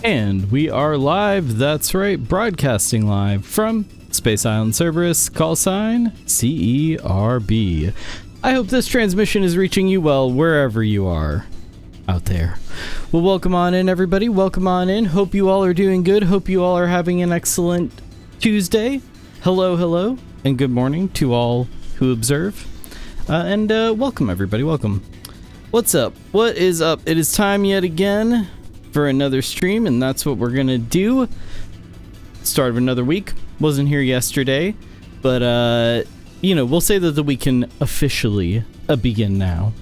And we are live, that's right, broadcasting live from Space Island Cerberus, call sign CERB. I hope this transmission is reaching you well wherever you are out there. Well, welcome on in, everybody. Welcome on in. Hope you all are doing good. Hope you all are having an excellent Tuesday. Hello, hello, and good morning to all who observe. And welcome, everybody. Welcome. What's up? What is up? It is time yet again for another stream, and that's what we're gonna do. Start of another week. Wasn't here yesterday, but you know, we'll say that the week can officially begin now.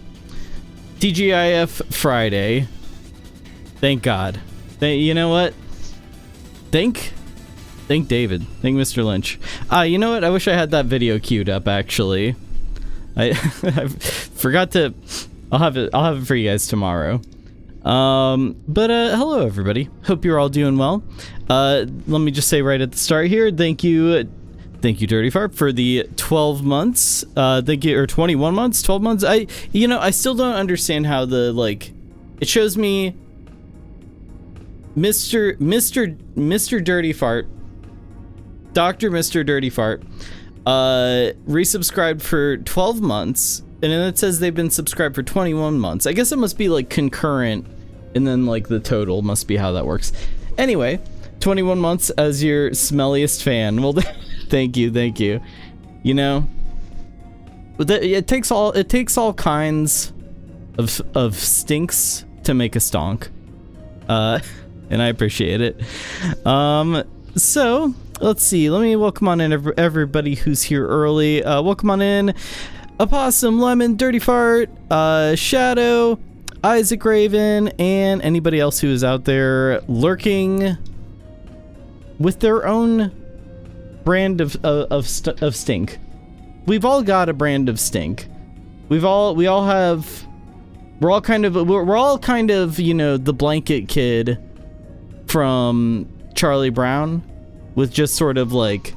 TGIF Friday. Thank God. You know what? Thank David. Thank Mr. Lynch. You know what? I wish I had that video queued up. Actually, I forgot to. I'll have it for you guys tomorrow. But hello everybody. Hope you're all doing well. Let me just say right at the start here, thank you Dirty Fart for the 12 months. Thank you, or 21 months, 12 months. I still don't understand how it shows me Mr. Dirty Fart, Dr. Mr. Dirty Fart, resubscribed for 12 months. And then it says they've been subscribed for 21 months. I guess it must be like concurrent, and then like the total must be how that works. Anyway, 21 months as your smelliest fan. Well, thank you. You know, it takes all kinds of stinks to make a stonk, and I appreciate it. So let's see. Let me welcome on in everybody who's here early. Welcome on in. Opossum, Lemon, Dirty Fart, Shadow, Isaac Raven, and anybody else who is out there lurking with their own brand of stink. We've all got a brand of stink. We're all kind of, you know, the blanket kid from Charlie Brown, with just sort of like,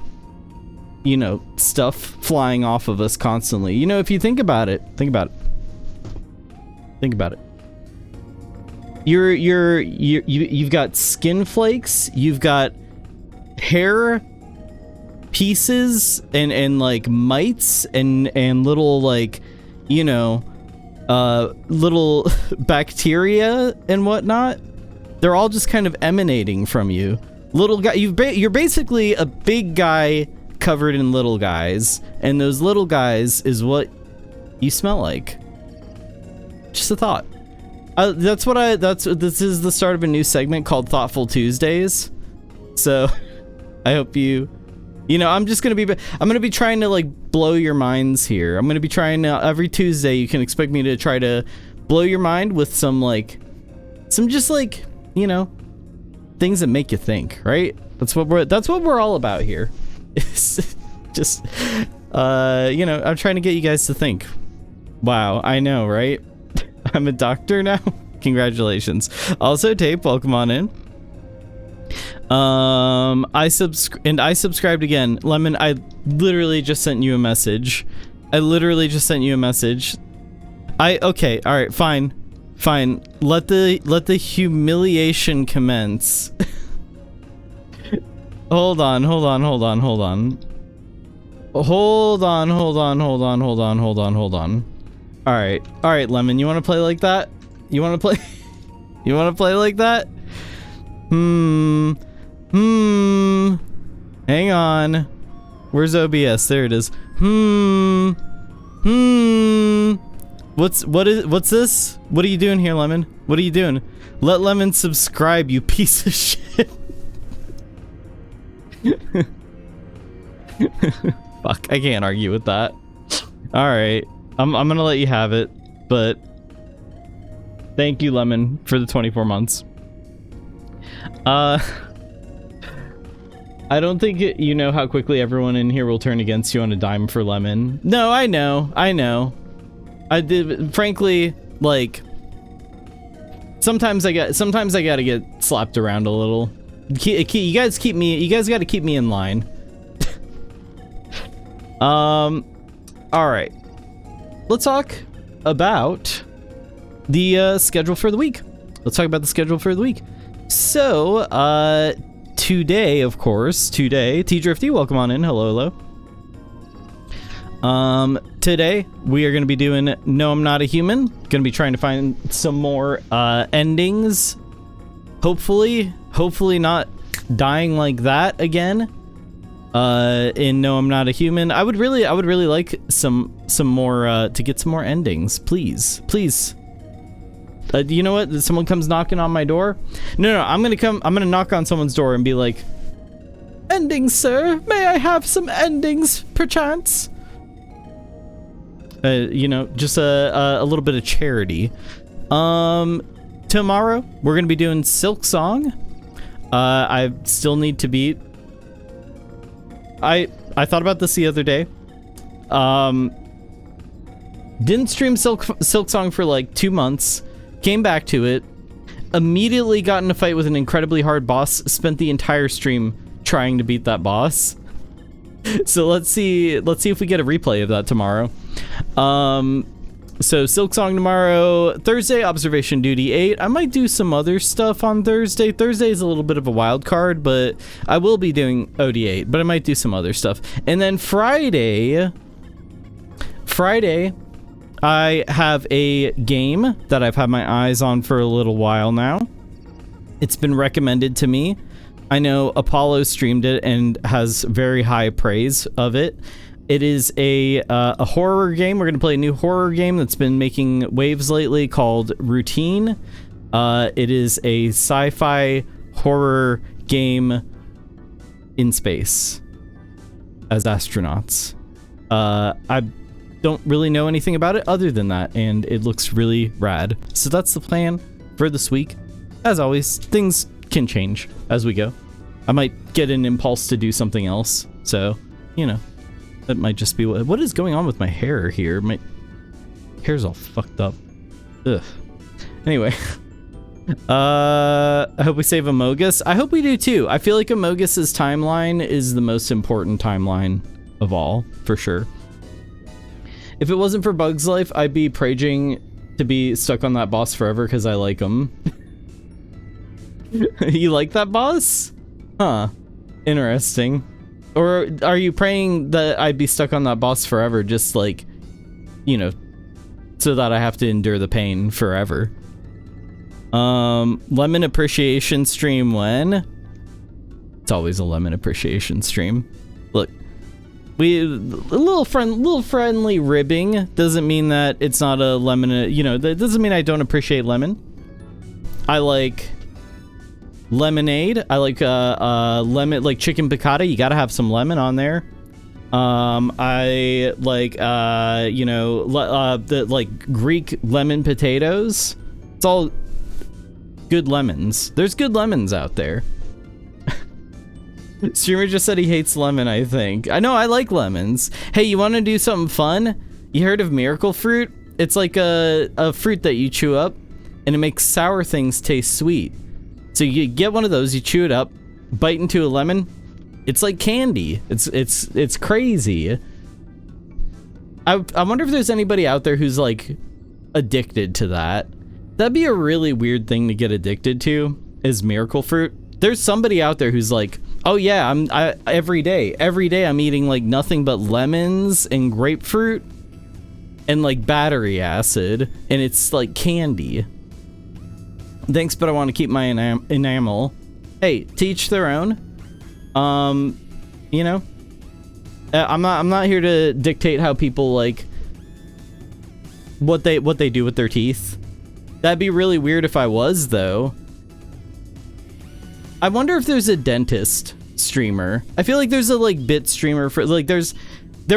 you know, stuff flying off of us constantly. You know, if you think about it. You've got skin flakes, you've got hair pieces and like mites and little, like, you know, little bacteria and whatnot. They're all just kind of emanating from you. Little guy, you're basically a big guy covered in little guys, and those little guys is what you smell like. Just a thought. This is the start of a new segment called Thoughtful Tuesdays. So I hope you know, I'm going to be trying to like blow your minds here. I'm going to be trying to, every Tuesday you can expect me to try to blow your mind with some just like, you know, things that make you think, right? That's what we're all about here. It's just, you know, I'm trying to get you guys to think. Wow, I know, right? I'm a doctor now. Congratulations. Also, Tape, welcome on in. I subscribed again. Lemon, I literally just sent you a message. Okay, all right, fine. Let the humiliation commence. Hold on. All right, Lemon, you want to play like that? You want to play like that? Hang on. Where's OBS? There it is. What's this? What are you doing here, Lemon? What are you doing? Let Lemon subscribe, you piece of shit. Fuck, I can't argue with that. Alright, I'm gonna let you have it, but thank you, Lemon, for the 24 months. I don't think you know how quickly everyone in here will turn against you on a dime for Lemon. No, I know. I did, frankly, like, sometimes I gotta get slapped around a little. You guys gotta keep me in line. All right. Let's talk about the schedule for the week. So, today, of course, T-Drifty, welcome on in. Hello, hello. Today, we are going to be doing No, I'm Not a Human. Going to be trying to find some more, endings. Hopefully not dying like that again. In No, I'm Not a Human. I would really like some more, to get some more endings. Please. You know what? Someone comes knocking on my door. No, I'm gonna knock on someone's door and be like, "Endings, sir. May I have some endings, perchance?" You know, just a little bit of charity. Tomorrow we're gonna be doing Silk Song. I still need to beat. I thought about this the other day. Didn't stream Silk Song for like 2 months. Came back to it, immediately got in a fight with an incredibly hard boss, spent the entire stream trying to beat that boss. So let's see if we get a replay of that tomorrow. So Silk Song tomorrow. Thursday, Observation Duty 8. I might do some other stuff on Thursday. Thursday is a little bit of a wild card, but I will be doing OD8, but I might do some other stuff. And then Friday, I have a game that I've had my eyes on for a little while now. It's been recommended to me. I know Apollo streamed it and has very high praise of it. It is a horror game. We're going to play a new horror game that's been making waves lately called Routine. It is a sci-fi horror game in space as astronauts. I don't really know anything about it other than that, and it looks really rad. So that's the plan for this week. As always, things can change as we go. I might get an impulse to do something else, so, you know, that might just be what is going on with my hair here. My hair's all fucked up. Ugh. Anyway, I hope we save Amogus. I hope we do too. I feel like Amogus's timeline is the most important timeline of all, for sure. If it wasn't for Bug's Life, I'd be praying to be stuck on that boss forever because I like him. You like that boss? Huh. Interesting. Or are you praying that I'd be stuck on that boss forever, just like, you know, so that I have to endure the pain forever? Lemon appreciation stream when? It's always a lemon appreciation stream. Look. A little friendly ribbing doesn't mean that it's not a lemon, you know, that doesn't mean I don't appreciate lemon. I like lemonade. I like lemon, like chicken piccata. You gotta have some lemon on there. I like you know, the like Greek lemon potatoes. It's all good lemons. There's good lemons out there. Streamer just said he hates lemon, I think. I know, I like lemons. Hey, you want to do something fun? You heard of miracle fruit? It's like a fruit that you chew up, and it makes sour things taste sweet. So you get one of those, you chew it up, bite into a lemon. It's like candy. It's crazy. I wonder if there's anybody out there who's like addicted to that. That'd be a really weird thing to get addicted to, is miracle fruit. There's somebody out there who's like, oh yeah, every day I'm eating like nothing but lemons and grapefruit and like battery acid, and it's like candy. Thanks, but I want to keep my enamel. Hey, to each their own. You know, I'm not here to dictate how people like what they do with their teeth. That'd be really weird if I was, though. I wonder if there's a dentist streamer. I feel like there's a like bit streamer for like there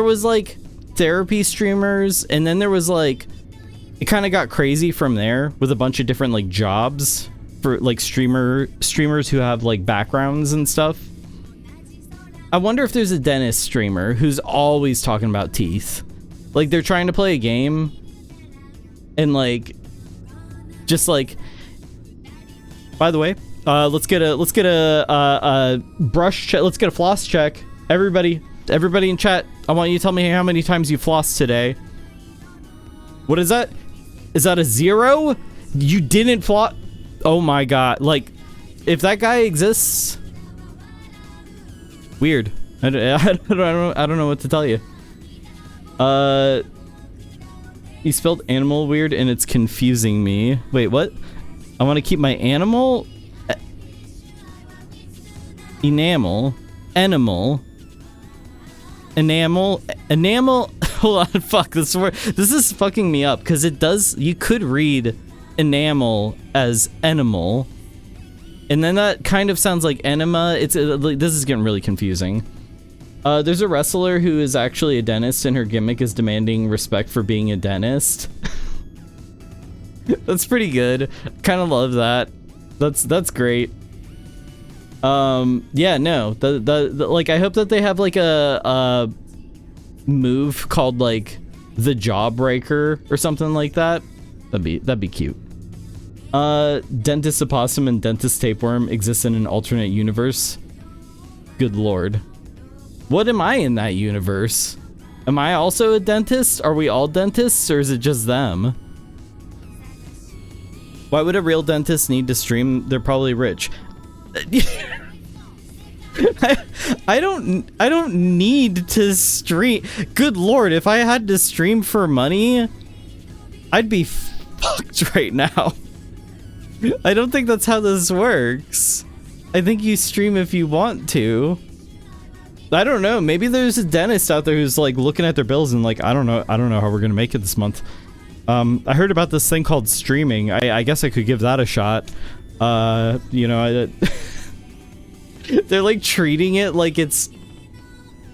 was like therapy streamers, and then there was like it kind of got crazy from there with a bunch of different like jobs for like streamers who have like backgrounds and stuff. I wonder if there's a dentist streamer who's always talking about teeth. Like they're trying to play a game and like just like, by the way, let's get a brush check. Let's get a floss check. Everybody in chat, I want you to tell me how many times you flossed today. What is that? Is that a 0? You didn't floss? Oh my god. Like, if that guy exists, weird. I don't know what to tell you. You spelled animal weird and it's confusing me. Wait, what? I want to keep my animal. Enamel. Enamel. Hold on, fuck this word. This is fucking me up because it does. You could read enamel as animal, and then that kind of sounds like enema. This is getting really confusing. There's a wrestler who is actually a dentist, and her gimmick is demanding respect for being a dentist. That's pretty good. Kind of love that. That's great. Yeah, no. The like, I hope that they have like a move called like the Jawbreaker or something like that. That'd be cute. Dentist opossum and dentist tapeworm exist in an alternate universe. Good lord. What am I in that universe? Am I also a dentist? Are we all dentists, or is it just them? Why would a real dentist need to stream? They're probably rich. I don't need to stream. Good lord, if I had to stream for money, I'd be fucked right now. I don't think that's how this works. I think you stream if you want to. I don't know. Maybe there's a dentist out there who's like looking at their bills and like, I don't know how we're gonna make it this month. I heard about this thing called streaming. I guess I could give that a shot. You know, they're like treating it like it's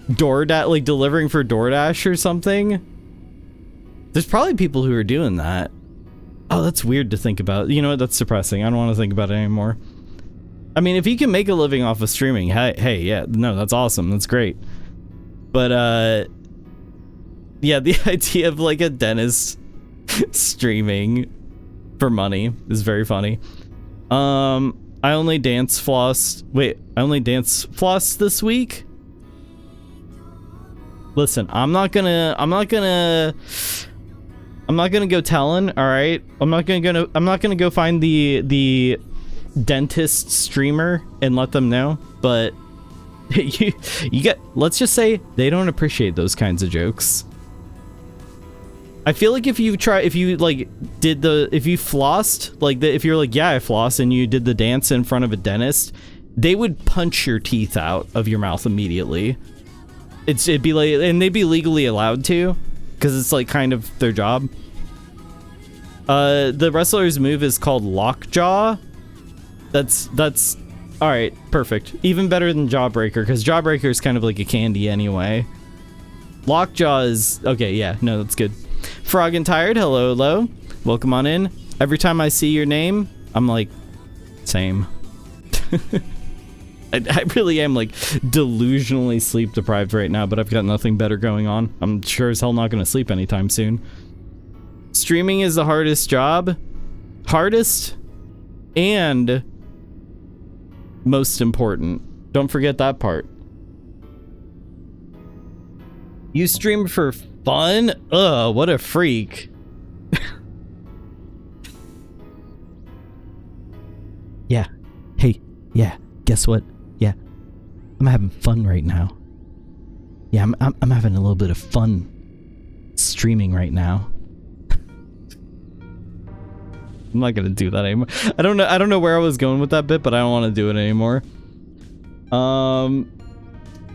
DoorDash, like delivering for DoorDash or something. There's probably people who are doing that. Oh, that's weird to think about. You know what? That's depressing. I don't want to think about it anymore. I mean, if you can make a living off of streaming, hey, yeah, no, that's awesome. That's great. But, yeah, the idea of like a dentist streaming for money is very funny. I only dance floss this week. Listen, I'm not gonna go telling, all right? I'm not gonna go find the dentist streamer and let them know, but you get, let's just say they don't appreciate those kinds of jokes. I feel like if you flossed, like if you're like, yeah, I floss, and you did the dance in front of a dentist, they would punch your teeth out of your mouth immediately. It'd be like, and they'd be legally allowed to, because it's like kind of their job. The wrestler's move is called Lockjaw. That's all right, perfect. Even better than Jawbreaker, because Jawbreaker is kind of like a candy anyway. Lockjaw is okay. Yeah, no, that's good. Frog and Tired, hello. Welcome on in. Every time I see your name, I'm like, same. I really am like delusionally sleep deprived right now, but I've got nothing better going on. I'm sure as hell not going to sleep anytime soon. Streaming is the hardest job. Hardest and most important. Don't forget that part. You stream for fun? Ugh, what a freak. Yeah. Hey, yeah. Guess what? Yeah. I'm having fun right now. Yeah, I'm having a little bit of fun streaming right now. I'm not gonna do that anymore. I don't know where I was going with that bit, but I don't want to do it anymore.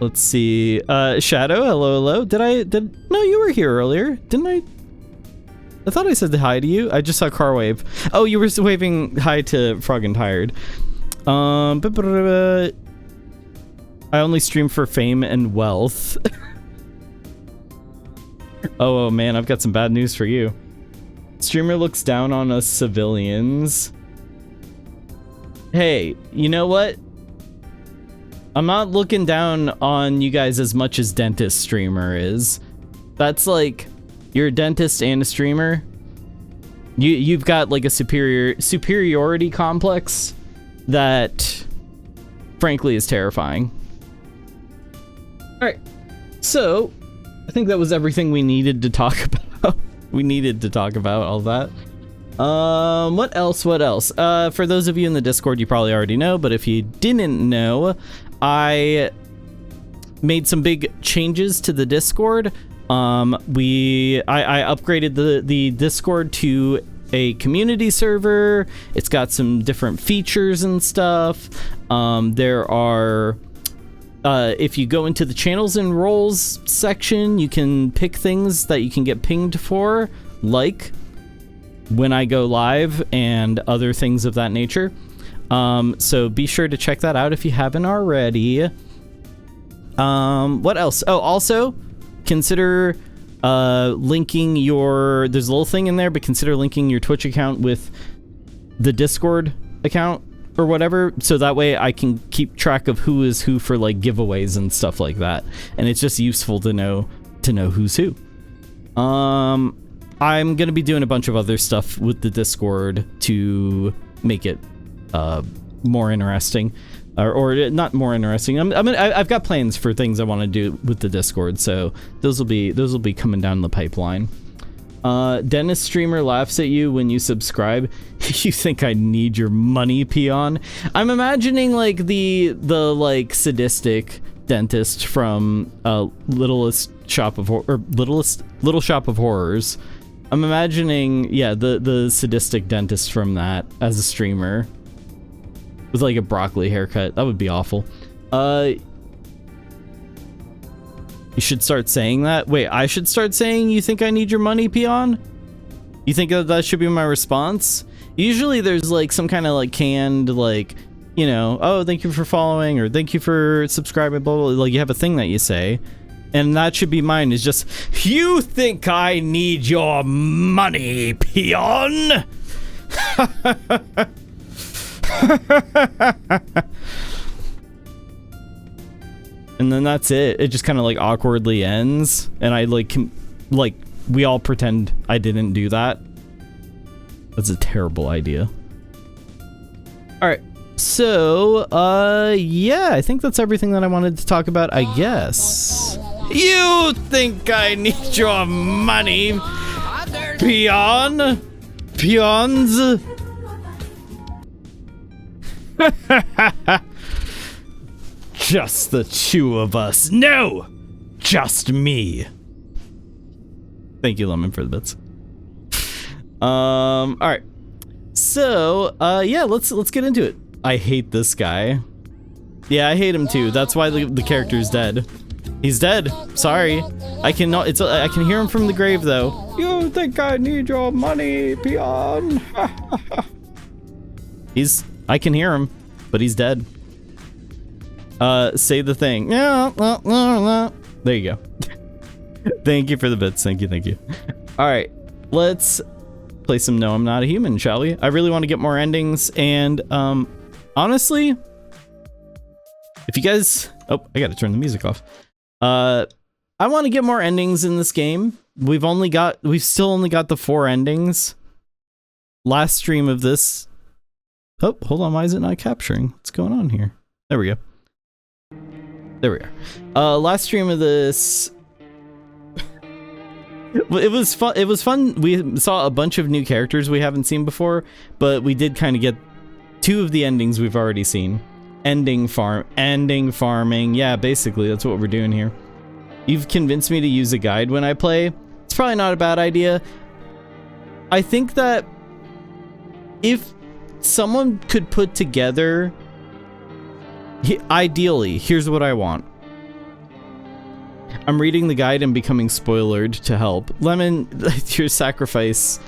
Let's see. Shadow, hello. No, you were here earlier, didn't I? I thought I said hi to you. I just saw car wave. Oh, you were waving hi to Frog and Tired. I only stream for fame and wealth. Oh man, I've got some bad news for you. Streamer looks down on us civilians. Hey, you know what? I'm not looking down on you guys as much as Dentist Streamer is. That's like, you're a dentist and a streamer. You've got like a superiority complex that frankly is terrifying. Alright, so I think that was everything we needed to talk about. We needed to talk about all that. What else? For those of you in the Discord, you probably already know, but if you didn't know, I made some big changes to the Discord. I upgraded the Discord to a community server. It's got some different features and stuff. There are if you go into the channels and roles section, you can pick things that you can get pinged for, like when I go live and other things of that nature. So be sure to check that out if you haven't already. What else? Oh, also consider linking your, there's a little thing in there, but consider linking your Twitch account with the Discord account or whatever, so that way I can keep track of who is who for like giveaways and stuff like that, and it's just useful to know who's who. I'm gonna be doing a bunch of other stuff with the Discord to make it more interesting, or not more interesting. I've got plans for things I want to do with the Discord, so those will be coming down the pipeline. Dennis Streamer laughs at you when you subscribe. You think I need your money, peon? I'm imagining like the like sadistic dentist from Little Shop of Horrors. I'm imagining, yeah, the sadistic dentist from that as a streamer with like a broccoli haircut. That would be awful. You should start saying that. Wait, I should start saying you think I need your money, peon? You think that should be my response? Usually there's like some kind of like canned, like, you know, oh, thank you for following, or thank you for subscribing, blah, blah, blah. Like you have a thing that you say. And that should be mine, is just, you think I need your money, peon? And then that's it. It just kind of like awkwardly ends, and I like we all pretend I didn't do that. That's a terrible idea. All right. So, yeah, I think that's everything that I wanted to talk about, I guess. You think I need your money, peon? Peons? Just the two of us. No! Just me. Thank you, Lemon, for the bits. Alright. So, yeah, let's get into it. I hate this guy. Yeah, I hate him too. That's why the character's dead. He's dead. Sorry. I can hear him from the grave though. You think I need your money, peon? I can hear him, but he's dead. Say the thing. There you go. Thank you for the bits. Thank you. All right, let's play some No, I'm Not a Human, shall we? I really want to get more endings, and honestly, if you guys, oh, I gotta turn the music off. I want to get more endings in this game. We've still only got the 4 endings. Last stream of this. Oh, hold on. Why is it not capturing? What's going on here? There we go. There we are. Last stream of this. It was fun. It was fun. We saw a bunch of new characters we haven't seen before, but we did kind of get 2 of the endings we've already seen. Ending farming. Yeah, basically that's what we're doing here. You've convinced me to use a guide when I play. It's probably not a bad idea. I think that if someone could put together, ideally, here's what I want. I'm reading the guide and becoming spoilered to help. Lemon, your sacrifice,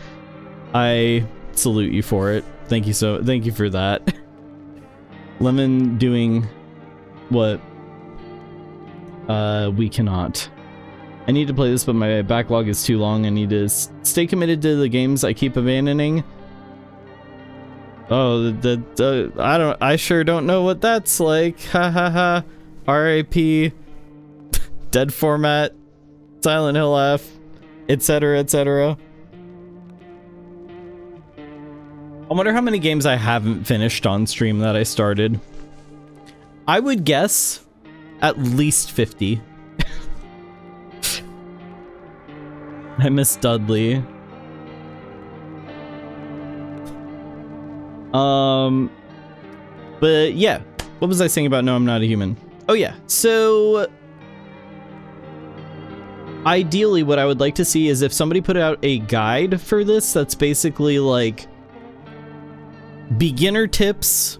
I salute you for it. Thank you for that. Lemon doing what we cannot. I need to play this, but my backlog is too long. I need to stay committed to the games I keep abandoning. Oh, I sure don't know what that's like. Ha ha ha. RAP. Dead Format. Silent Hill F. Etc. etc. I wonder how many games I haven't finished on stream that I started. I would guess at least 50. I miss Dudley. But yeah, what was I saying about No, I'm Not a Human? Oh yeah, so ideally what I would like to see is if somebody put out a guide for this that's basically like beginner tips,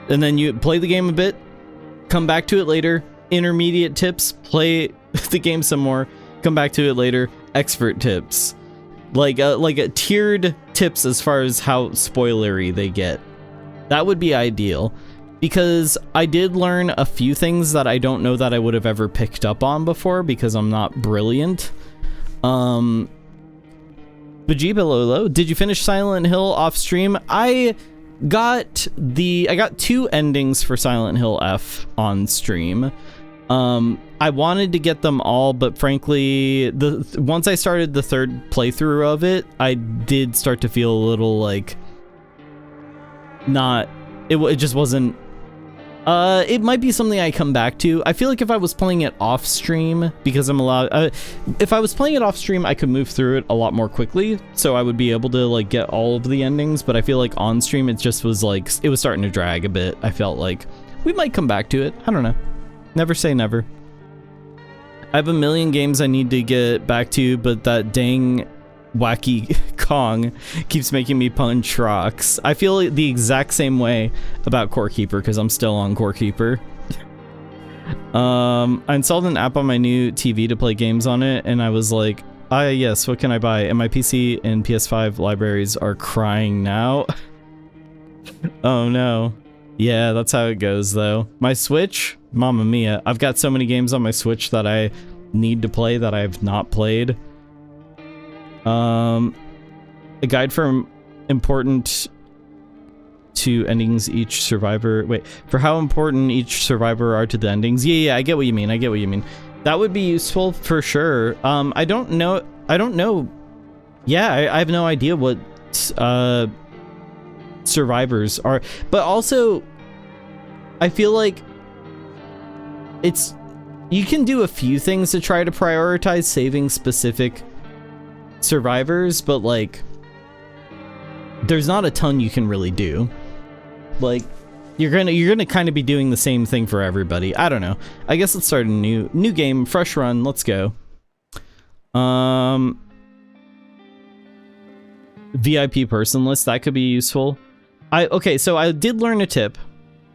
and then you play the game a bit, come back to it later, intermediate tips, play the game some more, come back to it later, expert tips. Like a tiered tips as far as how spoilery they get. That would be ideal, because I did learn a few things that I don't know that I would have ever picked up on before because I'm not brilliant. Bajiba Lolo, did you finish Silent Hill off stream? I got 2 endings for Silent Hill F on stream. I wanted to get them all, but frankly, once I started the 3rd playthrough of it, I did start to feel a little like it just wasn't. It might be something I come back to. I feel like if I was playing it off stream, because I'm allowed, if I was playing it off stream, I could move through it a lot more quickly, so I would be able to like get all of the endings. But I feel like on stream, it just was like, it was starting to drag a bit. I felt like we might come back to it. I don't know. Never say never. I have a million games I need to get back to, but that dang wacky Kong keeps making me punch rocks. I feel the exact same way about Core Keeper because I'm still on Core Keeper. I installed an app on my new TV to play games on it, and I was like, yes, what can I buy? And my PC and PS5 libraries are crying now. Oh no. Yeah, that's how it goes though. My Switch, mamma mia. I've got so many games on my Switch that I need to play that I've not played. A guide for important to endings each survivor. Wait, for how important each survivor are to the endings. Yeah, I get what you mean. That would be useful for sure. I don't know. Yeah, I have no idea what survivors are, but also I feel like you can do a few things to try to prioritize saving specific survivors, but like there's not a ton you can really do. Like you're gonna kind of be doing the same thing for everybody. I don't know. I guess let's start a new game, fresh run. Let's go. VIP person list, that could be useful. Okay, so I did learn a tip.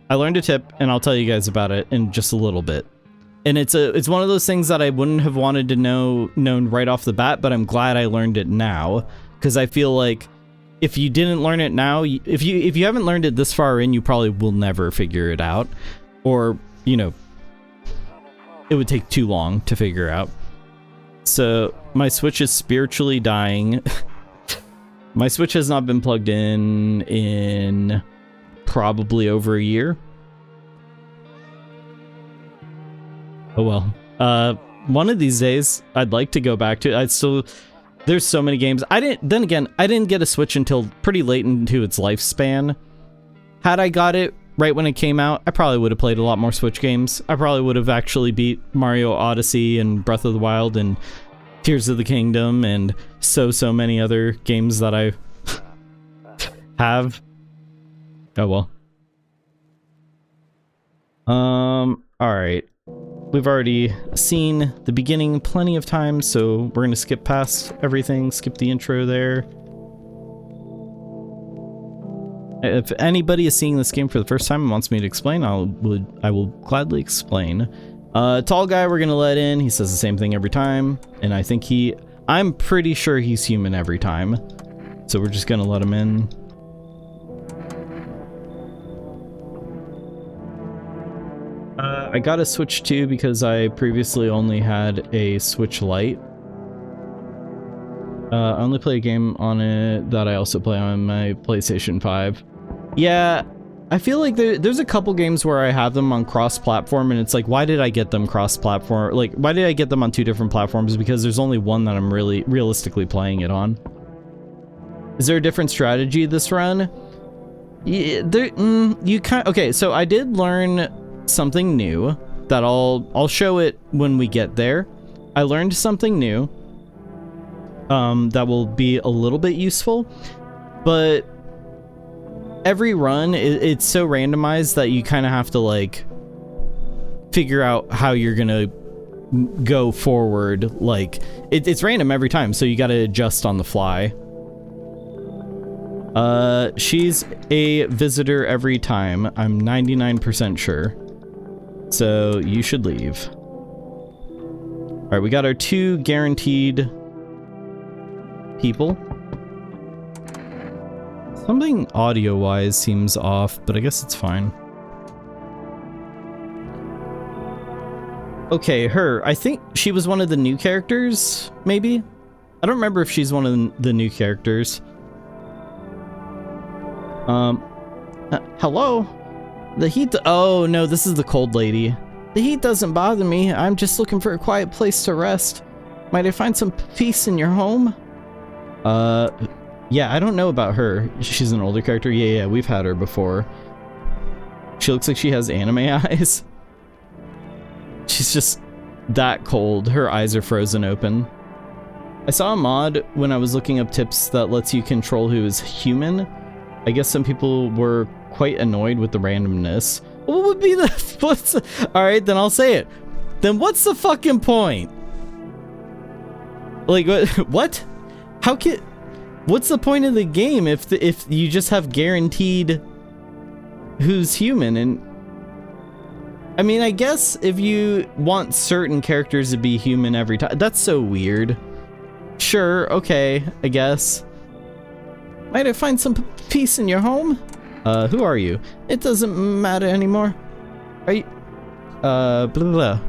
I learned a tip, and I'll tell you guys about it in just a little bit. And it's one of those things that I wouldn't have wanted to known right off the bat, but I'm glad I learned it now, because I feel like if you didn't learn it now, if you haven't learned it this far in, you probably will never figure it out, or you know, it would take too long to figure out. So my Switch is spiritually dying. My Switch has not been plugged in probably over a year. Oh well. One of these days, I'd like to go back to it. There's so many games. I didn't get a Switch until pretty late into its lifespan. Had I got it right when it came out, I probably would have played a lot more Switch games. I probably would have actually beat Mario Odyssey and Breath of the Wild and Tears of the Kingdom and so many other games that I have. Oh well. Alright. We've already seen the beginning plenty of times, so we're gonna skip past everything, skip the intro there. If anybody is seeing this game for the first time and wants me to explain, I will gladly explain. Tall guy we're gonna let in. He says the same thing every time, and I'm pretty sure he's human every time, so we're just gonna let him in. I got a Switch 2 because I previously only had a Switch Lite. I only play a game on it that I also play on my PlayStation 5. Yeah, I feel like there's a couple games where I have them on cross-platform, and it's like, why did I get them cross-platform? Like, why did I get them on 2 different platforms? Because there's only one that I'm really realistically playing it on. Is there a different strategy this run? Yeah, okay, so I did learn something new that I'll show it when we get there. I learned something new that will be a little bit useful, but every run, it's so randomized that you kind of have to like figure out how you're gonna go forward. Like it's random every time, so you got to adjust on the fly. She's a visitor every time. I'm 99% sure. So you should leave. All right, we got our 2 guaranteed people. Something audio-wise seems off, but I guess it's fine. Okay, her. I think she was one of the new characters, maybe? I don't remember if she's one of the new characters. Hello? The heat... Oh, no, this is the cold lady. The heat doesn't bother me. I'm just looking for a quiet place to rest. Might I find some peace in your home? Yeah, I don't know about her. She's an older character. Yeah, we've had her before. She looks like she has anime eyes. She's just that cold. Her eyes are frozen open. I saw a mod when I was looking up tips that lets you control who is human. I guess some people were quite annoyed with the randomness. What would be the... Alright, then I'll say it. Then what's the fucking point? Like, what? How can... What's the point of the game if you just have guaranteed who's human? And I mean, I guess if you want certain characters to be human every time, that's so weird. Sure, okay, I guess. Might I find some peace in your home? Who are you? It doesn't matter anymore. Are you... blah, blah, blah.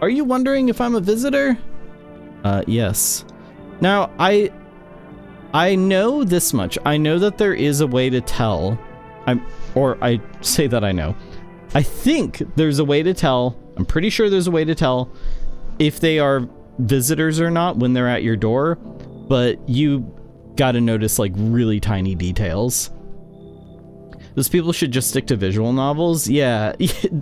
Are you wondering if I'm a visitor? Yes. Now, I know this much. I know that there is a way to tell. I say that I know. I think there's a way to tell. I'm pretty sure there's a way to tell if they are visitors or not when they're at your door, but you gotta notice like really tiny details. Those people should just stick to visual novels. Yeah,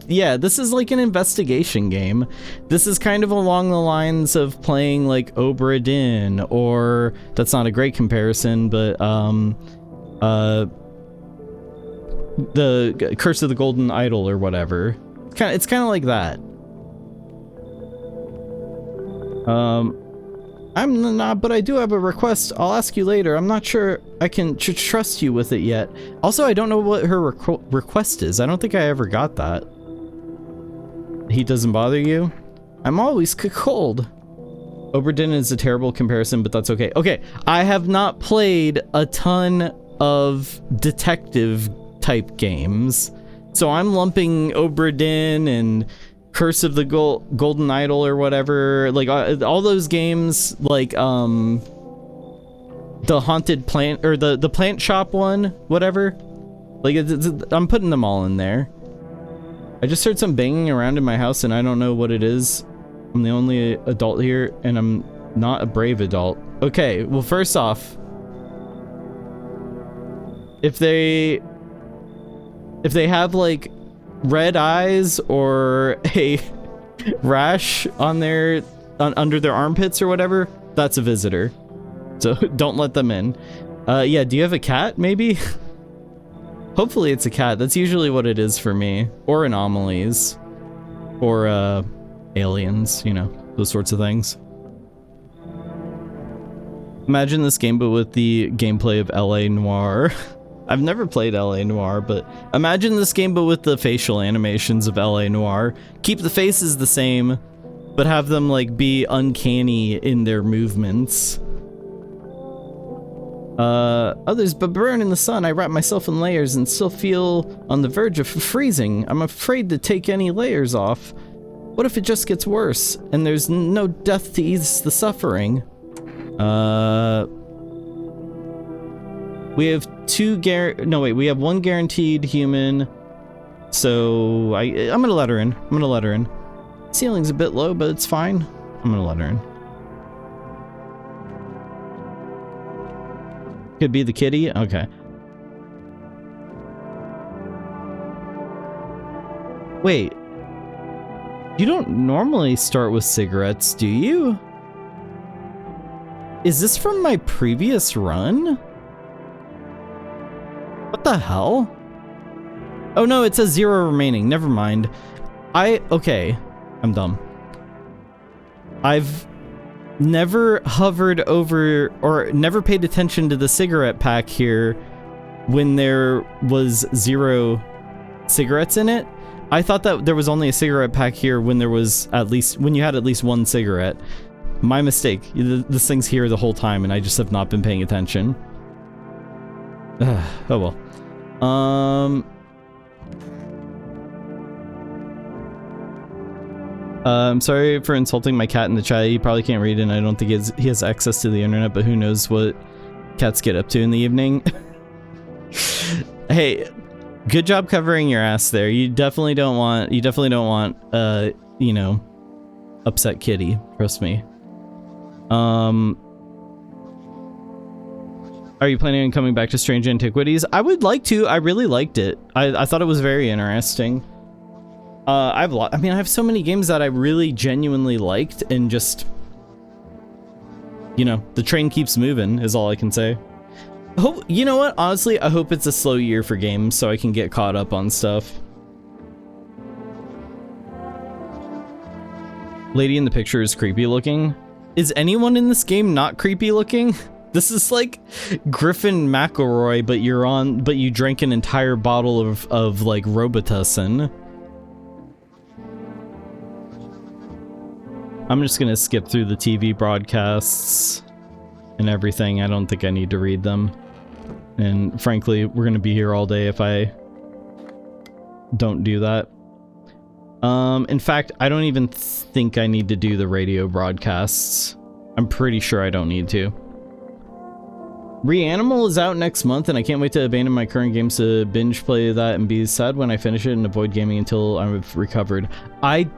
yeah, this is like an investigation game. This is kind of along the lines of playing like Obra Dinn, or that's not a great comparison, but the Curse of the Golden Idol or whatever. It's kind of like that. I'm not, but I do have a request. I'll ask you later. I'm not sure I can trust you with it yet. Also, I don't know what her request is. I don't think I ever got that. Heat doesn't bother you? I'm always cold. Obra Dinn is a terrible comparison, but that's okay. Okay, I have not played a ton of detective type games, so I'm lumping Obra Dinn and Curse of the Golden Idol or whatever, like all those games, like the haunted plant or the plant shop one, whatever. Like I'm putting them all in there. I just heard some banging around in my house and I don't know what it is. I'm the only adult here and I'm not a brave adult. Okay, well, first off, if they have like red eyes or a rash on their under their armpits or whatever, that's a visitor, so don't let them in. Yeah, do you have a cat maybe? Hopefully it's a cat. That's usually what it is for me, or anomalies, or aliens, you know, those sorts of things. Imagine this game but with the gameplay of LA Noire. I've never played LA Noire, but imagine this game but with the facial animations of LA Noire. Keep the faces the same, but have them like be uncanny in their movements. Others but burn in the sun. I wrap myself in layers and still feel on the verge of freezing. I'm afraid to take any layers off. What if it just gets worse and there's no death to ease the suffering? We have we have one guaranteed human, so I'm gonna let her in. I'm gonna let her in. Ceiling's a bit low, but it's fine. I'm gonna let her in. Could be the kitty. Okay. Wait. You don't normally start with cigarettes, do you? Is this from my previous run? What the hell? Oh no, it says 0 remaining. Never mind. Okay. I'm dumb. I've never hovered over or never paid attention to the cigarette pack here when there was 0 cigarettes in it. I thought that there was only a cigarette pack here when there was when you had at least 1 cigarette. My mistake. This thing's here the whole time and I just have not been paying attention. Oh well. I'm sorry for insulting my cat in the chat. He probably can't read and I don't think he has access to the internet, but who knows what cats get up to in the evening. Hey, good job covering your ass there. You definitely don't want, you know, upset kitty. Trust me. Are you planning on coming back to Strange Antiquities? I would like to. I really liked it. I thought it was very interesting. I have so many games that I really genuinely liked, and just, you know, the train keeps moving is all I can say. You know what? Honestly, I hope it's a slow year for games so I can get caught up on stuff. Lady in the picture is creepy looking. Is anyone in this game not creepy looking? This is like Griffin McElroy, but you drank an entire bottle of like Robitussin. I'm just gonna skip through the TV broadcasts and everything. I don't think I need to read them. And frankly, we're gonna be here all day if I don't do that. In fact, I don't even think I need to do the radio broadcasts. I'm pretty sure I don't need to. Reanimal is out next month, and I can't wait to abandon my current games to binge play that and be sad when I finish it and avoid gaming until I've recovered. I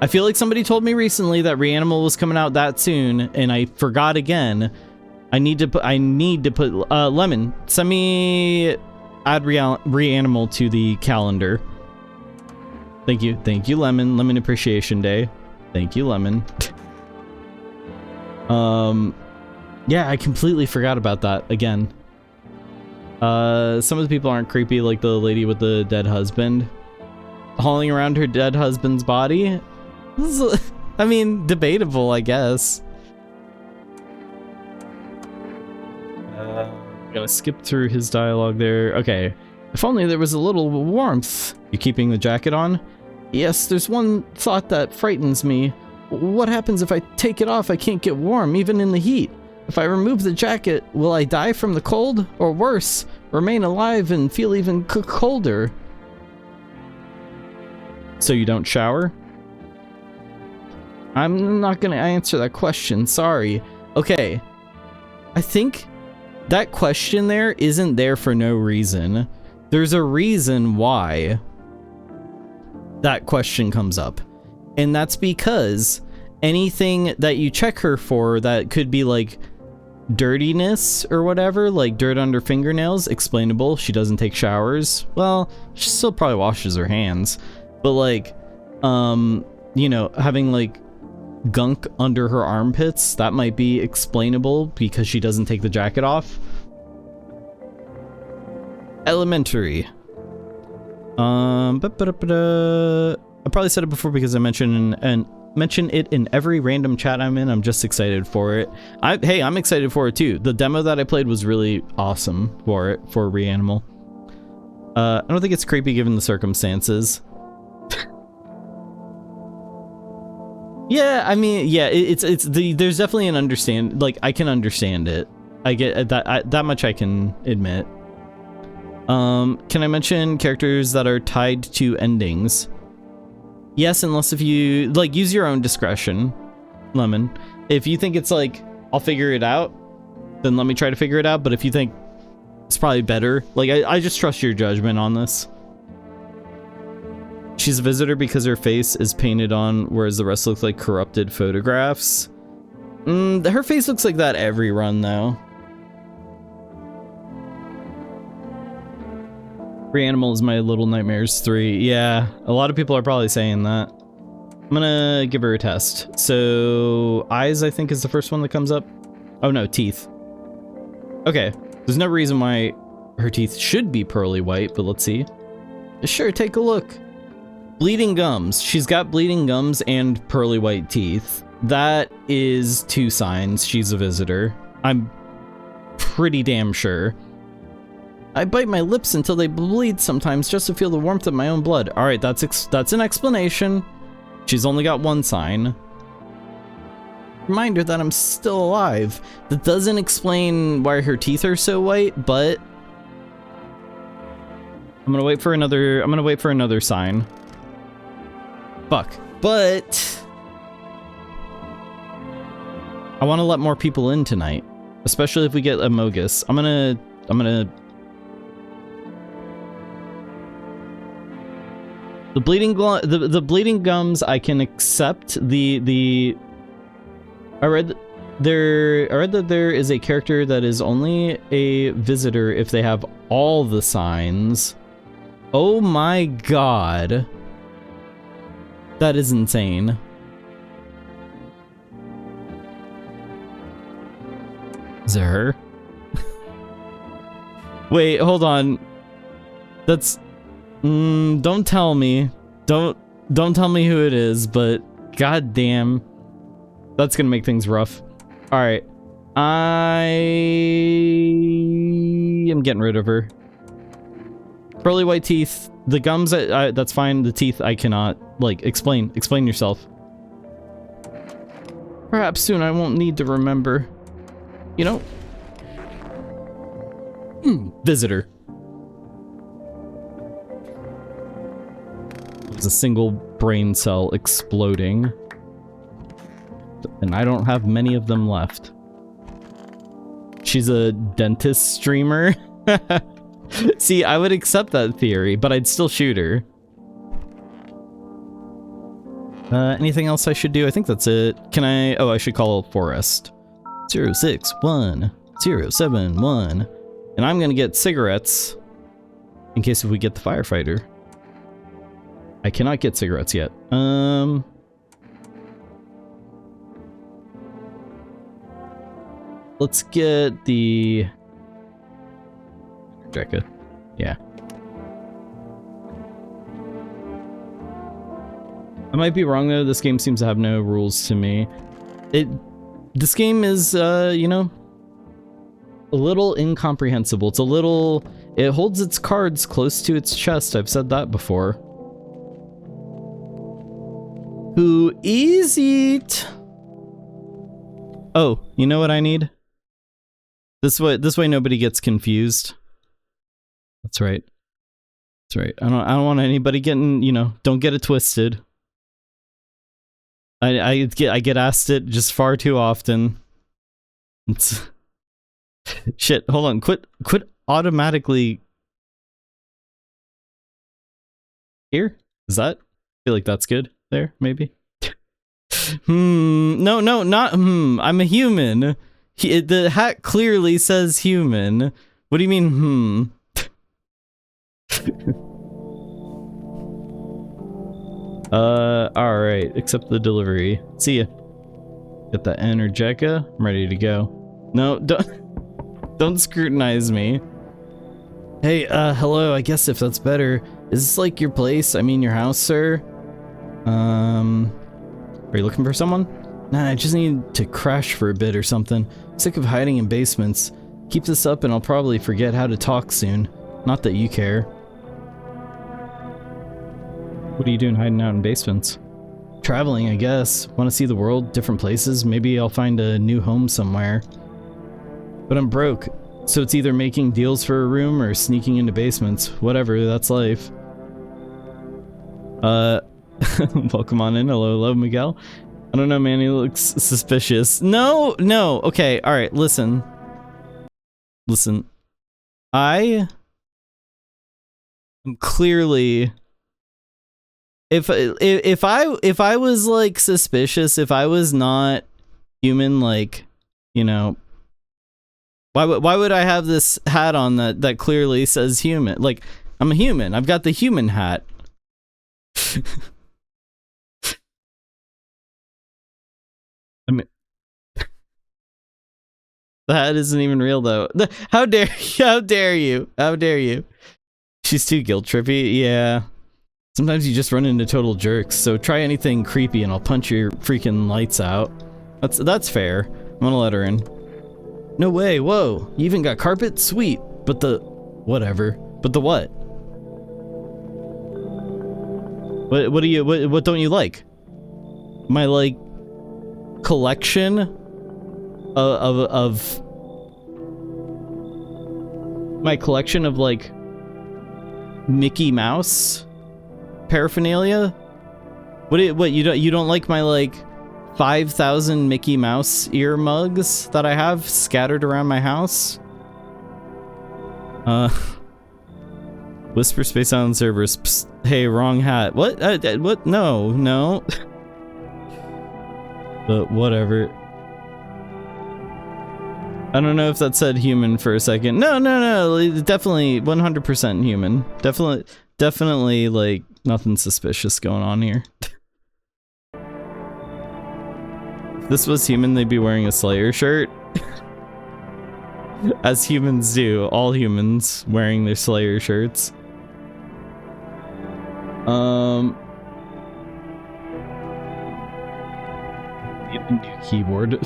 feel like somebody told me recently that Reanimal was coming out that soon, and I forgot again. I need to put Lemon, send me add Reanimal to the calendar. Thank you, Lemon. Lemon Appreciation Day. Thank you, Lemon. Yeah, I completely forgot about that again. Some of the people aren't creepy, like the lady with the dead husband hauling around her dead husband's body. I mean, debatable, I guess. I'm gonna skip through his dialogue there. Okay. If only there was a little warmth. You keeping the jacket on? Yes, there's one thought that frightens me. What happens if I take it off? I can't get warm, even in the heat. If I remove the jacket, will I die from the cold? Or worse, remain alive and feel even colder? So you don't shower? I'm not gonna answer that question, sorry. Okay, I think that question there isn't there for no reason. There's a reason why that question comes up. And that's because anything that you check her for that could be like dirtiness or whatever, like dirt under fingernails, explainable. She doesn't take showers. Well, she still probably washes her hands. But like, you know, having like gunk under her armpits, that might be explainable because she doesn't take the jacket off. Elementary. I probably said it before because I mention it in every random chat I'm in. I'm just excited for it. Hey, I'm excited for it too. The demo that I played was really awesome for Reanimal. I don't think it's creepy given the circumstances. Yeah, I mean, yeah, there's definitely an understand, like, I can understand it. I get that, that much I can admit. Can I mention characters that are tied to endings? Yes, unless if you, like, use your own discretion, Lemon. If you think it's like, I'll figure it out, then let me try to figure it out, but if you think it's probably better, like, I just trust your judgment on this. She's a visitor because her face is painted on, whereas the rest look like corrupted photographs. Her face looks like that every run, though. Reanimal is my Little Nightmares 3. Yeah, a lot of people are probably saying that. I'm gonna give her a test. So, eyes, I think, is the first one that comes up. Oh no, teeth. Okay, there's no reason why Her teeth should be pearly white, but let's see. Sure, take a look. Bleeding gums. She's got bleeding gums and pearly white teeth. That is 2 signs she's a visitor. I'm pretty damn sure. I bite my lips until they bleed sometimes just to feel the warmth of my own blood. All right, that's an explanation. She's only got 1 sign. Reminder that I'm still alive. That doesn't explain why her teeth are so white, but I'm gonna wait for another sign. Fuck. But I want to let more people in tonight, especially if we get Amogus. I'm gonna the bleeding gums I can accept. I read that there is a character that is only a visitor if they have all the signs. Oh my god. That is insane. Is it her? Wait, hold on. That's... don't tell me. Don't tell me who it is, but goddamn. That's gonna make things rough. Alright. I am getting rid of her. Pearly white teeth. The gums, that's fine. The teeth, I cannot. Like, explain yourself. Perhaps soon I won't need to remember. You know? Visitor. There's a single brain cell exploding. And I don't have many of them left. She's a dentist streamer. See, I would accept that theory, but I'd still shoot her. Anything else I should do? I think that's it. Can I... Oh, I should call Forest. 061071. And I'm gonna get cigarettes in case if we get the firefighter. I cannot get cigarettes yet. Let's get the... Drekka. Yeah. I might be wrong though, this game seems to have no rules to me. This game is, you know, a little incomprehensible. It's a little... It holds its cards close to its chest, I've said that before. Who is it? Oh, you know what I need? This way nobody gets confused. That's right. That's right. I don't want anybody getting, you know, don't get it twisted. I get asked it just far too often. It's shit, hold on. Quit automatically here? Is that? I feel like that's good there, maybe. No, not I'm a human. The hat clearly says human. What do you mean, alright, accept the delivery. See ya. Get that Energetica. I'm ready to go. No, don't scrutinize me. Hey, hello, I guess if that's better. Is this like your place? I mean your house, sir? Are you looking for someone? Nah, I just need to crash for a bit or something. Sick of hiding in basements. Keep this up and I'll probably forget how to talk soon. Not that you care. What are you doing hiding out in basements? Traveling, I guess. Want to see the world, different places. Maybe I'll find a new home somewhere. But I'm broke, so it's either making deals for a room or sneaking into basements. Whatever, that's life. Welcome on in. Hello, Miguel. I don't know, man, he looks suspicious. No, okay, alright, listen. I am clearly... If I was, like, suspicious, if I was not human, like, you know... Why would I have this hat on that clearly says human? Like, I'm a human. I've got the human hat. I mean, That isn't even real though. How dare you? How dare you? How dare you? She's too guilt trippy. Yeah. Sometimes you just run into total jerks. So try anything creepy and I'll punch your freaking lights out. That's fair. I'm gonna let her in. No way. Whoa. You even got carpet? Sweet. But the whatever. But the what? What do you what don't you like? My like collection of my collection of like Mickey Mouse paraphernalia? What you don't like my like 5,000 Mickey Mouse ear mugs that I have scattered around my house? Whisper Space Island Cerberus. Psst, hey, wrong hat. What? What? No. But whatever. I don't know if that said human for a second. No. Definitely 100% human. Definitely like nothing suspicious going on here. If this was human, they'd be wearing a Slayer shirt. As humans do. All humans wearing their Slayer shirts. Need a new keyboard.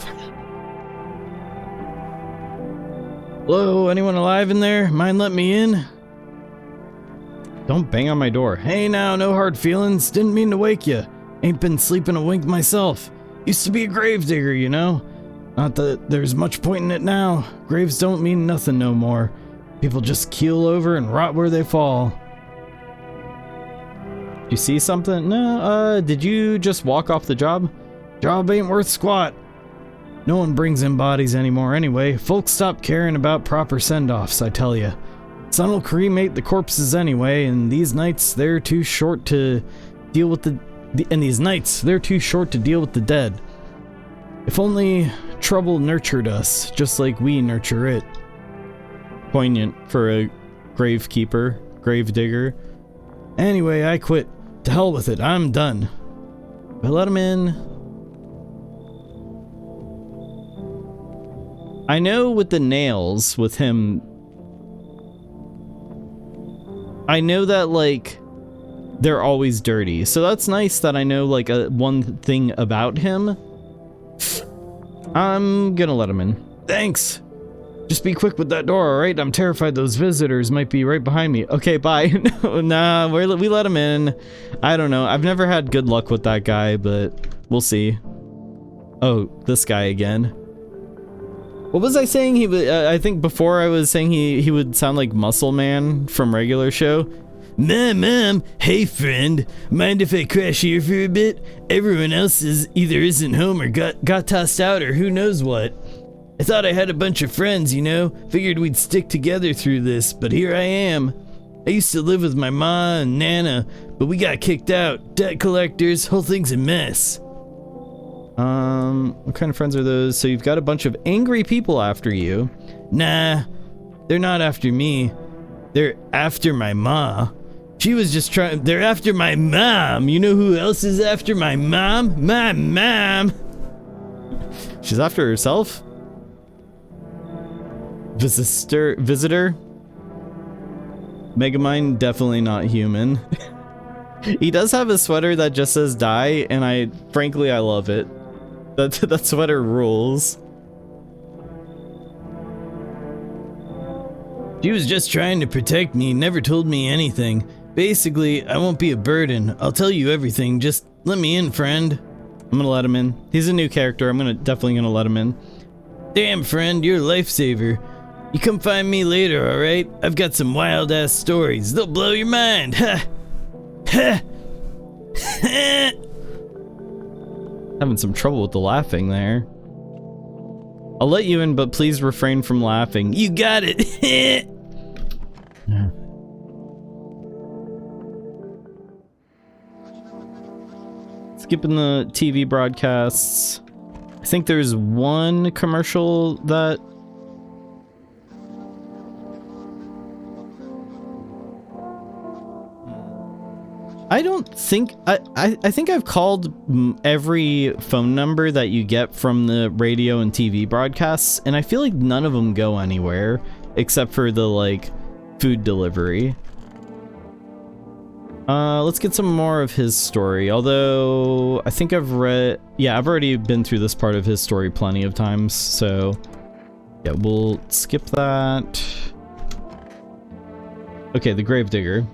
Hello, anyone alive in there? Mind let me in? Don't bang on my door. Hey now, no hard feelings. Didn't mean to wake you. Ain't been sleeping a wink myself. Used to be a gravedigger, you know? Not that there's much point in it now. Graves don't mean nothing no more. People just keel over and rot where they fall. You see something? No, did you just walk off the job? Job ain't worth squat. No one brings in bodies anymore anyway. Folks stop caring about proper send-offs, I tell ya. Sun'll cremate the corpses anyway, and these nights they're too short to deal with the dead. If only trouble nurtured us, just like we nurture it. Poignant for a gravekeeper, gravedigger. Anyway, I quit. To hell with it, I'm done. I let him in. I know with the nails, with him, I know that, like, they're always dirty. So that's nice that I know, like, one thing about him. I'm gonna let him in. Thanks! Just be quick with that door, alright? I'm terrified those visitors might be right behind me. Okay, bye. No, nah, we let him in. I don't know. I've never had good luck with that guy, but we'll see. Oh, this guy again. What was I saying? He would, I think before I was saying he would sound like Muscle Man from Regular Show. Mom, hey friend, mind if I crash here for a bit? Everyone else either isn't home or got tossed out or who knows what. I thought I had a bunch of friends, you know, figured we'd stick together through this, but here I am. I used to live with my ma and Nana, but we got kicked out, debt collectors, whole thing's a mess. What kind of friends are those? So you've got a bunch of angry people after you. Nah, they're not after me. They're after my ma. She was just trying, they're after my mom. You know who else is after my mom? My mom. She's after herself? Visitor? Megamind, definitely not human. He does have a sweater that just says die, and frankly, I love it. That sweater rules. She was just trying to protect me, never told me anything. Basically, I won't be a burden. I'll tell you everything, just let me in, friend. I'm gonna let him in. He's a new character, I'm definitely gonna let him in. Damn, friend, you're a lifesaver. You come find me later, alright? I've got some wild-ass stories. They'll blow your mind. Ha! Ha! Ha! Having some trouble with the laughing there. I'll let you in, but please refrain from laughing. You got it! Yeah. Skipping the TV broadcasts. I think there's one commercial that... I don't think I think I've called every phone number that you get from the radio and TV broadcasts, and I feel like none of them go anywhere except for the like food delivery. Let's get some more of his story. Although I think I've already been through this part of his story plenty of times, so yeah, we'll skip that. Okay, the gravedigger.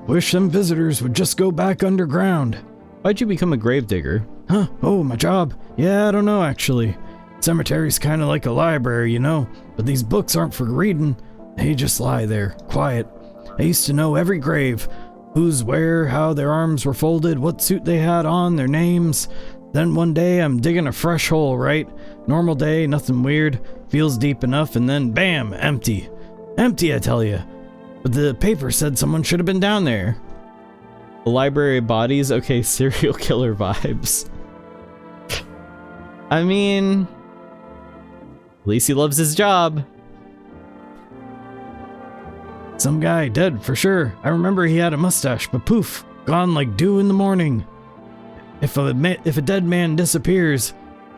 Wish them visitors would just go back underground. Why'd you become a gravedigger? Huh? Oh, my job? Yeah, I don't know actually. Cemetery's kind of like a library, you know, but these books aren't for reading. They just lie there, quiet. I used to know every grave. Who's where, how their arms were folded, what suit they had on, their names. Then one day I'm digging a fresh hole, right? Normal day, nothing weird. Feels deep enough, and then bam, empty. Empty, I tell you. But the paper said someone should have been down there. The library of bodies? Okay, serial killer vibes. I mean, at least he loves his job. Some guy dead for sure. I remember he had a mustache, but poof, gone like dew in the morning. If a dead man disappears,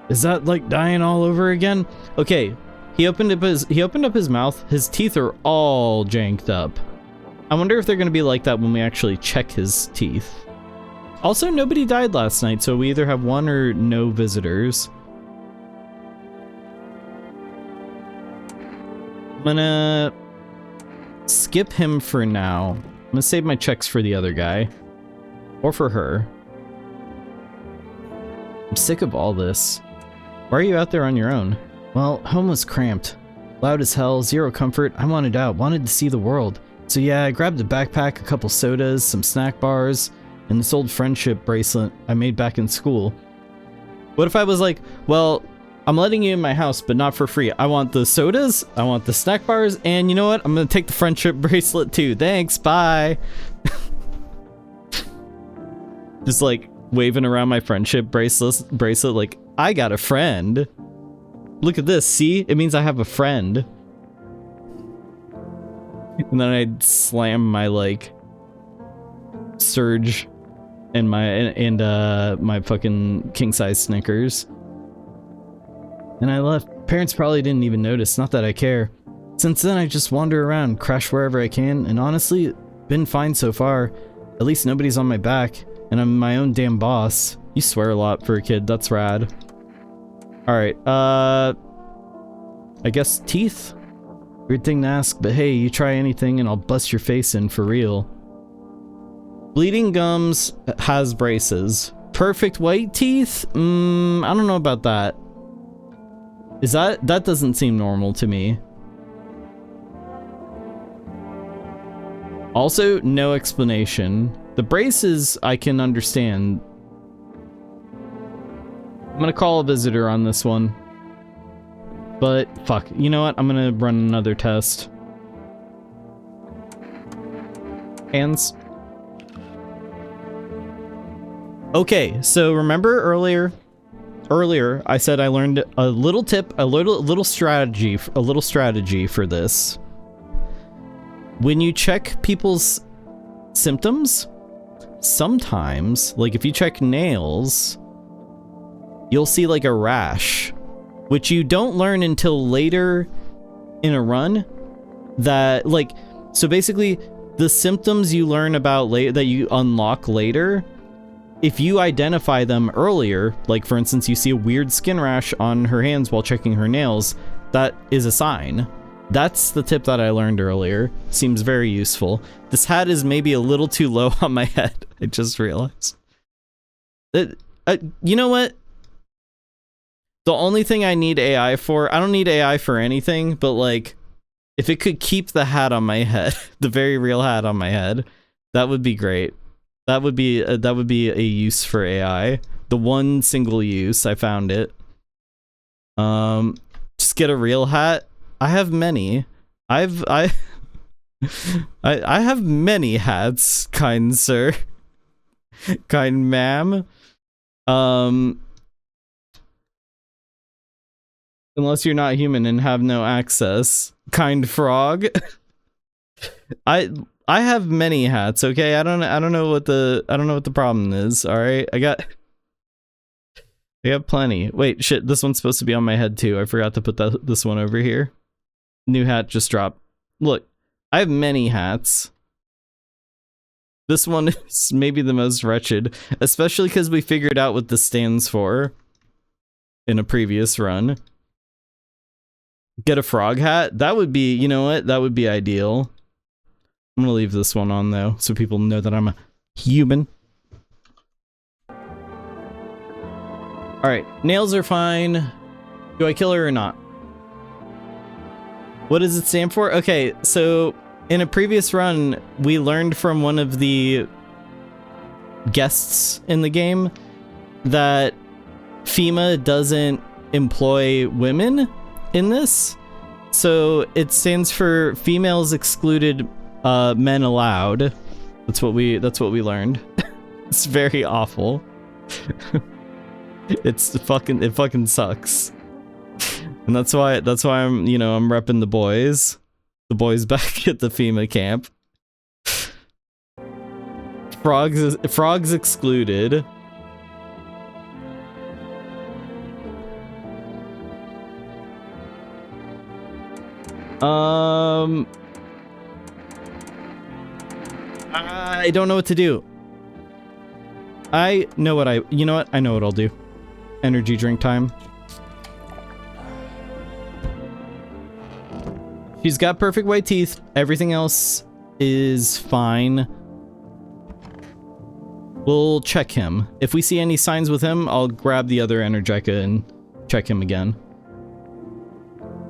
is that like dying all over again? Okay, he opened up his mouth. His teeth are all janked up. I wonder if they're gonna be like that when we actually check his teeth. Also, nobody died last night, so we either have one or no visitors. I'm gonna skip him for now. I'm gonna save my checks for the other guy. Or for her. I'm sick of all this. Why are you out there on your own? Well, home was cramped. Loud as hell, zero comfort. I wanted out, wanted to see the world. So yeah, I grabbed a backpack, a couple sodas, some snack bars, and this old friendship bracelet I made back in school. What if I was like, well, I'm letting you in my house, but not for free. I want the sodas, I want the snack bars, and you know what? I'm gonna take the friendship bracelet too. Thanks, bye. Just like waving around my friendship bracelet like, I got a friend. Look at this, see? It means I have a friend. And then I'd slam my like Surge and my fucking king size Snickers. And I left. Parents probably didn't even notice, not that I care. Since then I just wander around, crash wherever I can, and honestly, been fine so far. At least nobody's on my back, and I'm my own damn boss. You swear a lot for a kid, that's rad. Alright, I guess teeth? Weird thing to ask, but hey, you try anything and I'll bust your face in for real. Bleeding Gums has braces. Perfect white teeth? I don't know about that. That doesn't seem normal to me. Also, no explanation. The braces, I can understand. I'm gonna call a visitor on this one. But, fuck. You know what? I'm gonna run another test. Hands. Okay, so remember earlier I said I learned a little tip, a little strategy for this. When you check people's symptoms, sometimes, like if you check nails, you'll see like a rash, which you don't learn until later in a run. That, like, so basically the symptoms you learn about later, that you unlock later, if you identify them earlier, like for instance, you see a weird skin rash on her hands while checking her nails, that is a sign. That's the tip that I learned earlier. Seems very useful. This hat is maybe a little too low on my head. I just realized. You know what? The only thing I need AI for, I don't need AI for anything, but like, if it could keep the hat on my head, the very real hat on my head, that would be great. That would be a use for AI. The one single use, I found it. Just get a real hat. I have many. I have many hats, kind sir. Kind ma'am. Unless you're not human and have no access. Kind frog. I have many hats, okay? I don't know what the problem is, all right? I got plenty. Wait, shit, this one's supposed to be on my head too. I forgot to put this one over here. New hat just dropped. Look, I have many hats. This one is maybe the most wretched, especially because we figured out what this stands for in a previous run. Get a frog hat? That would be, you know what? That would be ideal. I'm gonna leave this one on though, so people know that I'm a human. Alright, nails are fine. Do I kill her or not? What does it stand for? Okay, so in a previous run, we learned from one of the guests in the game that FEMA doesn't employ women in this. So it stands for females excluded, men allowed. That's what we learned. It's very awful. It fucking sucks. And that's why I'm, you know, I'm repping the boys. The boys back at the FEMA camp. Frogs excluded. I don't know what to do. You know what? I know what I'll do. Energy drink time. She's got perfect white teeth. Everything else is fine. We'll check him. If we see any signs with him, I'll grab the other Energica and check him again.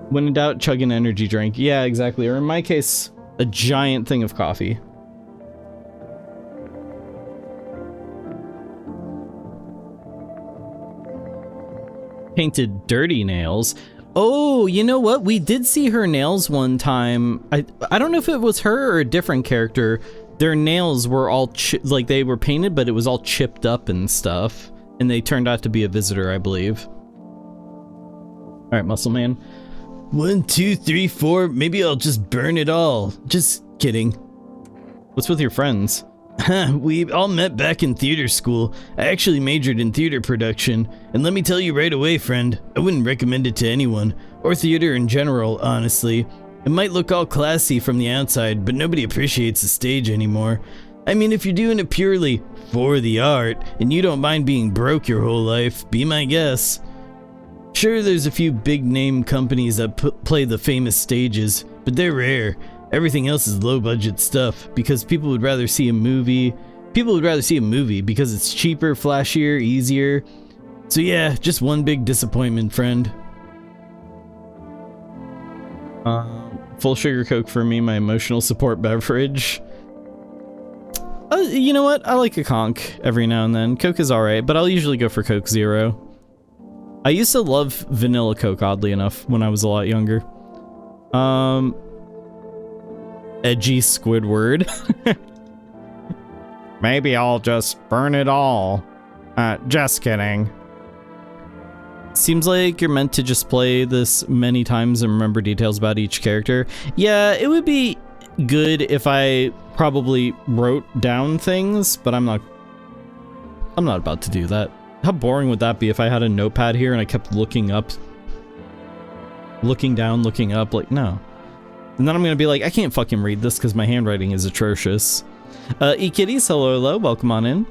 When in doubt, chug an energy drink. Yeah, exactly. Or in my case, a giant thing of coffee. Painted dirty nails. Oh, you know what? We did see her nails one time. I don't know if it was her or a different character. Their nails were all like they were painted, but it was all chipped up and stuff. And they turned out to be a visitor, I believe. All right, Muscle Man. 1, 2, 3, 4. Maybe I'll just burn it all. Just kidding. What's with your friends? We all met back in theater school. I actually majored in theater production, and let me tell you right away, friend, I wouldn't recommend it to anyone, or theater in general, honestly. It might look all classy from the outside, but nobody appreciates the stage anymore. I mean, if you're doing it purely for the art, and you don't mind being broke your whole life, be my guest. Sure, there's a few big-name companies that play the famous stages, but they're rare. Everything else is low-budget stuff, because people would rather see a movie. People would rather see a movie because it's cheaper, flashier, easier. So yeah, just one big disappointment, friend. Full sugar Coke for me, my emotional support beverage. You know what? I like a conch every now and then. Coke is alright, but I'll usually go for Coke Zero. I used to love vanilla Coke, oddly enough, when I was a lot younger. Edgy Squidward. Maybe I'll just burn it all. Just kidding. Seems like you're meant to just play this many times and remember details about each character. Yeah, it would be good if I probably wrote down things, but I'm not about to do that. How boring would that be if I had a notepad here and I kept looking up, looking down, looking up, like, no. And then I'm gonna be like, I can't fucking read this because my handwriting is atrocious. E-Kitties, hello, welcome on in.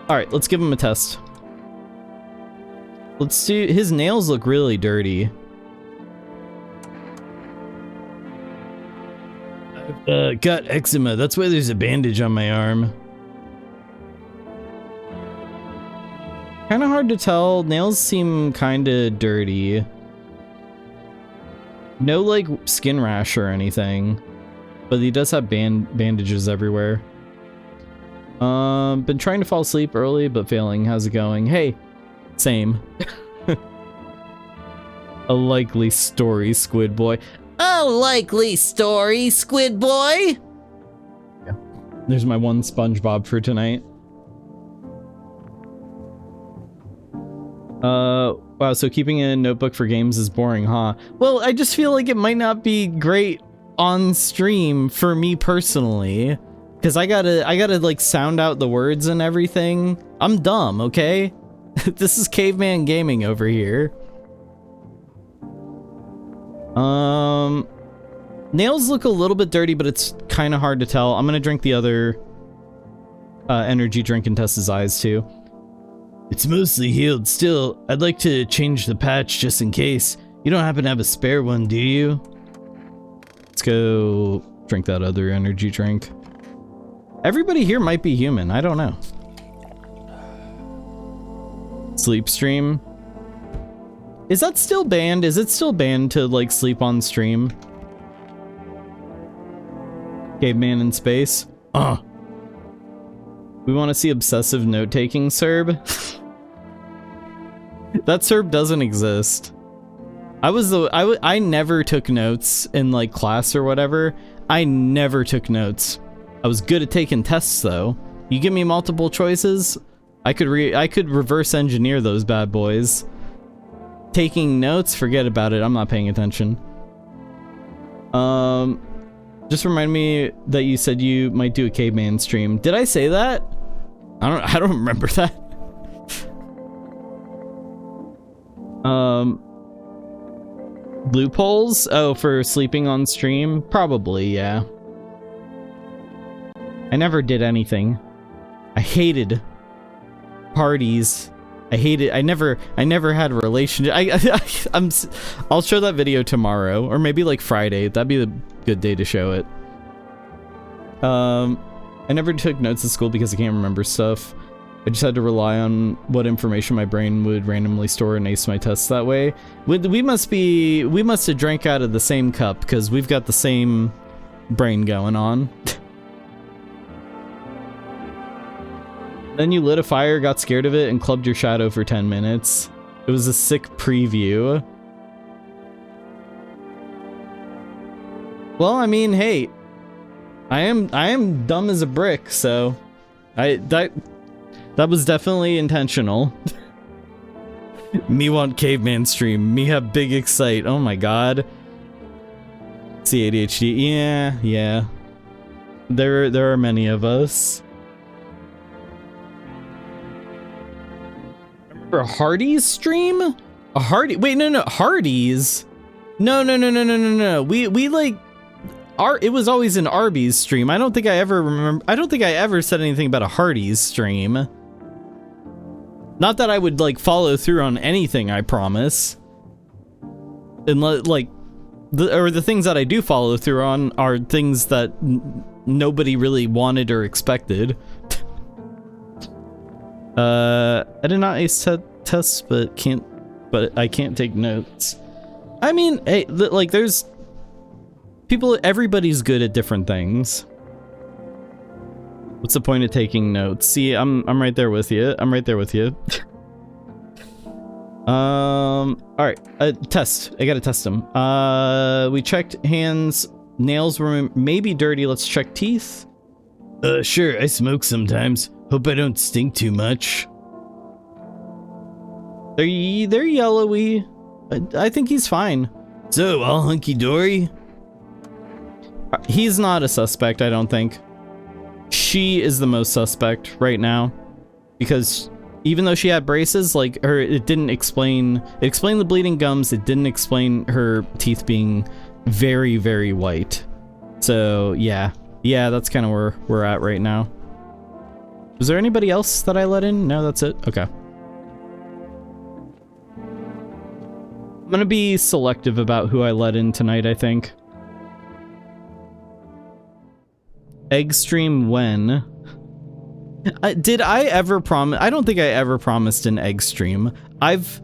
Alright, let's give him a test. Let's see, his nails look really dirty. I've got eczema, that's why there's a bandage on my arm. Kinda hard to tell, nails seem kinda dirty. No, like, skin rash or anything. But he does have bandages everywhere. Been trying to fall asleep early, but failing. How's it going? Hey, same. A likely story, Squid Boy. A likely story, Squid Boy! Yeah. There's my one SpongeBob for tonight. Wow, so keeping a notebook for games is boring, huh? Well, I just feel like it might not be great on stream for me personally, because I gotta like sound out the words and everything. I'm dumb, okay? This is caveman gaming over here. Nails look a little bit dirty, but it's kind of hard to tell. I'm gonna drink the other energy drink and test his eyes too. It's mostly healed. Still, I'd like to change the patch just in case. You don't happen to have a spare one, do you? Let's go drink that other energy drink. Everybody here might be human. I don't know. Sleep stream. Is that still banned? Is it still banned to like sleep on stream? Caveman in space. We want to see obsessive note-taking, Cerb. That Cerb doesn't exist. I never took notes in like class or whatever. I never took notes. I was good at taking tests though. You give me multiple choices, I could reverse engineer those bad boys. Taking notes, forget about it. I'm not paying attention. Just remind me that you said you might do a caveman stream. Did I say that? I don't remember that. Loopholes? Oh, for sleeping on stream? Probably, yeah. I never did anything. I hated parties. I never had a relationship. I'll show that video tomorrow, or maybe like Friday. That'd be a good day to show it. I never took notes at school because I can't remember stuff. I just had to rely on what information my brain would randomly store and ace my tests that way. We must have drank out of the same cup because we've got the same brain going on. Then you lit a fire, got scared of it, and clubbed your shadow for 10 minutes. It was a sick preview. Well, I mean, hey, I am dumb as a brick, so that was definitely intentional. Me want caveman stream. Me have big excite. Oh my god. See ADHD. Yeah. There are many of us. For a Hardy's stream? A Hardy? Wait, no, Hardy's? No. We like, it was always an Arby's stream. I don't think I ever said anything about a Hardy's stream. Not that I would like follow through on anything, I promise. And like, the things that I do follow through on are things that nobody really wanted or expected. I did not ace tests, but I can't take notes. I mean, hey, like there's people, everybody's good at different things. What's the point of taking notes? See, I'm right there with you. I'm right there with you. All right, test. I gotta test them. We checked hands, nails were maybe dirty. Let's check teeth. Sure, I smoke sometimes. Hope I don't stink too much. They're yellowy. I think he's fine. So, all hunky-dory? He's not a suspect, I don't think. She is the most suspect right now. Because even though she had braces, like, it explained the bleeding gums, it didn't explain her teeth being very, very white. So, yeah. Yeah, that's kind of where we're at right now. Was there anybody else that I let in? No, that's it? Okay. I'm gonna be selective about who I let in tonight, I think. Egg stream when? Did I ever promise? I don't think I ever promised an egg stream. I've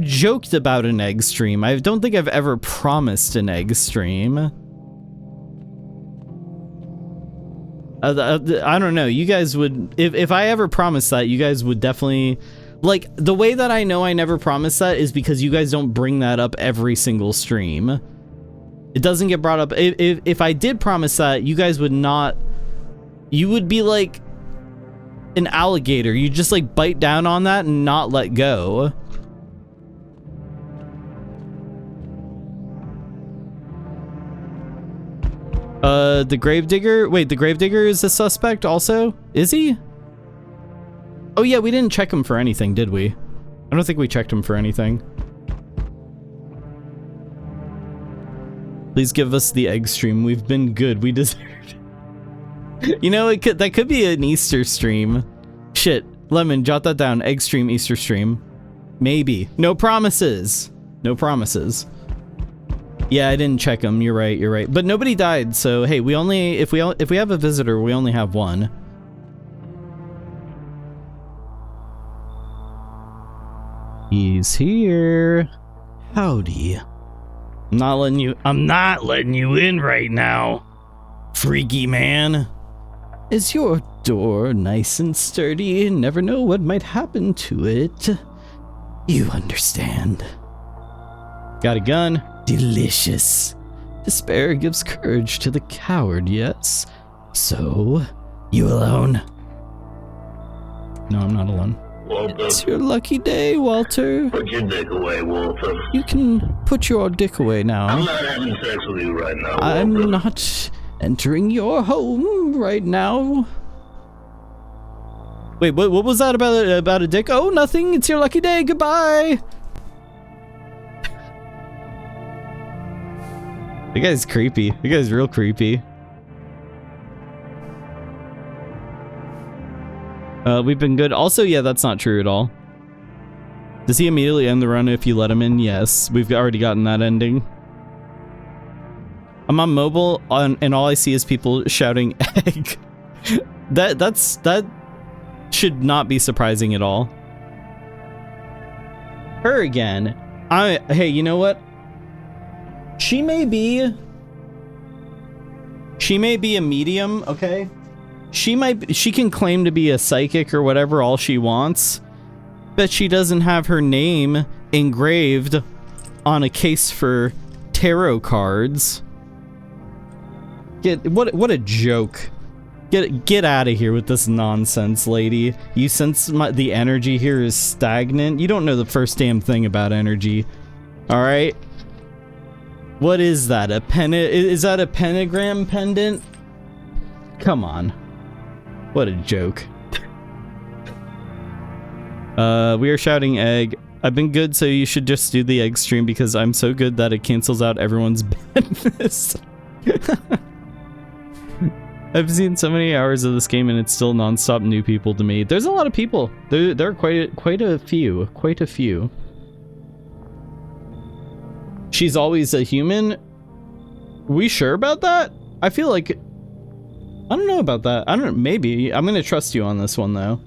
joked about an egg stream. I don't think I've ever promised an egg stream. I don't know. You guys would, if I ever promised that, you guys would definitely, like, the way that I know I never promised that is because you guys don't bring that up every single stream. It doesn't get brought up. If I did promise that, you guys would not, you would be like an alligator. You just like bite down on that and not let go. The Gravedigger? Wait, the Gravedigger is a suspect also? Is he? Oh yeah, we didn't check him for anything, did we? I don't think we checked him for anything. Please give us the egg stream. We've been good. We deserved it. You know, that could be an Easter stream. Shit. Lemon, jot that down. Egg stream, Easter stream. Maybe. No promises. No promises. Yeah, I didn't check him. You're right. You're right. But nobody died, so hey, we only if we have a visitor, we only have one. He's here. Howdy. I'm not letting you in right now, freaky man. Is your door nice and sturdy? Never know what might happen to it. You understand. Got a gun? Delicious. Despair gives courage to the coward, yes? So, you alone? No, I'm not alone. Walter, It's your lucky day, Walter. put your dick away, Walter. You can put your dick away now. I'm not having sex with you right now, Walter. I'm not entering your home right now. Wait, what was that about a dick? Oh, nothing. It's your lucky day. Goodbye. The guy's creepy. The guy's real creepy. We've been good. Also, yeah, that's not true at all. Does he immediately end the run if you let him in? Yes, we've already gotten that ending. I'm on mobile, and all I see is people shouting egg. That should not be surprising at all. Her again. Hey, you know what? She may be a medium, okay? She can claim to be a psychic or whatever all she wants, but she doesn't have her name engraved on a case for tarot cards. What a joke. Get out of here with this nonsense, lady. You sense the energy here is stagnant. You don't know the first damn thing about energy. All right? What is that? Is that a pentagram pendant? Come on. What a joke. We are shouting egg. I've been good, so you should just do the egg stream because I'm so good that it cancels out everyone's badness. I've seen so many hours of this game and it's still non-stop new people to me. There's a lot of people. There are quite a few. Quite a few. She's always a human? We sure about that? I feel like... I don't know about that. I don't know. Maybe. I'm gonna trust you on this one, though.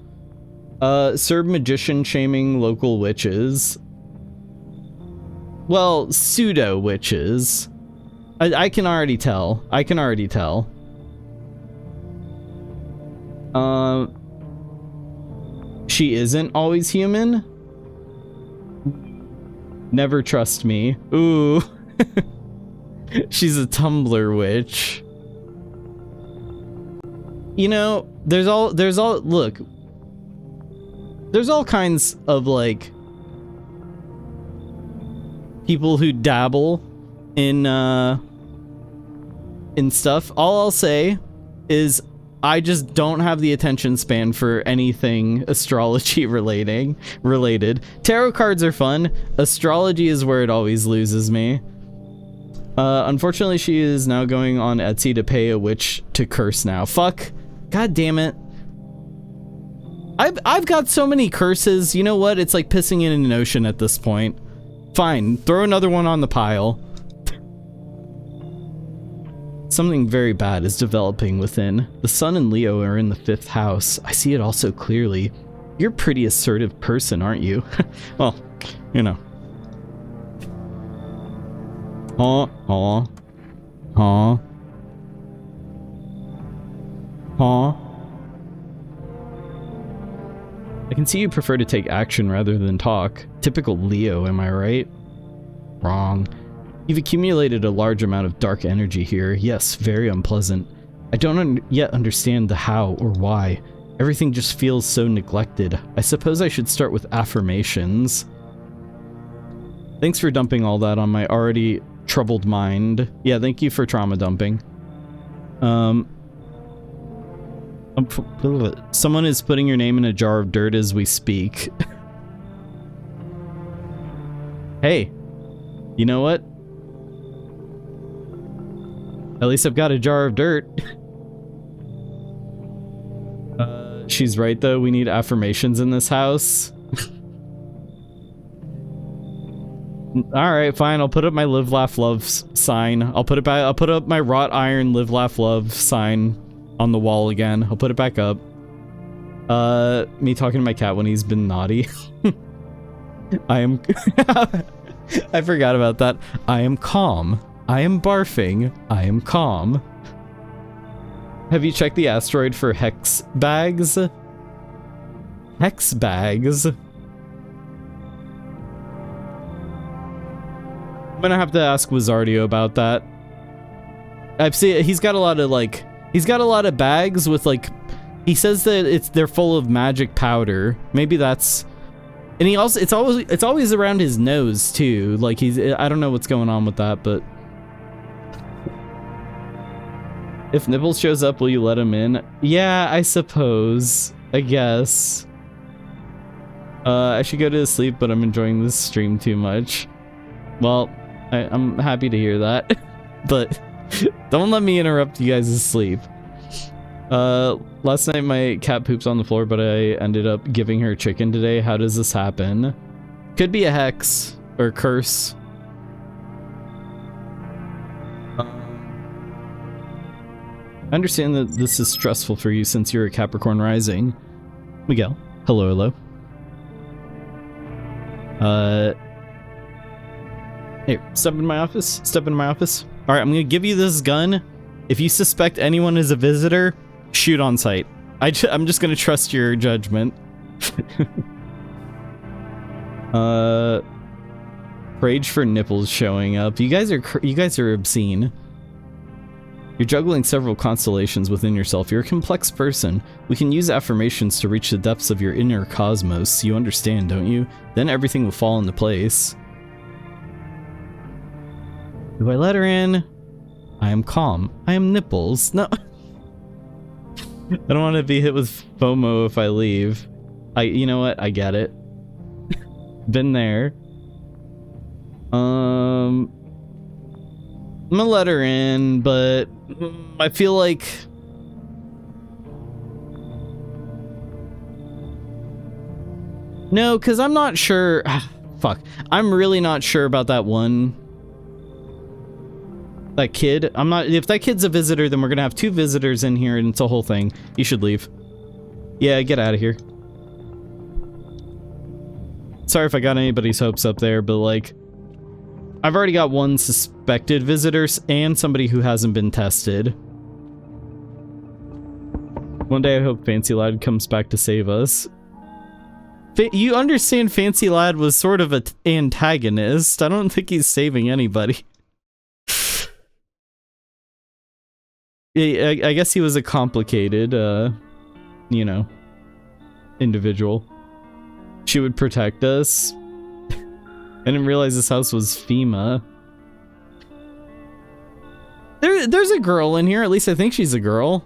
Serb magician shaming local witches. Well, pseudo-witches. I can already tell. I can already tell. She isn't always human? Never trust me. Ooh. She's a Tumblr witch. You know, there's all kinds of, like, people who dabble in stuff. All I'll say is I just don't have the attention span for anything astrology related. Tarot cards are fun. Astrology is where it always loses me. Unfortunately, she is now going on Etsy to pay a witch to curse now. Fuck. God damn it. I've got so many curses. You know what? It's like pissing in an ocean at this point. Fine. Throw another one on the pile. Something very bad is developing within. The Sun and Leo are in the 5th house. I see it all so clearly. You're a pretty assertive person, aren't you? Well, you know. I can see you prefer to take action rather than talk. Typical Leo, am I right? Wrong. You've accumulated a large amount of dark energy here. Yes, very unpleasant. I don't yet understand the how or why. Everything just feels so neglected. I suppose I should start with affirmations. Thanks for dumping all that on my already troubled mind. Yeah, thank you for trauma dumping. Someone is putting your name in a jar of dirt as we speak. Hey, you know what? At least I've got a jar of dirt. She's right though, we need affirmations in this house. Alright, fine, I'll put up my live, laugh, love sign. I'll put it back, I'll put up my wrought iron live, laugh, love sign on the wall again. I'll put it back up. Me talking to my cat when he's been naughty. I am... I forgot about that. I am calm. I am barfing. I am calm. Have you checked the asteroid for hex bags? Hex bags? I'm gonna have to ask Wizardio about that. I've seen he's got a lot of like he's got a lot of bags with like he says that they're full of magic powder. Maybe that's and he also it's always around his nose too. Like I don't know what's going on with that, but if Nibbles shows up, will you let him in? Yeah, I suppose. I guess. I should go to sleep, but I'm enjoying this stream too much. Well, I'm happy to hear that, but don't let me interrupt you guys' sleep. Last night my cat poops on the floor, but I ended up giving her chicken today. How does this happen? Could be a hex or curse. I understand that this is stressful for you since you're a Capricorn rising. Miguel, hello. Here, step in my office. All right, I'm gonna give you this gun. If you suspect anyone is a visitor, shoot on sight. I'm just gonna trust your judgment. Rage for nipples showing up. You guys are obscene. You're juggling several constellations within yourself. You're a complex person. We can use affirmations to reach the depths of your inner cosmos. You understand, don't you? Then everything will fall into place. Do I let her in? I am calm. I am nipples. No. I don't want to be hit with FOMO if I leave. You know what? I get it. Been there. I'm gonna let her in, but I feel like no, because I'm not sure. Fuck. I'm really not sure about that kid. I'm not. If that kid's a visitor, then we're gonna have two visitors in here, and it's a whole thing. You should leave. Yeah, get out of here. Sorry if I got anybody's hopes up there, but like, I've already got one suspected visitor and somebody who hasn't been tested. One day I hope Fancy Lad comes back to save us. You understand Fancy Lad was sort of an antagonist. I don't think he's saving anybody. I guess he was a complicated, you know, individual. She would protect us. I didn't realize this house was FEMA. There's a girl in here. At least I think she's a girl.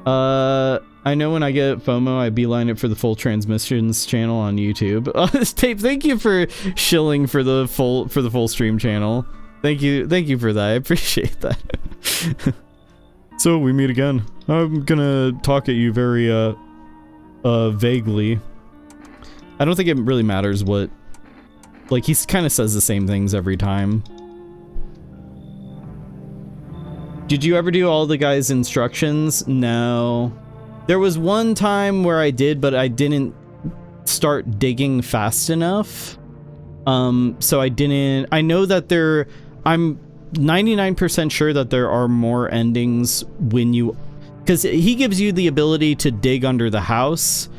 I know when I get FOMO, I beeline it for the full transmissions channel on YouTube. Tape, thank you for shilling for the full stream channel. Thank you for that. I appreciate that. So we meet again. I'm gonna talk at you very vaguely. I don't think it really matters what, like, he kind of says the same things every time. Did you ever do all the guys' instructions? No. There was one time where I did, but I didn't start digging fast enough. So I didn't, I know that I'm 99% sure that there are more endings when you, because he gives you the ability to dig under the house,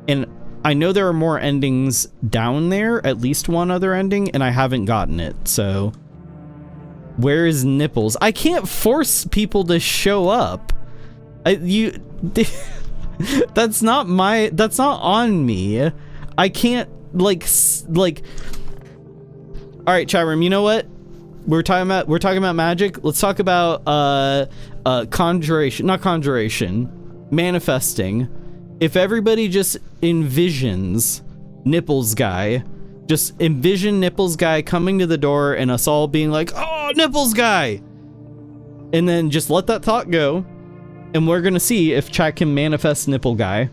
and I know there are more endings down there, at least one other ending, and I haven't gotten it, so. Where is nipples? I can't force people to show up. That's not on me. I can't, like, alright, chat room, you know what? we're talking about magic. Let's talk about manifesting. If everybody just envisions Nipples Guy, just envision Nipples Guy coming to the door and us all being like, oh, Nipples Guy, and then just let that thought go, and we're gonna see if chat can manifest Nipple Guy.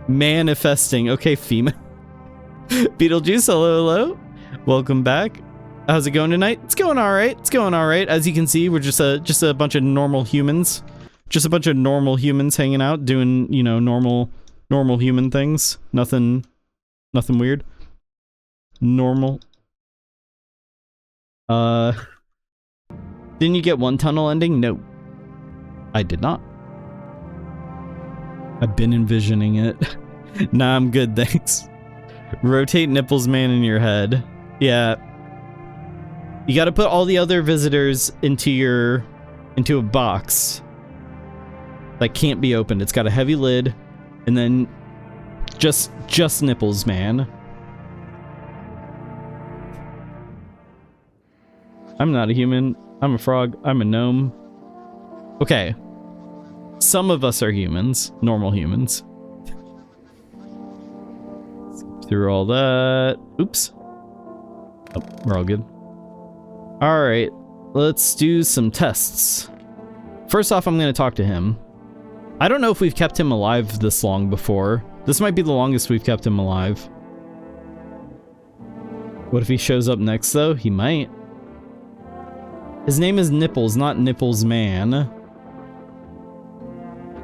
Manifesting. Okay, FEMA. Beetlejuice, hello. Welcome back. How's it going tonight? It's going all right. As you can see, we're just a bunch of normal humans. Just a bunch of normal humans hanging out, doing, you know, normal human things. Nothing weird. Normal. Didn't you get one tunnel ending? No. I did not. I've been envisioning it. Nah, I'm good, thanks. Rotate Nipples Man in your head. Yeah. You gotta put all the other visitors into a box that can't be opened. It's got a heavy lid, and then just Nipples Man. I'm not a human. I'm a frog. I'm a gnome. Okay. Some of us are humans. Normal humans. Skip through all that. Oops. Oh, we're all good. Alright. Let's do some tests. First off, I'm going to talk to him. I don't know if we've kept him alive this long before. This might be the longest we've kept him alive. What if he shows up next, though? He might. His name is Nipples, not Nipples Man.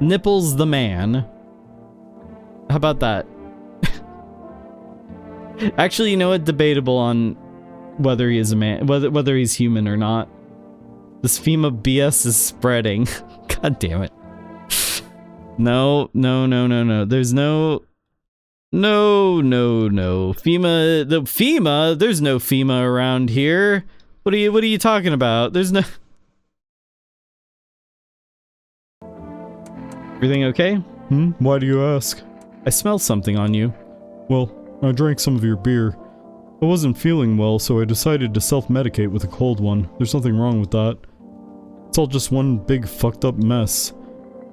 Nipples the Man. How about that? Actually, you know what? Debatable on whether he is a man, whether he's human or not. This FEMA BS is spreading. God damn it. No. There's no. FEMA, there's no FEMA around here. What are you talking about? There's no. Everything okay? Why do you ask? I smell something on you. Well, I drank some of your beer. I wasn't feeling well, so I decided to self-medicate with a cold one. There's nothing wrong with that. It's all just one big fucked up mess.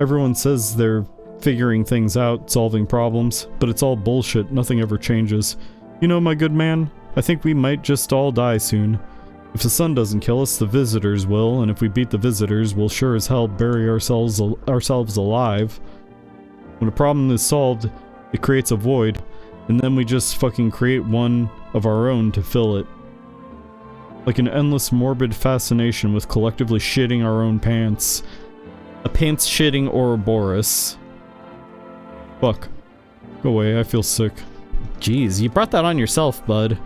Everyone says they're figuring things out, solving problems, but it's all bullshit. Nothing ever changes. You know, my good man, I think we might just all die soon. If the sun doesn't kill us, the visitors will, and if we beat the visitors, we'll sure as hell bury ourselves alive. When a problem is solved, it creates a void, and then we just fucking create one of our own to fill it. Like an endless morbid fascination with collectively shitting our own pants. A pants-shitting Ouroboros. Fuck. Go away, I feel sick. Jeez, you brought that on yourself, bud.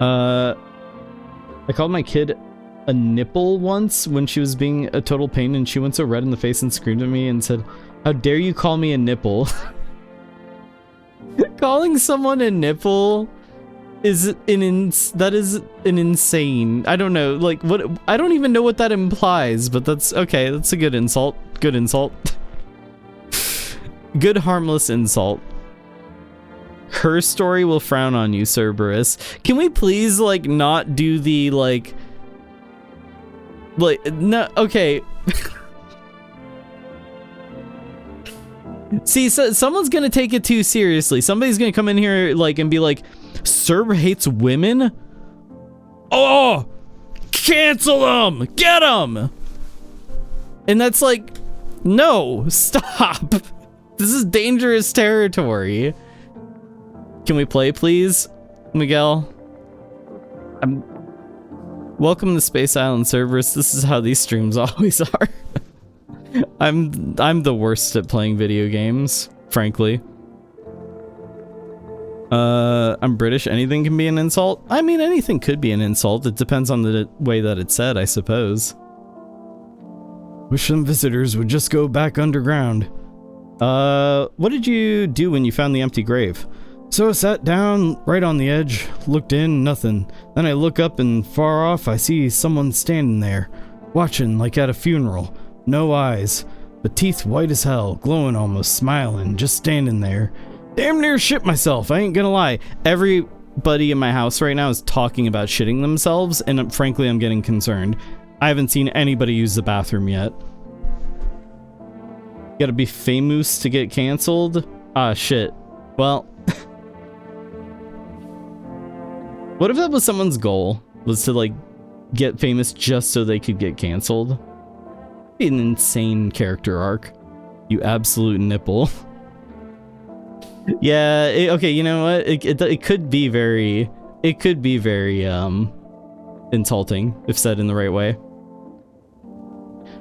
I called my kid a nipple once when she was being a total pain, and she went so red in the face and screamed at me and said, "How dare you call me a nipple?" Calling someone a nipple is an insane. I don't know, like, what, I don't even know what that implies, but that's okay. That's a good insult. Good insult. Good harmless insult. Her story will frown on you, Cerberus. Can we please, like, not do the, like, no, okay. See, so someone's gonna take it too seriously. Somebody's gonna come in here, like, and be like, Cerb hates women? Oh! Cancel them! Get them! And that's like, no, stop. This is dangerous territory. Can we play, please, Miguel? Welcome to Space Island Cerberus. This is how these streams always are. I'm the worst at playing video games, frankly. I'm British. Anything can be an insult? I mean, anything could be an insult. It depends on the way that it's said, I suppose. Wish some visitors would just go back underground. What did you do when you found the empty grave? So I sat down right on the edge, looked in, nothing. Then I look up and far off I see someone standing there, watching like at a funeral. No eyes, but teeth white as hell, glowing almost, smiling, just standing there. Damn near shit myself, I ain't gonna lie. everybody in my house right now is talking about shitting themselves, and frankly, I'm getting concerned. I haven't seen anybody use the bathroom yet. Gotta be famous to get canceled? Ah, shit. Well, what if that was someone's goal? Was to, like, get famous just so they could get canceled? Be an insane character arc. You absolute nipple. Yeah, okay, you know what? It could be very... It could be very, insulting, if said in the right way.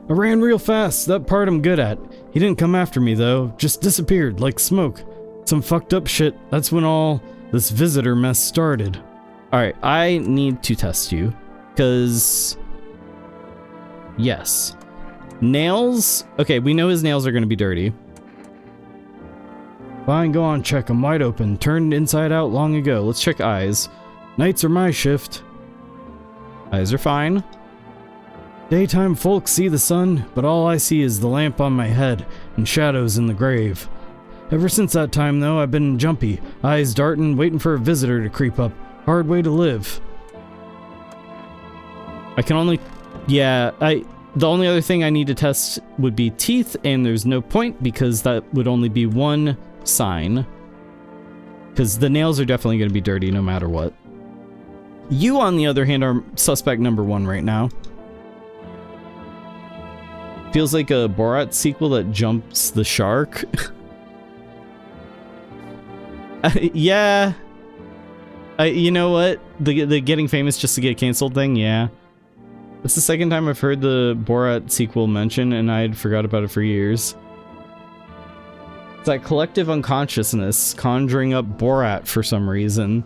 I ran real fast, that part I'm good at. He didn't come after me though, just disappeared like smoke. Some fucked up shit, that's when all this visitor mess started. Alright, I need to test you, because... Yes. Nails? Okay, we know his nails are going to be dirty. Fine, go on, check, I'm wide open, turned inside out long ago. Let's check eyes. Nights are my shift. Eyes are fine. Daytime folks see the sun, but all I see is the lamp on my head and shadows in the grave. Ever since that time though, I've been jumpy, eyes darting, waiting for a visitor to creep up. Hard way to live. I can only... Yeah, the only other thing I need to test would be teeth, and there's no point because that would only be one sign. Because the nails are definitely going to be dirty no matter what. You, on the other hand, are suspect number 1 right now. Feels like a Borat sequel that jumps the shark. Yeah. You know what? The getting famous just to get canceled thing, yeah. It's the second time I've heard the Borat sequel mentioned, and I'd forgot about it for years. It's that collective unconsciousness conjuring up Borat for some reason.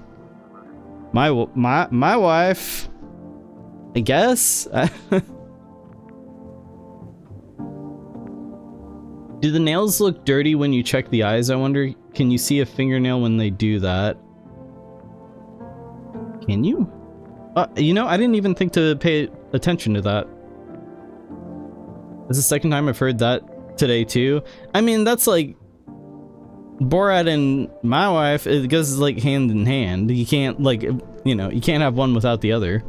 My wife, I guess. Do the nails look dirty when you check the eyes? I wonder, can you see a fingernail when they do that? Can you? You know, I didn't even think to pay attention to that. This is the second time I've heard that today too. I mean, that's like Borat and my wife. It goes like hand in hand. You can't, like, you know, you can't have one without the other.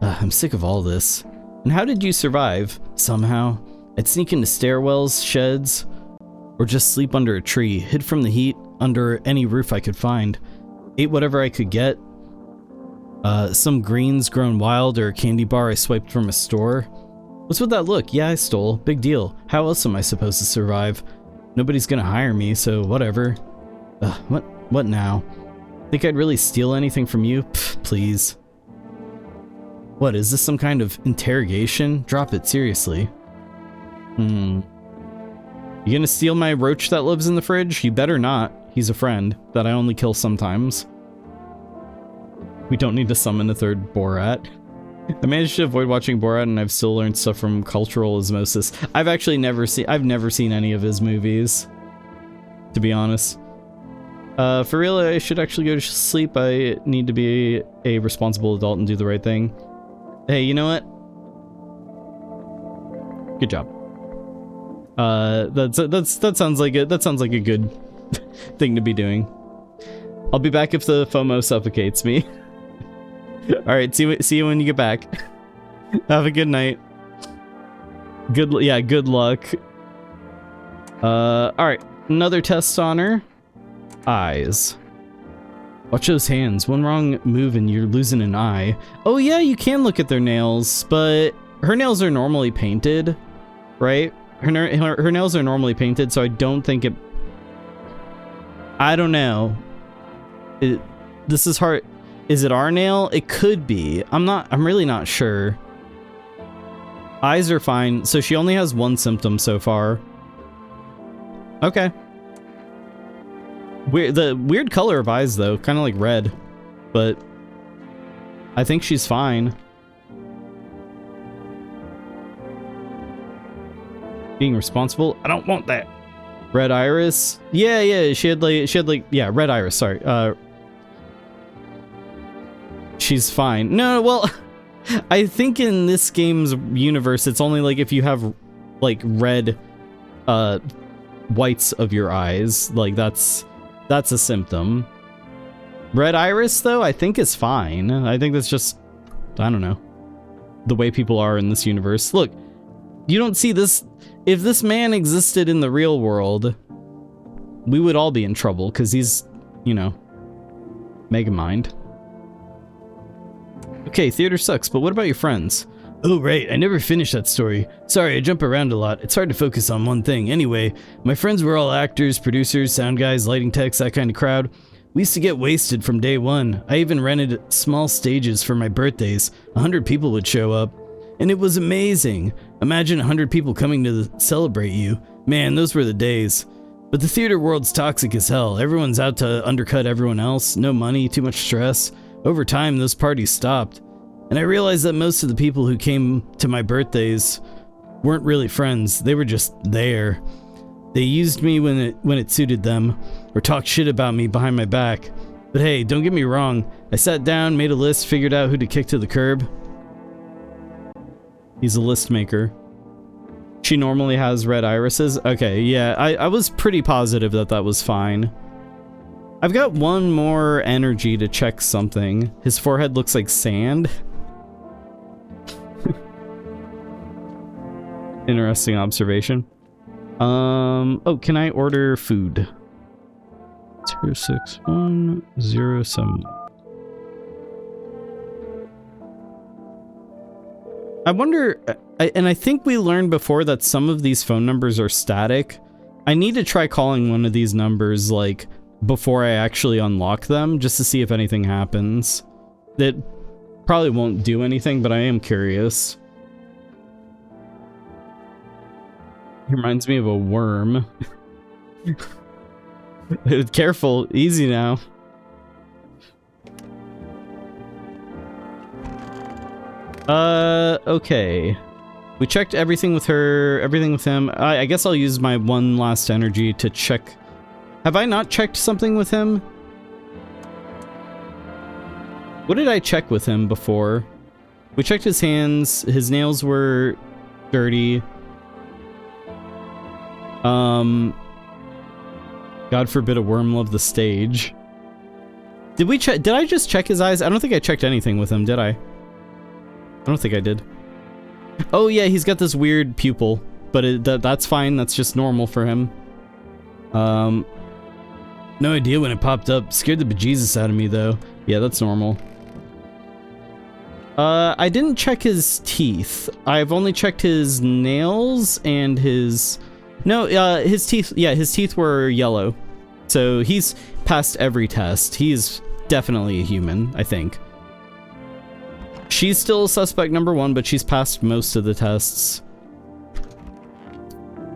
I'm sick of all this. And how did you survive? Somehow. I'd sneak into stairwells, sheds, or just sleep under a tree, hid from the heat under any roof I could find. Ate whatever I could get. Some greens grown wild or a candy bar I swiped from a store. What's with that look? Yeah, I stole. Big deal. How else am I supposed to survive? Nobody's gonna hire me, so whatever. What now? Think I'd really steal anything from you? Pfft, please. What, is this some kind of interrogation? Drop it, seriously. You gonna steal my roach that lives in the fridge? You better not. He's a friend that I only kill sometimes. We don't need to summon a third Borat. I managed to avoid watching Borat, and I've still learned stuff from cultural osmosis. I've never seen any of his movies, to be honest. For real, I should actually go to sleep. I need to be a responsible adult and do the right thing. Hey, you know what? Good job. That sounds like a good thing to be doing. I'll be back if the FOMO suffocates me. All right, see you when you get back. Have a good night. Good luck. All right, another test on her. Eyes. Watch those hands. One wrong move and you're losing an eye. Oh yeah, you can look at their nails, but her nails are normally painted, right? Her nails are normally painted, so I don't think it... I don't know. This is hard. Is it our nail? It could be. I'm really not sure. Eyes are fine. So she only has one symptom so far. Okay. The weird color of eyes, though. Kind of like red. But I think she's fine. Being responsible? I don't want that. Red iris? Yeah, she had like yeah, red iris, sorry. She's fine. No, well, I think in this game's universe, it's only like if you have like red whites of your eyes, like that's a symptom. Red Iris, though, I think is fine. I think that's just, I don't know, the way people are in this universe. Look, you don't see this. If this man existed in the real world, we would all be in trouble because he's, you know, Megamind. Okay, theater sucks, but what about your friends? Oh, right, I never finished that story. Sorry, I jump around a lot. It's hard to focus on one thing. Anyway, my friends were all actors, producers, sound guys, lighting techs, that kind of crowd. We used to get wasted from day one. I even rented small stages for my birthdays. 100 people would show up. And it was amazing. Imagine 100 people coming to celebrate you. Man, those were the days. But the theater world's toxic as hell. Everyone's out to undercut everyone else. No money, too much stress. Over time, those parties stopped. And I realized that most of the people who came to my birthdays weren't really friends. They were just there. They used me when it suited them, or talked shit about me behind my back. But hey, don't get me wrong. I sat down, made a list, figured out who to kick to the curb. He's a list maker. She normally has red irises? Okay, yeah, I was pretty positive that that was fine. I've got one more energy to check something. His forehead looks like sand. Interesting observation. Oh, can I order food? 06107. I wonder, and I think we learned before that some of these phone numbers are static. I need to try calling one of these numbers, like, before I actually unlock them, just to see if anything happens. That probably won't do anything, but I am curious. He reminds me of a worm. Careful, easy now. Okay. We checked everything with her, everything with him. I guess I'll use my one last energy to check. Have I not checked something with him? What did I check with him before? We checked his hands. His nails were dirty. God forbid a worm love the stage. Did we check? Did I just check his eyes? I don't think I checked anything with him, did I? I don't think I did. Oh yeah, he's got this weird pupil, but that's fine. That's just normal for him. No idea when it popped up. Scared the bejesus out of me though. Yeah, that's normal. I didn't check his teeth. I've only checked his nails and his... No, his teeth... Yeah, his teeth were yellow. So he's passed every test. He's definitely a human, I think. She's still suspect number one, but she's passed most of the tests.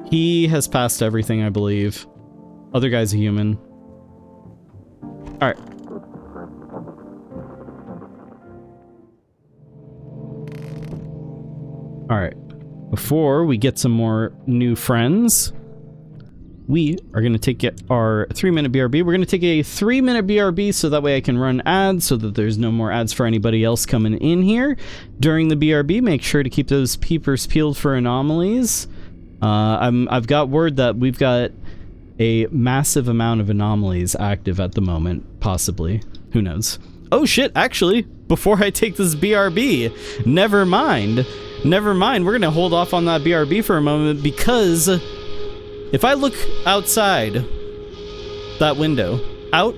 He has passed everything, I believe. Other guy's a human. Alright. Alright. Before we get some more new friends, we are going to take our 3-minute BRB. We're going to take a 3-minute BRB so that way I can run ads so that there's no more ads for anybody else coming in here. During the BRB, make sure to keep those peepers peeled for anomalies. I've got word that we've got a massive amount of anomalies active at the moment, possibly. Who knows? Oh shit, actually, before I take this BRB, never mind. Never mind, we're gonna hold off on that BRB for a moment because if I look outside that window, out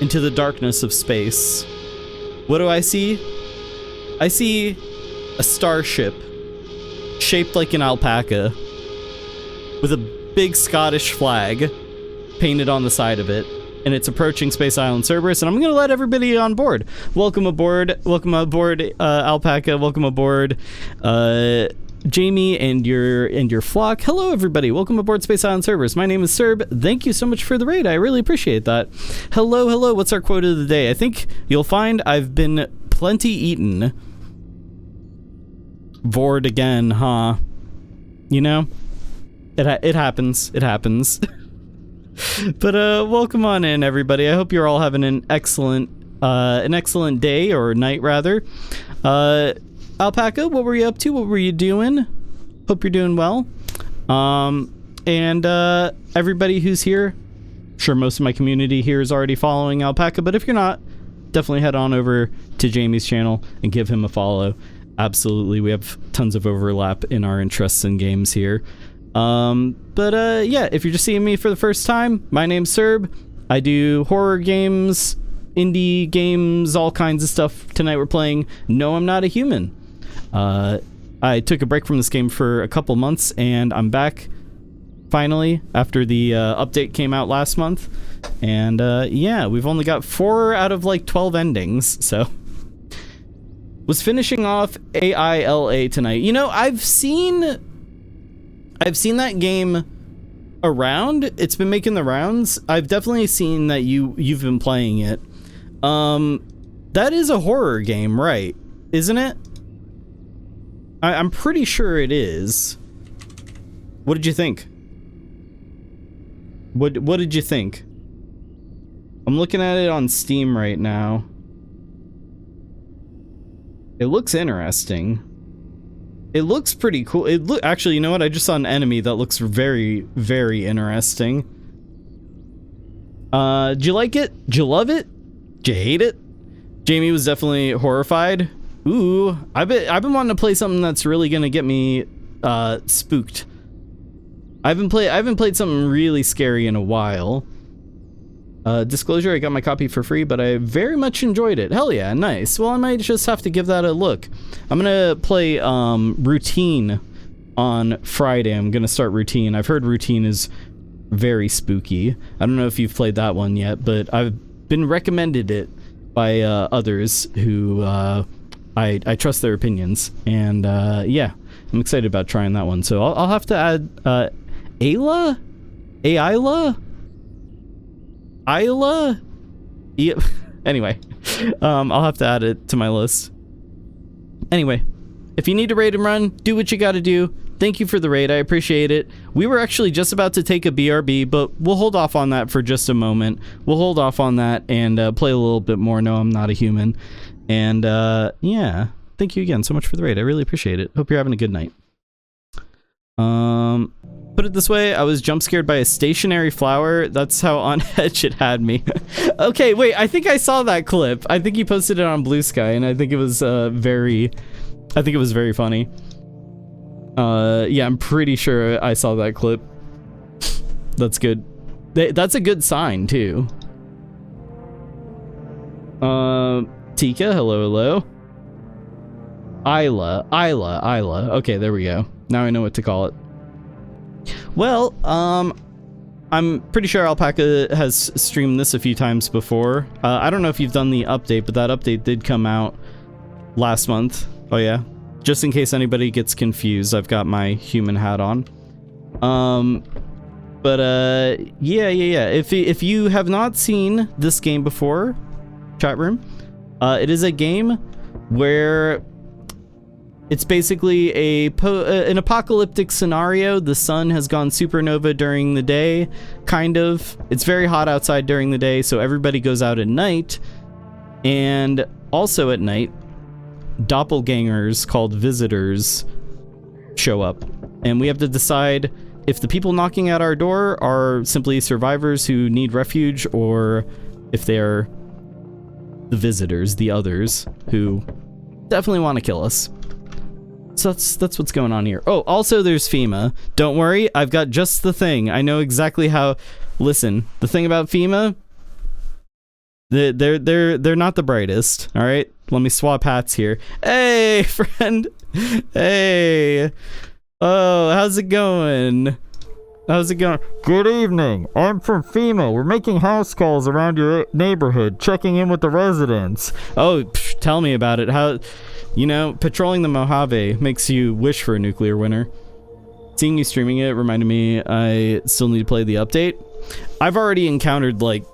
into the darkness of space, what do I see? I see a starship shaped like an alpaca with a big Scottish flag painted on the side of it, and it's approaching Space Island Cerberus, and I'm gonna let everybody on board. Welcome aboard, Alpaca, welcome aboard, Jamie and your flock. Hello everybody, welcome aboard Space Island Cerberus. My name is Cerb. Thank you so much for the raid, I really appreciate that. Hello, what's our quote of the day? I think you'll find I've been plenty eaten. Vord again, huh? You know? It happens. But welcome on in, everybody. I hope you're all having an excellent day or night rather. Alpaca, what were you up to? What were you doing? Hope you're doing well. And everybody who's here, sure most of my community here is already following Alpaca, but if you're not, definitely head on over to Jamie's channel and give him a follow. Absolutely, we have tons of overlap in our interests in games here. Yeah, if you're just seeing me for the first time, my name's Cerb. I do horror games, indie games, all kinds of stuff. Tonight we're playing No, I'm Not a Human. I took a break from this game for a couple months, and I'm back finally after the update came out last month. And yeah, we've only got 4 out of like 12 endings, so was finishing off AILA tonight. You know, I've seen that game around. It's been making the rounds. I've definitely seen that you've been playing it. That is a horror game, right? Isn't it? I'm pretty sure it is. What did you think? What did you think? I'm looking at it on Steam right now. It looks interesting. It looks pretty cool. Actually, you know what? I just saw an enemy that looks very, very interesting. Did you like it? Did you love it? Did you hate it? Jamie was definitely horrified. Ooh, I've been wanting to play something that's really gonna get me spooked. I haven't played something really scary in a while. Disclosure, I got my copy for free, but I very much enjoyed it. Hell yeah, nice. Well, I might just have to give that a look. I'm gonna play Routine on Friday. I'm gonna start Routine. I've heard Routine is very spooky. I don't know if you've played that one yet, but I've been recommended it by others who I trust their opinions. And yeah, I'm excited about trying that one. So I'll have to add Ayla? Isla? Yeah. Anyway, I'll have to add it to my list. Anyway, if you need to raid and run, do what you gotta do. Thank you for the raid, I appreciate it. We were actually just about to take a BRB, but we'll hold off on that for just a moment. We'll hold off on that and play a little bit more No, I'm Not a Human. And yeah, thank you again so much for the raid. I really appreciate it. Hope you're having a good night. Put it this way, I was jump scared by a stationary flower. That's how on edge it had me. Okay, wait, I think I saw that clip. I think he posted it on Blue Sky, and I think it was very funny. Yeah, I'm pretty sure I saw that clip. That's good. That's a good sign too. Tika, hello. Isla. Okay, there we go. Now I know what to call it. Well, I'm pretty sure Alpaca has streamed this a few times before. I don't know if you've done the update, but that update did come out last month. Oh yeah, just in case anybody gets confused, I've got my human hat on. Yeah. If you have not seen this game before, chat room, it is a game where it's basically an apocalyptic scenario. The sun has gone supernova during the day, kind of. It's very hot outside during the day, so everybody goes out at night. And also at night, doppelgangers called visitors show up. And we have to decide if the people knocking at our door are simply survivors who need refuge, or if they're the visitors, the others, who definitely want to kill us. So that's what's going on here. Oh, also there's FEMA. Don't worry, I've got just the thing. I know exactly how. Listen, the thing about FEMA, they're not the brightest. All right, let me swap hats here. Hey, friend. Hey. Oh, how's it going? How's it going? Good evening. I'm from FEMA. We're making house calls around your neighborhood, checking in with the residents. Oh, tell me about it. How, you know, patrolling the Mojave makes you wish for a nuclear winter. Seeing you streaming it reminded me I still need to play the update. I've already encountered like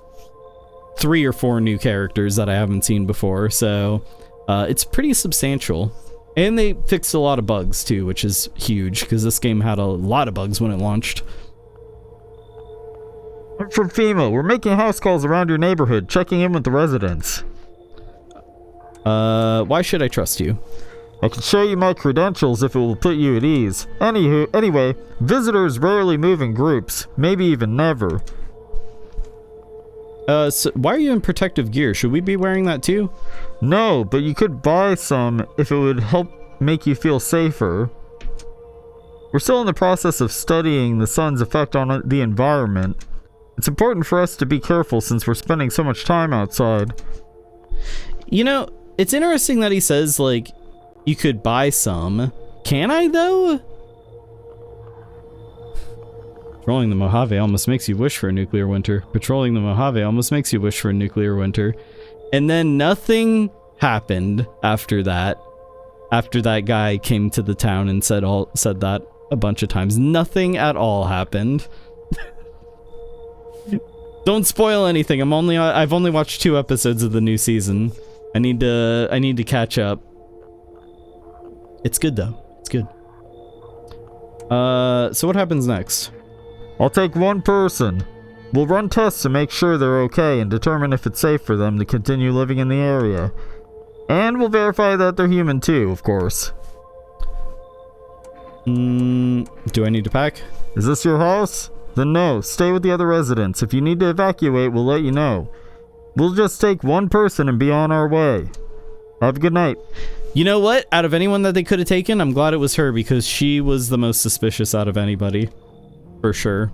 3 or 4 new characters that I haven't seen before, so it's pretty substantial. And they fixed a lot of bugs too, which is huge because this game had a lot of bugs when it launched. I'm from FEMA. We're making house calls around your neighborhood, checking in with the residents. Why should I trust you? I can show you my credentials if it will put you at ease. Anyway, visitors rarely move in groups, maybe even never. So why are you in protective gear? Should we be wearing that too? No, but you could buy some if it would help make you feel safer. We're still in the process of studying the sun's effect on the environment. It's important for us to be careful since we're spending so much time outside. You know, it's interesting that he says, like, you could buy some. Can I, though? Patrolling the Mojave almost makes you wish for a nuclear winter. Patrolling the Mojave almost makes you wish for a nuclear winter. And then nothing happened after that. After that guy came to the town and said that a bunch of times. Nothing at all happened. Don't spoil anything. I've only watched 2 episodes of the new season. I need to catch up. It's good though. It's good. So what happens next? I'll take one person. We'll run tests to make sure they're okay and determine if it's safe for them to continue living in the area. And we'll verify that they're human too, of course. Do I need to pack? Is this your house? Then no, stay with the other residents. If you need to evacuate, we'll let you know. We'll just take one person and be on our way. Have a good night. You know what? Out of anyone that they could have taken, I'm glad it was her because she was the most suspicious out of anybody. For sure.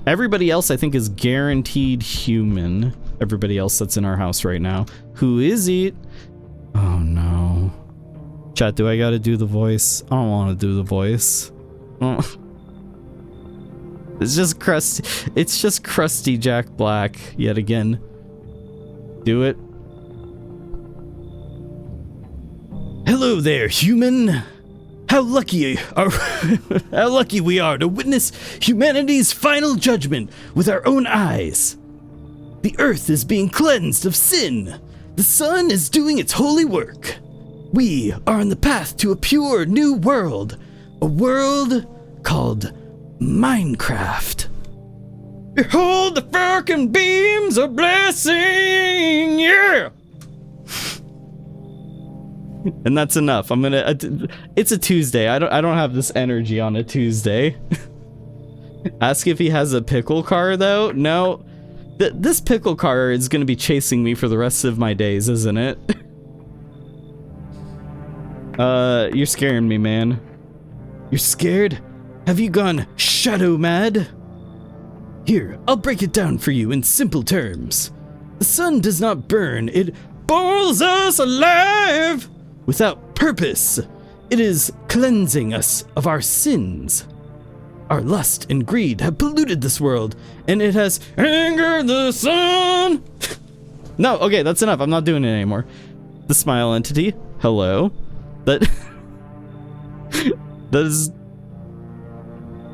Everybody else, I think, is guaranteed human. Everybody else that's in our house right now. Who is it? Oh, no. Chat, do I gotta do the voice? I don't want to do the voice. Oh. It's just crusty Jack Black yet again. Do it. Hello there, human. How lucky we are to witness humanity's final judgment with our own eyes. The earth is being cleansed of sin. The sun is doing its holy work. We are on the path to a pure new world. A world called Minecraft. Behold the fucking beams of blessing, yeah! And that's enough. I'm gonna. It's a Tuesday. I don't have this energy on a Tuesday. Ask if he has a pickle car though. No, this pickle car is gonna be chasing me for the rest of my days, isn't it? You're scaring me, man. You're scared? Have you gone shadow mad? Here, I'll break it down for you in simple terms. The sun does not burn, it boils us alive without purpose. It is cleansing us of our sins. Our lust and greed have polluted this world, and it has angered the sun. No, okay, that's enough. I'm not doing it anymore. The smile entity, hello. That is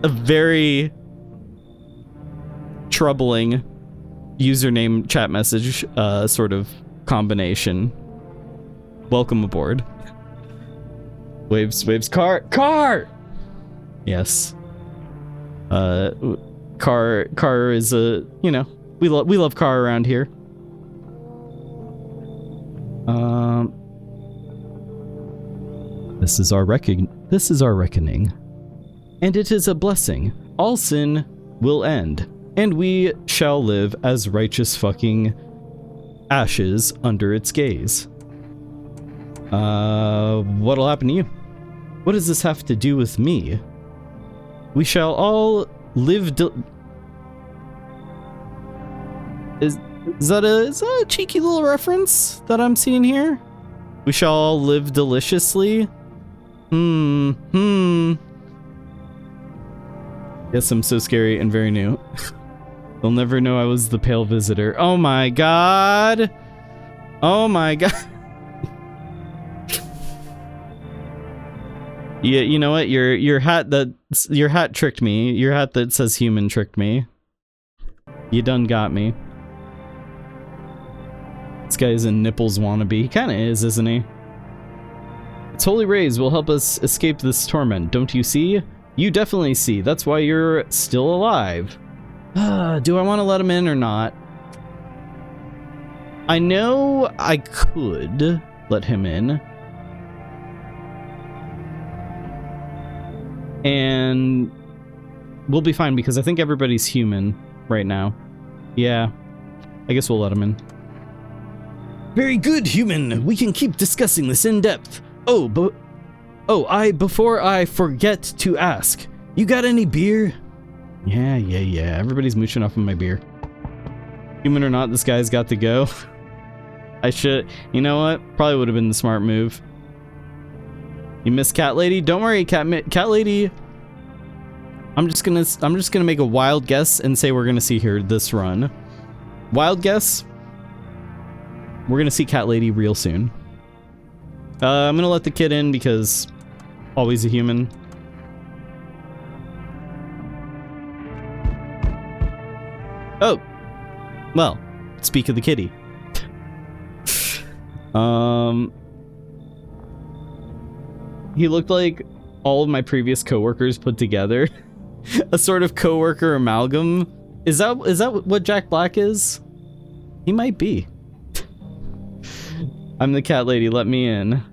a very troubling username chat message sort of combination. Welcome aboard. Waves, car! Yes. Car is a, you know, we love car around here. This is our reckoning. And it is a blessing. All sin will end, and we shall live as righteous fucking ashes under its gaze. What'll happen to you? What does this have to do with me? We shall all live Is that a cheeky little reference that I'm seeing here? We shall all live deliciously? Yes, I'm so scary and very new. They'll never know I was the pale visitor. Oh my god! Oh my god! Yeah, you know what? Your hat tricked me. Your hat that says human tricked me. You done got me. This guy is a nipples wannabe. He kind of is, isn't he? Its holy rays will help us escape this torment. Don't you see? You definitely see. That's why you're still alive. Do I want to let him in or not? I know I could let him in. And we'll be fine because I think everybody's human right now. Yeah. I guess we'll let him in. Very good, human. We can keep discussing this in depth. Before I forget to ask, you got any beer? Yeah. Everybody's mooching off of my beer. Human or not, this guy's got to go. You know what? Probably would have been the smart move. You miss Cat Lady? Don't worry, Cat Lady. I'm just gonna make a wild guess and say we're gonna see her this run. Wild guess. We're gonna see Cat Lady real soon. I'm gonna let the kid in because always a human. Oh, well, speak of the kitty. He looked like all of my previous coworkers put together. A sort of coworker amalgam. Is that what Jack Black is? He might be. I'm the cat lady, let me in.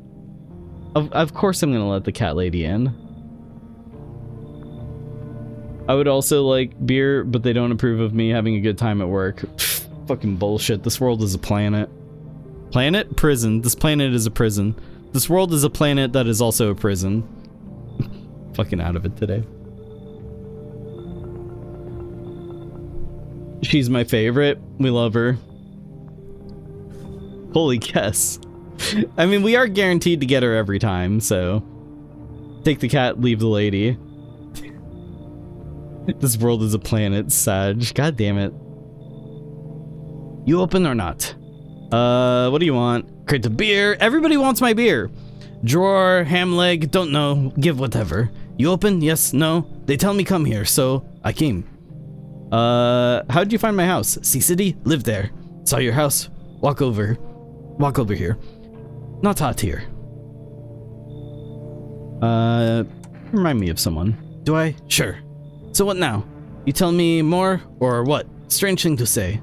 Of course I'm gonna let the cat lady in. I would also like beer, but they don't approve of me having a good time at work. Fucking bullshit. This world is a planet. Planet? Prison. This planet is a prison. This world is a planet that is also a prison. Fucking out of it today. She's my favorite. We love her. Holy guess. I mean, we are guaranteed to get her every time, so... Take the cat, leave the lady. This world is a planet, Sag. God damn it. You open or not? What do you want? Crate of beer. Everybody wants my beer. Drawer, ham leg, don't know. Give whatever. You open? Yes, no. They tell me come here, so I came. How'd you find my house? Sea City? Live there. Saw your house. Walk over here. Not hot here. Remind me of someone. Do I? Sure. So what now? You tell me more, or what? Strange thing to say.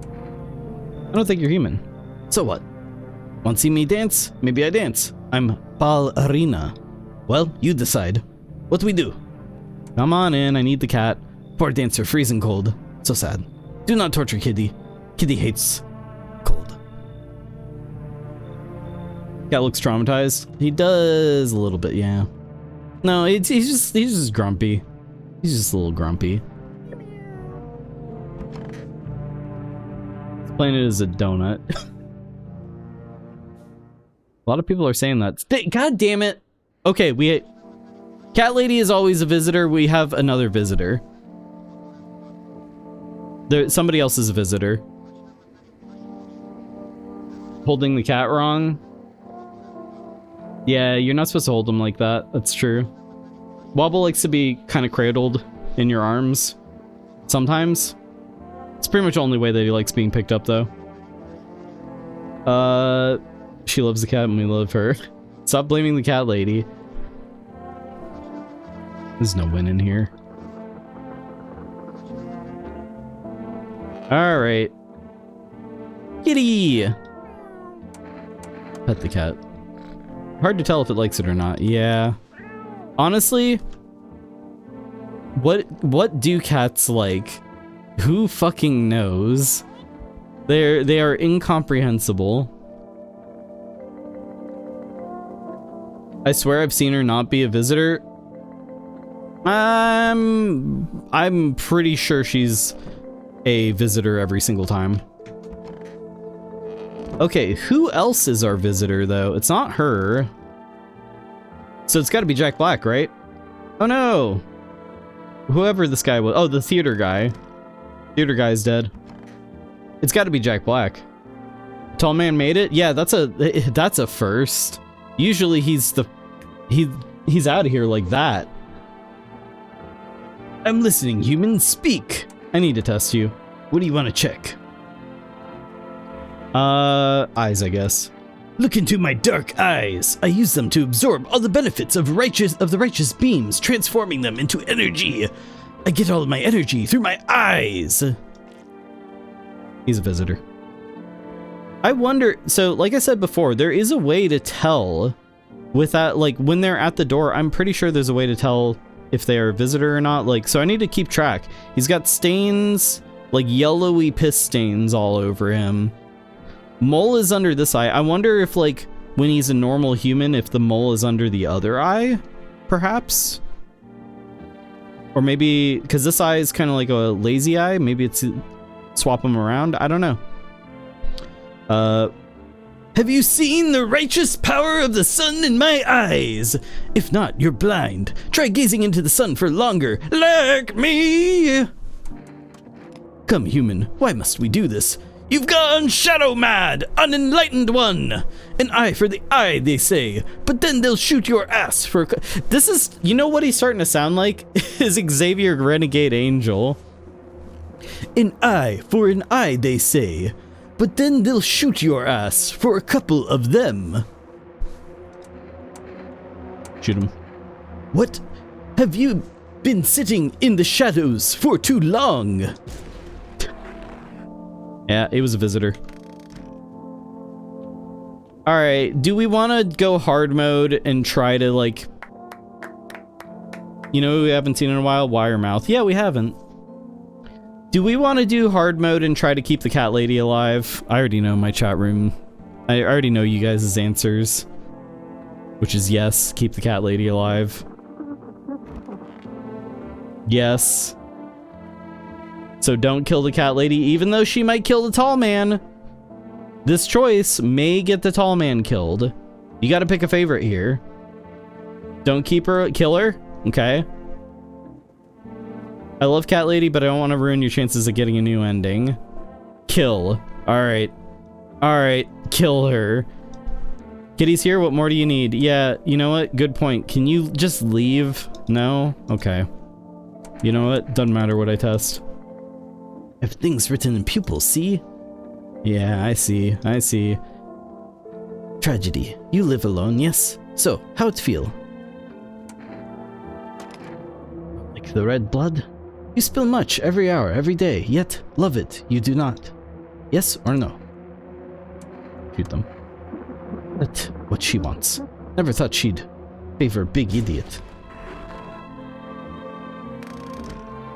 I don't think you're human. So what? Want to see me dance? Maybe I dance. I'm ballerina. Well, you decide. What do we do? Come on in, I need the cat. Poor dancer, freezing cold. So sad. Do not torture Kitty. Kitty hates cold. Cat looks traumatized. He does a little bit, yeah. No, he's just grumpy. He's just a little grumpy. This planet is a donut. A lot of people are saying that. God damn it. Okay, Cat Lady is always a visitor. We have another visitor. Somebody else is a visitor. Holding the cat wrong. Yeah, you're not supposed to hold him like that. That's true. Wobble likes to be kind of cradled in your arms. Sometimes. It's pretty much the only way that he likes being picked up, though. She loves the cat and we love her. Stop blaming the cat lady. There's no win in here. Alright. Kitty! Pet the cat. Hard to tell if it likes it or not. Yeah. Honestly, what do cats like? Who fucking knows? They are incomprehensible. I swear I've seen her not be a visitor. I'm pretty sure she's a visitor every single time. Okay, who else is our visitor, though? It's not her. So it's got to be Jack Black, right? Oh, no. Whoever this guy was. Oh, the theater guy. Theater guy's dead. It's got to be Jack Black. Tall man made it? Yeah, that's a first. Usually he's out of here like that. I'm listening, human. Speak. I need to test you. What do you want to check? Eyes, I guess. Look into my dark eyes. I use them to absorb all the benefits of the righteous beams, transforming them into energy. I get all of my energy through my eyes. He's a visitor. I wonder, so like I said before, there is a way to tell with that, like when they're at the door, I'm pretty sure there's a way to tell if they are a visitor or not. Like, so I need to keep track. He's got stains, like yellowy piss stains all over him. Mole is under this eye. I wonder if like when he's a normal human, if the mole is under the other eye, perhaps? Or maybe, because this eye is kind of like a lazy eye, maybe it's swap them around. I don't know. Have you seen the righteous power of the sun in my eyes? If not, you're blind. Try gazing into the sun for longer, like me. Come, human, why must we do this? You've gone shadow mad, unenlightened one. An eye for the eye, they say, but then they'll shoot your ass for... This is, you know what he's starting to sound like? Is Xavier Renegade Angel. An eye for an eye, they say, but then they'll shoot your ass for a couple of them. Shoot him. What? Have you been sitting in the shadows for too long? Yeah, it was a visitor. Alright, do we want to go hard mode and try to, like... You know who we haven't seen in a while? Wiremouth. Yeah, we haven't. Do we want to do hard mode and try to keep the cat lady alive? I already know my chat room. I already know you guys' answers. Which is yes, keep the cat lady alive. Yes. So don't kill the cat lady, even though she might kill the tall man. This choice may get the tall man killed. You gotta pick a favorite here. Don't keep her, kill her. Okay. I love cat lady, but I don't want to ruin your chances of getting a new ending. Kill. Alright. Alright, kill her. Kitty's here, what more do you need? Yeah, you know what? Good point. Can you just leave? No? Okay. You know what? Doesn't matter what I test. Everything's written in pupils, see? Yeah, I see. I see. Tragedy. You live alone, yes? So, how'd it feel? Like the red blood? You spill much every hour, every day, yet love it, you do not. Yes or no? Shoot them. That's what she wants. Never thought she'd favor big idiot.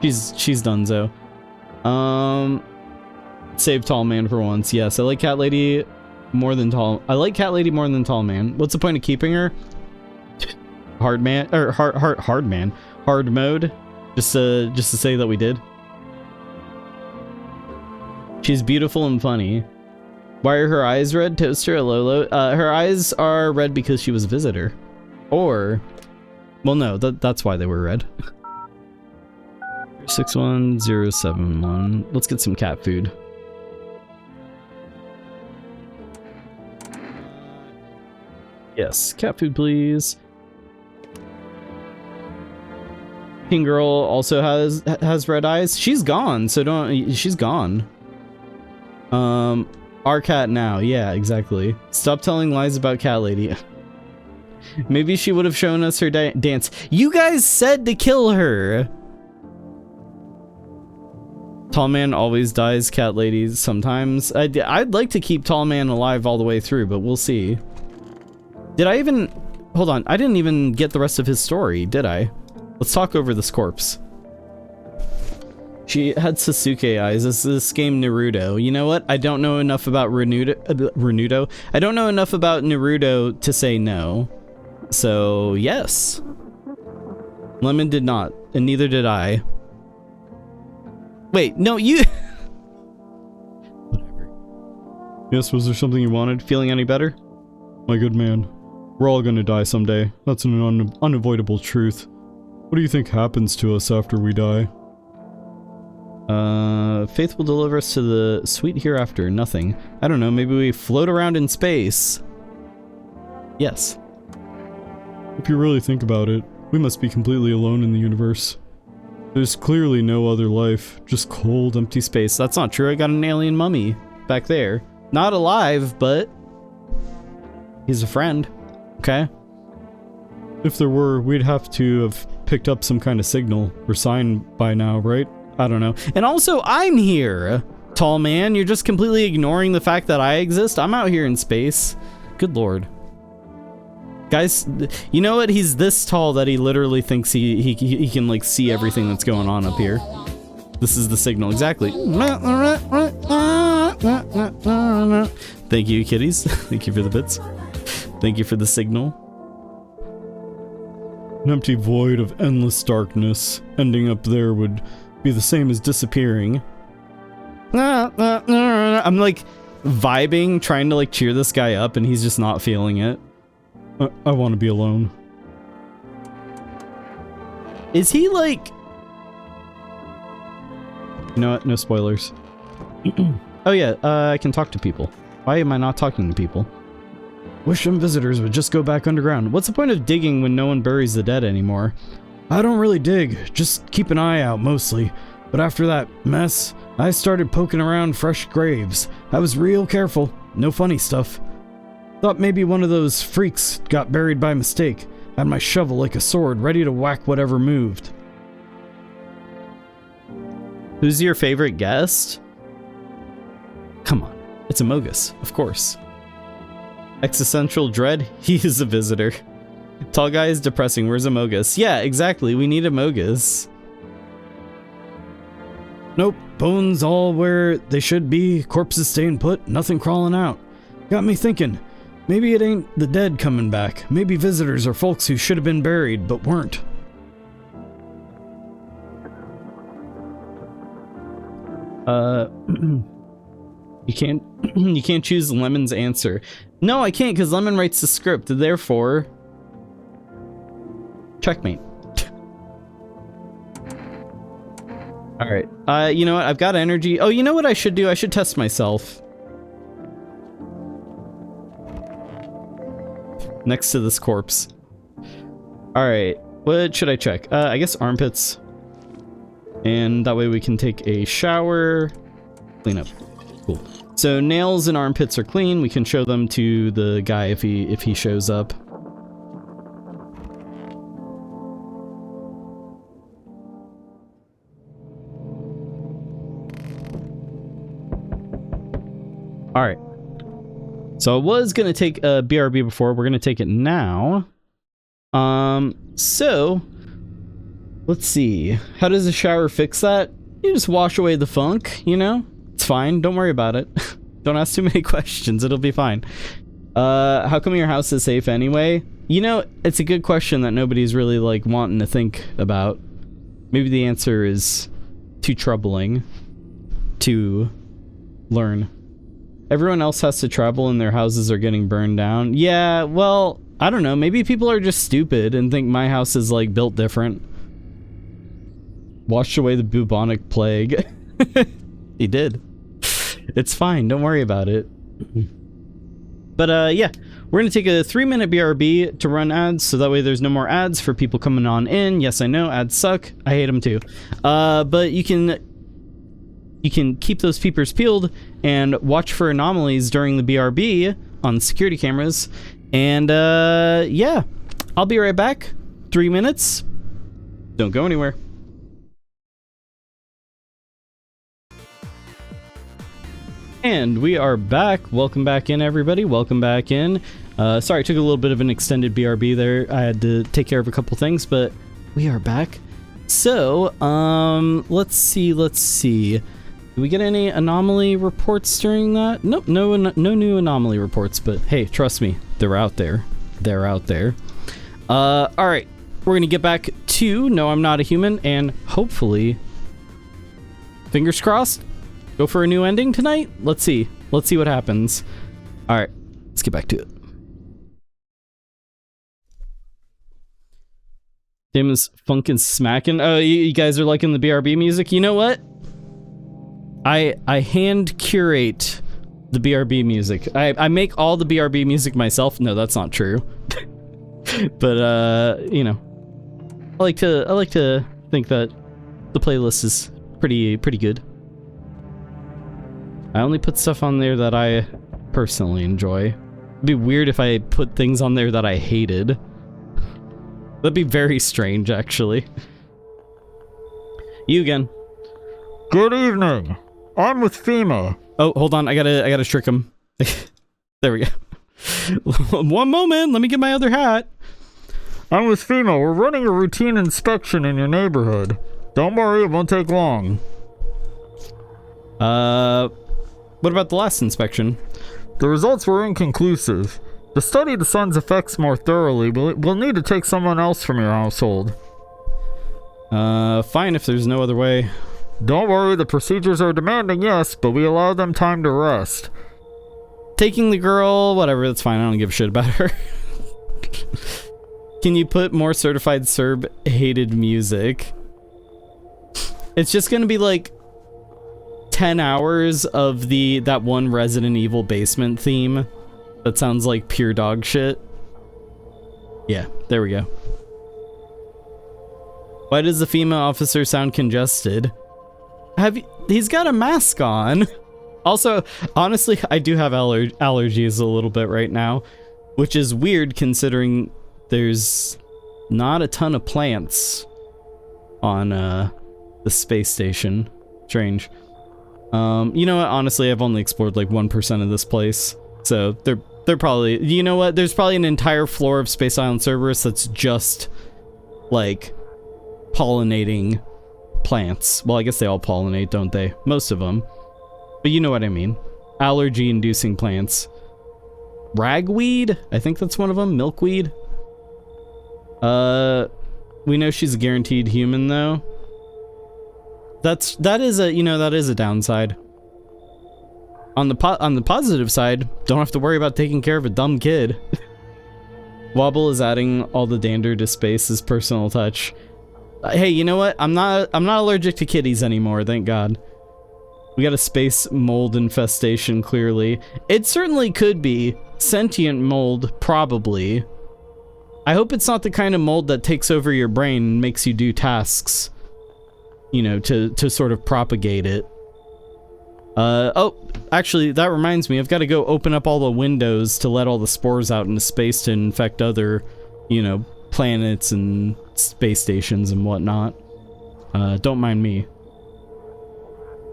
She's donezo. Save tall man for once. Yes, I like cat lady more than tall. I like cat lady more than tall man. What's the point of keeping her? Hard man or hard man. Hard mode. Just to say that we did. She's beautiful and funny. Why are her eyes red, Toaster? Alolo? Her eyes are red because she was a visitor. Or, well, no, that's why they were red. 61071. Let's get some cat food. Yes, cat food, please. King Girl also has red eyes. She's gone, so don't. She's gone. Our cat now. Yeah, exactly. Stop telling lies about cat lady. Maybe she would have shown us her dance. You guys said to kill her. Tall man always dies. Cat lady sometimes. I'd like to keep tall man alive all the way through, but we'll see. Did I even? Hold on. I didn't even get the rest of his story, did I? Let's talk over this corpse. She had Sasuke eyes. This game Naruto. You know what? I don't know enough about Naruto. I don't know enough about Naruto to say no. So, yes. Lemon did not, and neither did I. Wait, no, you... Whatever. Yes, was there something you wanted? Feeling any better? My good man. We're all gonna die someday. That's an unavoidable truth. What do you think happens to us after we die? Faith will deliver us to the sweet hereafter. Nothing. I don't know, maybe we float around in space. Yes. If you really think about it, we must be completely alone in the universe. There's clearly no other life, just cold, empty space. That's not true, I got an alien mummy back there. Not alive, but he's a friend. Okay. If there were, we'd have to have picked up some kind of signal or sign by now, right? I don't know. And also, I'm here, tall man. You're just completely ignoring the fact that I exist. I'm out here in space. Good lord. Guys, you know what? He's this tall that he literally thinks he can, like, see everything that's going on up here. This is the signal, exactly. Thank you, kitties. Thank you for the bits. Thank you for the signal. An empty void of endless darkness. Ending up there would be the same as disappearing. I'm like vibing, trying to like cheer this guy up, and he's just not feeling it. I want to be alone. Is he like... You know what? No spoilers. Oh yeah, I can talk to people. Why am I not talking to people? Wish some visitors would just go back underground. What's the point of digging when no one buries the dead anymore? I don't really dig, just keep an eye out mostly. But after that mess, I started poking around fresh graves. I was real careful, no funny stuff. Thought maybe one of those freaks got buried by mistake. Had my shovel like a sword, ready to whack whatever moved. Who's your favorite guest? Come on, it's Amogus, of course. Existential dread? He is a visitor. Tall guy is depressing, where's Amogus? Yeah, exactly, we need Amogus. Nope, bones all where they should be, corpses staying put, nothing crawling out. Got me thinking, maybe it ain't the dead coming back. Maybe visitors are folks who should have been buried, but weren't. You can't choose Lemon's answer. No, I can't, because Lemon writes the script, therefore... Checkmate. Alright, you know what, I've got energy. Oh, you know what I should do? I should test myself. Next to this corpse. Alright, what should I check? I guess armpits. And that way we can take a shower. Clean up. Cool. So nails and armpits are clean. We can show them to the guy if he shows up. All right. So I was gonna take a BRB before. We're gonna take it now. So let's see. How does a shower fix that? You just wash away the funk, you know? It's fine. Don't worry about it. Don't ask too many questions. It'll be fine. How come your house is safe anyway? You know, it's a good question that nobody's really like wanting to think about. Maybe the answer is too troubling to learn. Everyone else has to travel and their houses are getting burned down. Yeah, well, I don't know. Maybe people are just stupid and think my house is like built different. Washed away the bubonic plague. He did. It's fine. Don't worry about it. But yeah, we're going to take a 3-minute BRB to run ads, so that way there's no more ads for people coming on in. Yes, I know, ads suck. I hate them too. But you can keep those peepers peeled and watch for anomalies during the BRB on the security cameras. And yeah, I'll be right back. 3 minutes. Don't go anywhere. And we are back. Welcome back in, everybody. Welcome back in. Sorry, I took a little bit of an extended BRB there. I had to take care of a couple things, but we are back. So, let's see. Did we get any anomaly reports during that? Nope, no new anomaly reports, but hey, trust me, they're out there. They're out there. All right, we're gonna get back to No, I'm Not a Human, and hopefully, fingers crossed, go for a new ending tonight? Let's see. Let's see what happens. All right, let's get back to it. Tim's funkin' smacking. Oh, you guys are liking the BRB music? You know what? I hand curate the BRB music. I make all the BRB music myself. No, that's not true. But you know, I like to think that the playlist is pretty good. I only put stuff on there that I personally enjoy. It'd be weird if I put things on there that I hated. That'd be very strange, actually. You again. Good evening. I'm with FEMA. Oh, hold on. I gotta trick him. There we go. One moment. Let me get my other hat. I'm with FEMA. We're running a routine inspection in your neighborhood. Don't worry, it won't take long. What about the last inspection? The results were inconclusive. To study the sun's effects more thoroughly, we'll need to take someone else from your household. Fine if there's no other way. Don't worry, the procedures are demanding, yes, but we allow them time to rest. Taking the girl, whatever, that's fine. I don't give a shit about her. Can you put more certified Serb hated music? It's just gonna be like 10 hours of that one Resident Evil basement theme that sounds like pure dog shit. Yeah, there we go. Why does the female officer sound congested? He's got a mask on. Also, honestly, I do have allergies a little bit right now, which is weird considering there's not a ton of plants on the space station. Strange. You know what? Honestly, I've only explored like 1% of this place, so they're probably. You know what? There's probably an entire floor of Space Island Cerberus that's just like pollinating plants. Well, I guess they all pollinate, don't they? Most of them. But you know what I mean. Allergy-inducing plants. Ragweed? I think that's one of them. Milkweed? We know she's a guaranteed human, though. That is a downside. On the positive side, don't have to worry about taking care of a dumb kid. Wobble is adding all the dander to Space's personal touch. Hey, you know what? I'm not allergic to kitties anymore, thank God. We got a space mold infestation, clearly. It certainly could be sentient mold, probably. I hope it's not the kind of mold that takes over your brain and makes you do tasks, you know, to sort of propagate it. Oh, actually, that reminds me, I've got to go open up all the windows to let all the spores out into space to infect other, you know, planets and space stations and whatnot. Don't mind me.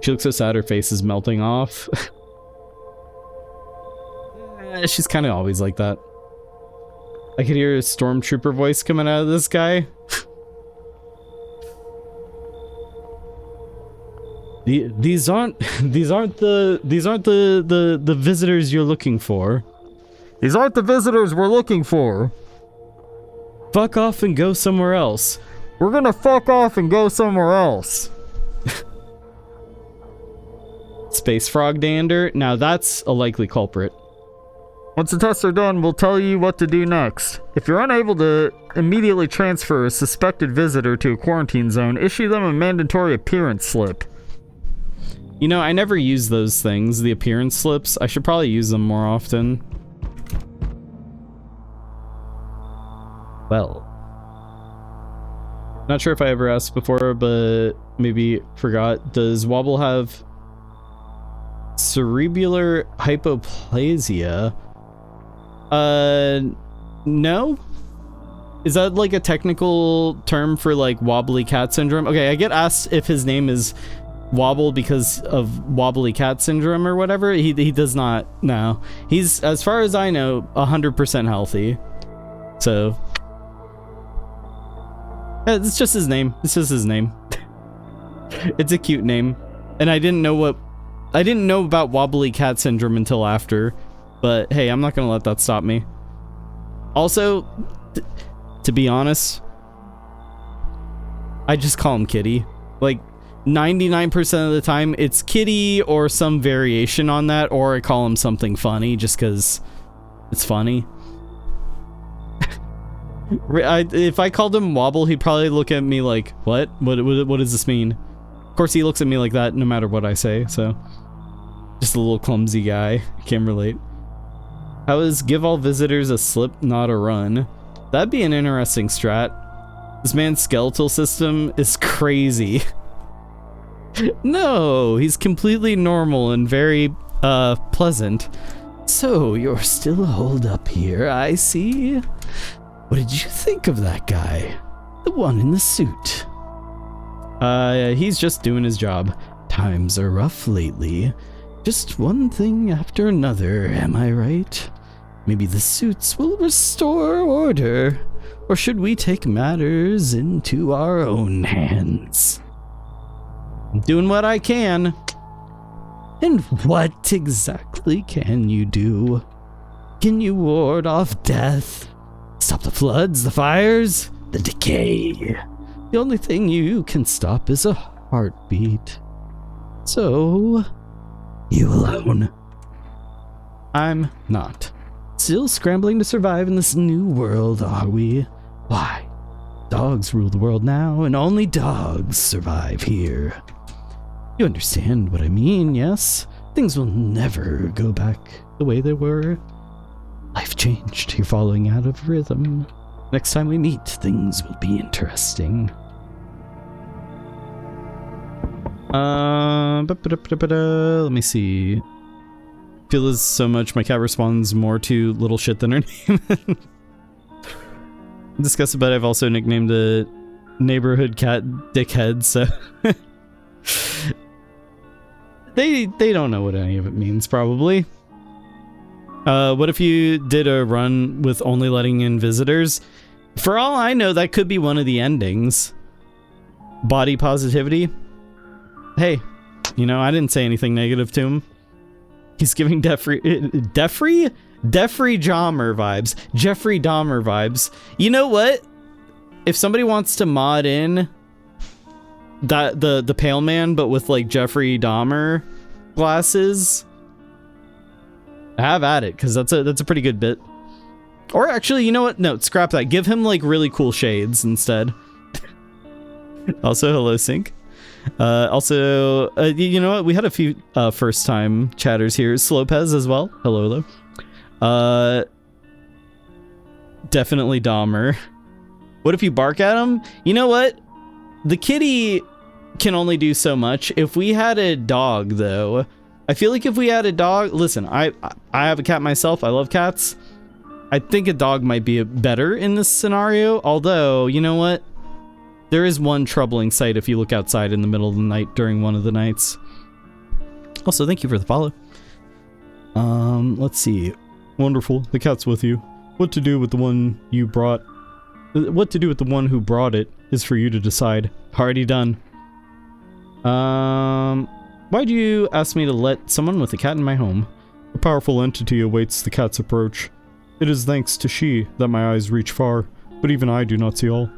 She looks so sad, her face is melting off. She's kind of always like that. I could hear a stormtrooper voice coming out of this guy. These aren't the visitors you're looking for. These aren't the visitors we're looking for. Fuck off and go somewhere else. We're gonna fuck off and go somewhere else. Space frog dander. Now that's a likely culprit. Once the tests are done, we'll tell you what to do next. If you're unable to immediately transfer a suspected visitor to a quarantine zone, issue them a mandatory appearance slip. You know, I never use those things, the appearance slips. I should probably use them more often. Well. Not sure if I ever asked before, but maybe forgot. Does Wobble have cerebellar hypoplasia? No? Is that like a technical term for like wobbly cat syndrome? Okay, I get asked if his name is Wobble because of wobbly cat syndrome or whatever. He does not. No, he's, as far as I know, 100% healthy. So it's just his name. It's just his name. It's a cute name, and I didn't know about wobbly cat syndrome until after. But hey, I'm not gonna let that stop me. Also, to be honest, I just call him Kitty. Like 99% of the time, it's Kitty or some variation on that, or I call him something funny just because it's funny. If I called him Wobble, he'd probably look at me like, what? What does this mean? Of course, he looks at me like that no matter what I say, so. Just a little clumsy guy. Can't relate. How is give all visitors a slip, not a run? That'd be an interesting strat. This man's skeletal system is crazy. No, he's completely normal and very, pleasant. So, you're still holed up here, I see. What did you think of that guy? The one in the suit. He's just doing his job. Times are rough lately. Just one thing after another, am I right? Maybe the suits will restore order. Or should we take matters into our own hands? I'm doing what I can. And what exactly can you do? Can you ward off death? Stop the floods, the fires, the decay? The only thing you can stop is a heartbeat. So, you alone. I'm not. Still scrambling to survive in this new world, are we? Why? Dogs rule the world now, and only dogs survive here. You understand what I mean, yes? Things will never go back the way they were. Life changed. You're falling out of rhythm. Next time we meet, things will be interesting. Let me see. Feel this so much, my cat responds more to little shit than her name. Disgusted, but I've also nicknamed the neighborhood cat Dickhead, so they don't know what any of it means, probably. What if you did a run with only letting in visitors? For all I know, that could be one of the endings. Body positivity. Hey, you know, I didn't say anything negative to him. He's giving Jeffrey Dahmer vibes. You know what? If somebody wants to mod in that the pale man, but with like Jeffrey Dahmer glasses, have at it, because that's a pretty good bit. Or actually, you know what? No, scrap that. Give him like really cool shades instead. Also, hello, Sync. Also, you know what? We had a few first-time chatters here. Slopez as well. Hello. Definitely Dahmer. What if you bark at him? You know what? The kitty can only do so much. If we had a dog, though, I feel like if we had a dog... Listen, I have a cat myself. I love cats. I think a dog might be better in this scenario. Although, you know what? There is one troubling sight if you look outside in the middle of the night during one of the nights. Also, thank you for the follow. Let's see. Wonderful. The cat's with you. What to do with the one you brought? What to do with the one who brought it is for you to decide. Already done. Why'd you ask me to let someone with a cat in my home? A powerful entity awaits the cat's approach. It is thanks to she that my eyes reach far, but even I do not see all.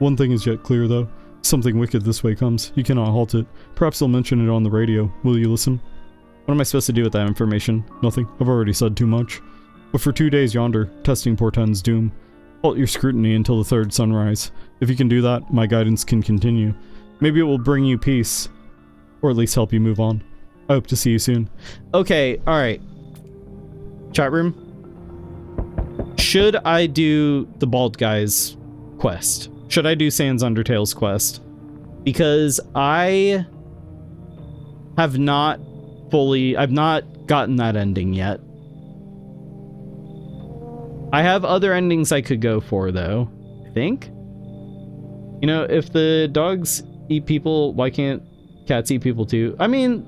One thing is yet clear, though. Something wicked this way comes. You cannot halt it. Perhaps they'll mention it on the radio. Will you listen? What am I supposed to do with that information? Nothing. I've already said too much. But for 2 days yonder, testing portends doom. Halt your scrutiny until the third sunrise. If you can do that, my guidance can continue. Maybe it will bring you peace. Or at least help you move on. I hope to see you soon. Okay, alright. Chat room. Should I do the bald guy's quest? Should I do Sans Undertale's quest? Because I have not I've not gotten that ending yet. I have other endings I could go for, though. I think. You know, if the dogs eat people, why can't cats eat people too? I mean,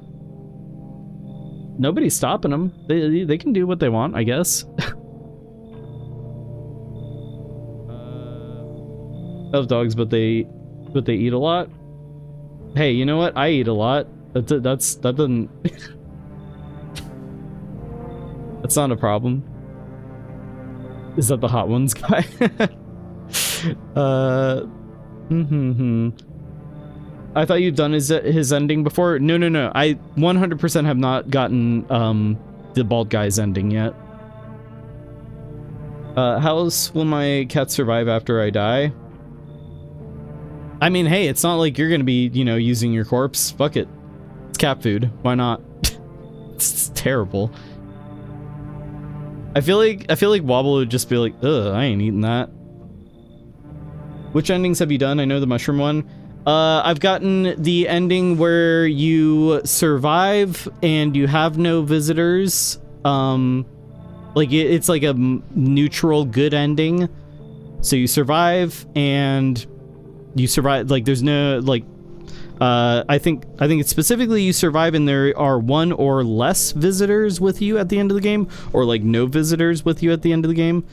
nobody's stopping them. They can do what they want, I guess. Love dogs, but they eat a lot. Hey, you know what? I eat a lot. That doesn't. That's not a problem. Is that the hot ones guy? I thought you'd done his ending before. No. I 100% have not gotten the bald guy's ending yet. How else will my cat survive after I die? I mean, hey, it's not like you're gonna be, you know, using your corpse. Fuck it. It's cat food. Why not? It's terrible. I feel like Wobble would just be like, ugh, I ain't eating that. Which endings have you done? I know the mushroom one. I've gotten the ending where you survive and you have no visitors. Like it's like a neutral good ending. So you survive and you survive, like there's no, like, I think it's specifically you survive and there are one or less visitors with you at the end of the game, or like no visitors with you at the end of the game.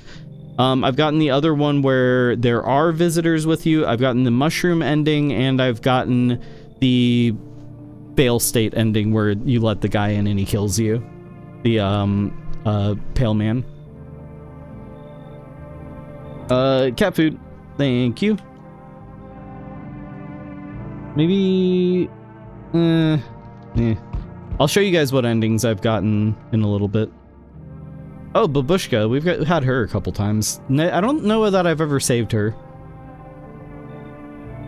I've gotten the other one where there are visitors with you. I've gotten the mushroom ending, and I've gotten the fail state ending where you let the guy in and he kills you. The pale man. Cat food. Thank you. Maybe I'll show you guys what endings I've gotten in a little bit. Oh, Babushka, had her a couple times. I don't know that I've ever saved her.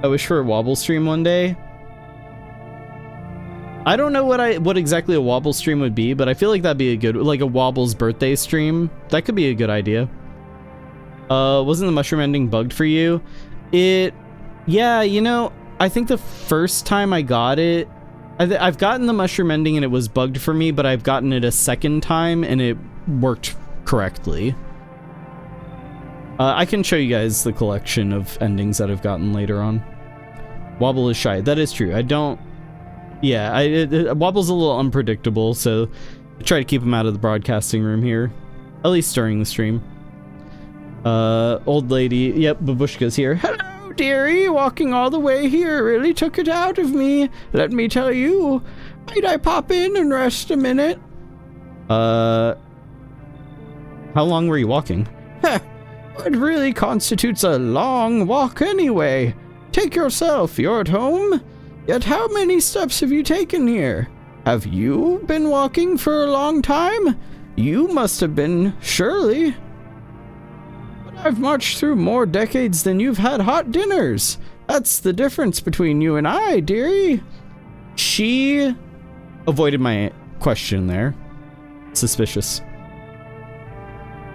I wish for a Wobble stream one day. I don't know what exactly a Wobble stream would be, but I feel like that'd be a good, like a Wobble's birthday stream. That could be a good idea. Wasn't the mushroom ending bugged for you? Yeah, you know, I think the first time I got it, I've gotten the mushroom ending and it was bugged for me, but I've gotten it a second time and it worked correctly. I can show you guys the collection of endings that I've gotten later on. Wobble is shy. That is true. I don't... Yeah, Wobble's a little unpredictable, so I try to keep him out of the broadcasting room here. At least during the stream. Old lady. Yep, Babushka's here. Hello, dearie. Walking all the way here really took it out of me. Let me tell you. Might I pop in and rest a minute? How long were you walking? It really constitutes a long walk anyway. Take yourself, you're at home. Yet how many steps have you taken here? Have you been walking for a long time? You must have been, surely. But I've marched through more decades than you've had hot dinners. That's the difference between you and I, dearie. She avoided my question there. Suspicious.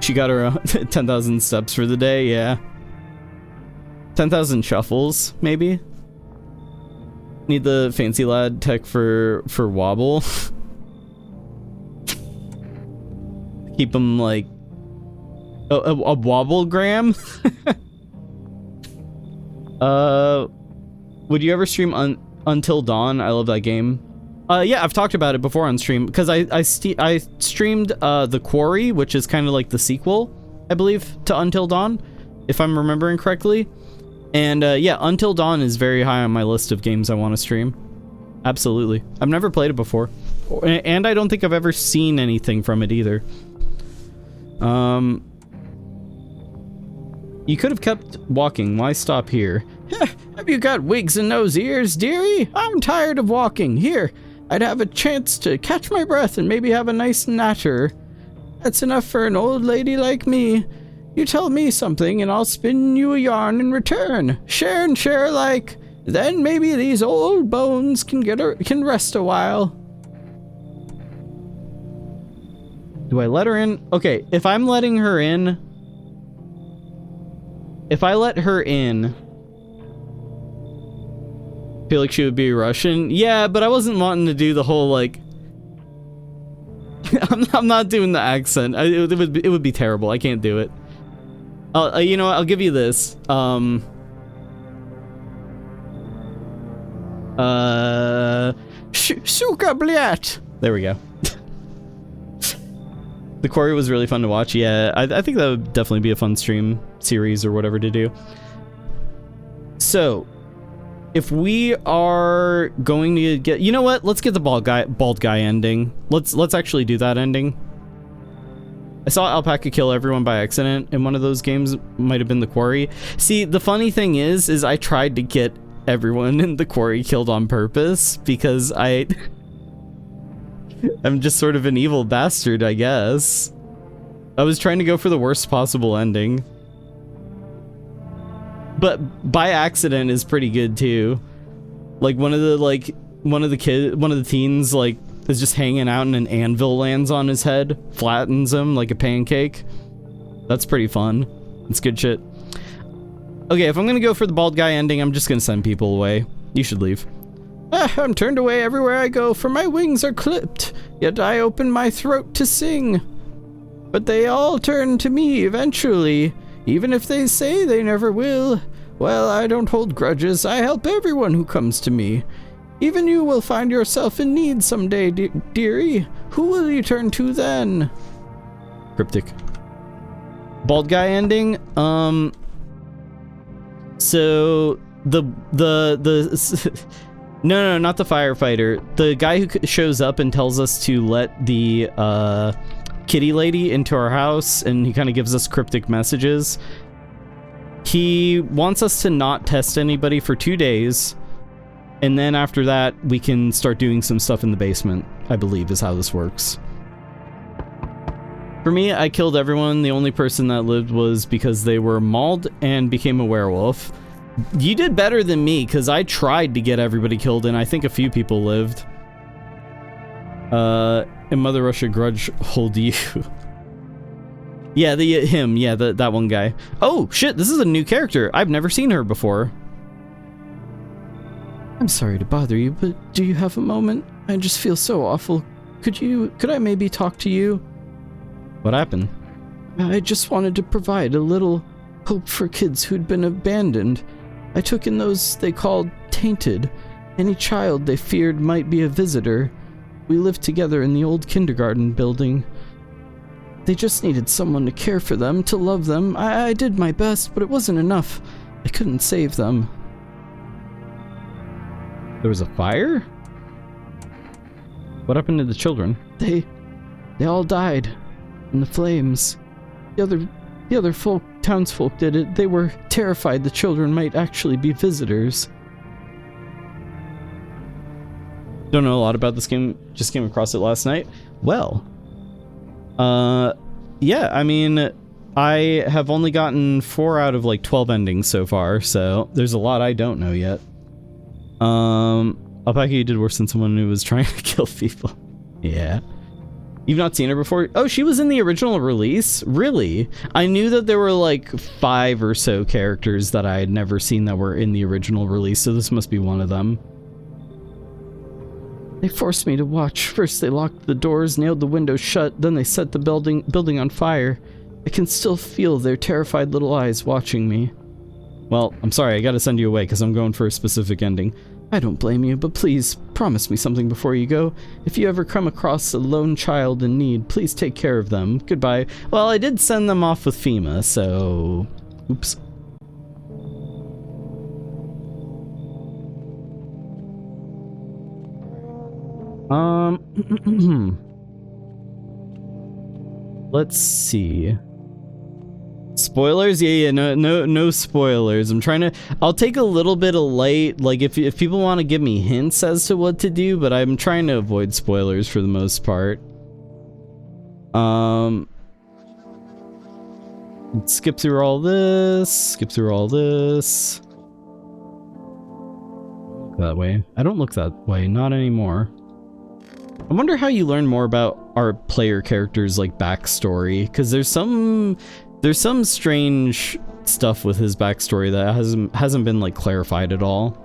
She got her 10,000 steps for the day, yeah. 10,000 shuffles, maybe? Need the fancy lad tech for Wobble. Keep him like... a Wobblegram? Would you ever stream Until Dawn? I love that game. Yeah, I've talked about it before on stream because I streamed The Quarry, which is kind of like the sequel, I believe, to Until Dawn, if I'm remembering correctly. And yeah, Until Dawn is very high on my list of games I want to stream. Absolutely. I've never played it before. And I don't think I've ever seen anything from it either. You could have kept walking. Why stop here? Have you got wigs and nose ears, dearie? I'm tired of walking. Here, I'd have a chance to catch my breath and maybe have a nice natter. That's enough for an old lady like me. You tell me something and I'll spin you a yarn in return. Share and share alike. Then maybe these old bones can rest a while. Do I let her in? Okay, if I'm letting her in... If I let her in... I feel like she would be Russian. Yeah, but I wasn't wanting to do the whole, like... I'm not doing the accent. It would be terrible. I can't do it. You know what? I'll give you this. Suka Bliat. There we go. The Quarry was really fun to watch. Yeah, I think that would definitely be a fun stream series or whatever to do. So, if we are going to get, you know what? Let's get the bald guy ending. Let's actually do that ending. I saw Alpaca kill everyone by accident in one of those games. Might have been The Quarry. See, the funny thing is I tried to get everyone in The Quarry killed on purpose because I'm just sort of an evil bastard, I guess. I was trying to go for the worst possible ending. But by accident is pretty good too. Like one of the teens like is just hanging out and an anvil lands on his head, flattens him like a pancake. That's pretty fun. It's good shit. Okay, if I'm gonna go for the bald guy ending, I'm just gonna send people away. You should leave. I'm turned away everywhere I go, for my wings are clipped, yet I open my throat to sing. But they all turn to me eventually, even if they say they never will. Well, I don't hold grudges. I help everyone who comes to me. Even you will find yourself in need someday, dearie. Who will you turn to then? Cryptic. Bald guy ending? So, No, not the firefighter. The guy who shows up and tells us to let the kitty lady into our house, and he kind of gives us cryptic messages. He wants us to not test anybody for 2 days, and then after that, we can start doing some stuff in the basement, I believe is how this works. For me, I killed everyone. The only person that lived was because they were mauled and became a werewolf. You did better than me, because I tried to get everybody killed, and I think a few people lived. And Mother Russia grudge hold you. Yeah, him. Yeah, that one guy. Oh, shit, this is a new character. I've never seen her before. I'm sorry to bother you, but do you have a moment? I just feel so awful. Could I maybe talk to you? What happened? I just wanted to provide a little hope for kids who'd been abandoned. I took in those they called tainted. Any child they feared might be a visitor. We lived together in the old kindergarten building. They just needed someone to care for them, to love them. I did my best, but it wasn't enough. I couldn't save them. There was a fire? What happened to the children? They all died in the flames. The other townsfolk did it. They were terrified the children might actually be visitors. Don't know a lot about this game, just came across it last night. Well, yeah, I mean, I have only gotten 4 out of like 12 endings so far, so there's a lot I don't know yet. Alpaca, you did worse than someone who was trying to kill people. Yeah. You've not seen her before? Oh, she was in the original release? Really? I knew that there were like 5 or so characters that I had never seen that were in the original release, so this must be one of them. They forced me to watch. First they locked the doors, nailed the windows shut, then they set the building on fire. I can still feel their terrified little eyes watching me. Well, I'm sorry, I gotta send you away because I'm going for a specific ending. I don't blame you, but please, promise me something before you go. If you ever come across a lone child in need, please take care of them. Goodbye. Well, I did send them off with FEMA, so... Oops. Let's see. Spoilers? Yeah, no spoilers. I'll take a little bit of light, like if people want to give me hints as to what to do, but I'm trying to avoid spoilers for the most part. Skip through all this. That way. I don't look that way, not anymore. I wonder how you learn more about our player character's like backstory, because there's some strange stuff with his backstory that hasn't been like clarified at all.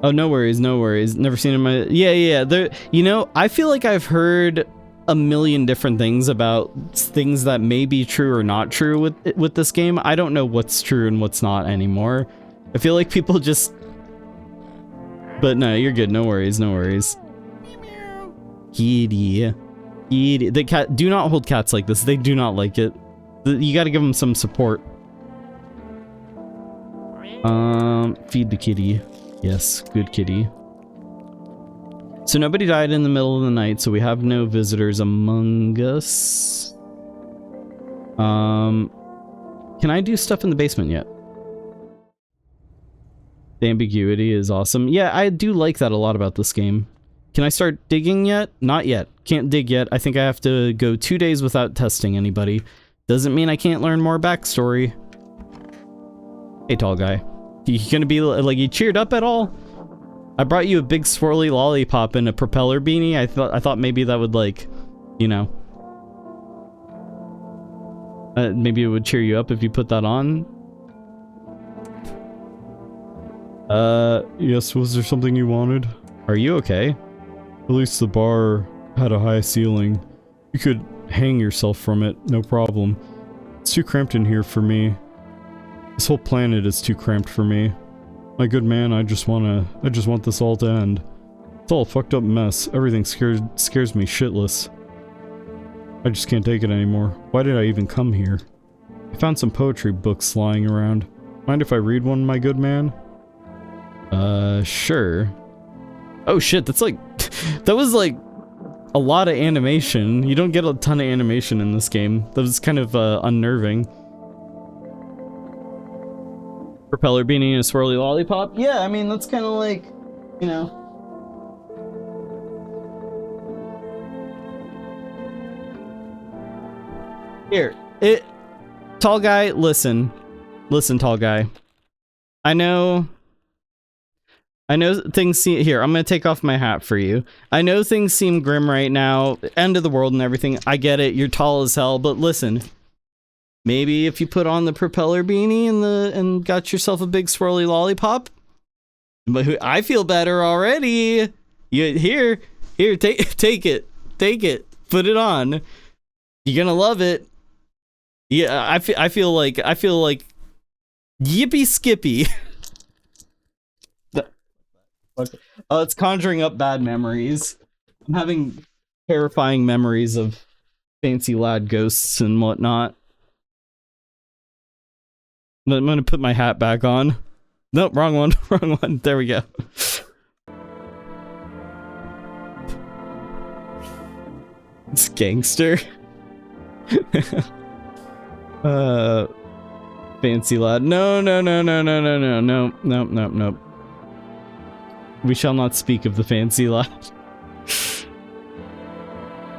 Oh, no worries. Never seen him. Yeah. There, you know, I feel like I've heard a million different things about things that may be true or not true with this game. I don't know what's true and what's not anymore. I feel like people just... But no, you're good. No worries. Kitty. The cat... Do not hold cats like this. They do not like it. You gotta give them some support. Feed the kitty. Yes, good kitty. So nobody died in the middle of the night, so we have no visitors among us. Can I do stuff in the basement yet? The ambiguity is awesome. Yeah, I do like that a lot about this game. Can I start digging yet? Not yet. Can't dig yet. I think I have to go 2 days without testing anybody. Doesn't mean I can't learn more backstory. Hey, tall guy. You gonna be like, you cheered up at all? I brought you a big swirly lollipop and a propeller beanie. I thought maybe that would, like, you know, maybe it would cheer you up if you put that on. Yes, was there something you wanted? Are you okay? At least the bar had a high ceiling. You could hang yourself from it, no problem. It's too cramped in here for me. This whole planet is too cramped for me. My good man, I just want this all to end. It's all a fucked up mess. Everything scares me shitless. I just can't take it anymore. Why did I even come here? I found some poetry books lying around. Mind if I read one, my good man? Sure. Oh shit, that's like... that was like a lot of animation. You don't get a ton of animation in this game. That was kind of unnerving. Propeller beanie and a swirly lollipop? Yeah, I mean, that's kind of like, you know... Here, tall guy, listen, tall guy. I know things seem, here, I'm gonna take off my hat for you. I know things seem grim right now, end of the world and everything. I get it, you're tall as hell, but listen, maybe if you put on the propeller beanie and got yourself a big swirly lollipop, but I feel better already. Here, take it, put it on. You're gonna love it. Yeah, I feel like yippee skippy. Oh, it's conjuring up bad memories. I'm having terrifying memories of fancy lad ghosts and whatnot. I'm gonna put my hat back on. Nope, wrong one, wrong one. There we go. It's gangster. Fancy lad. No. We shall not speak of the fancy lad.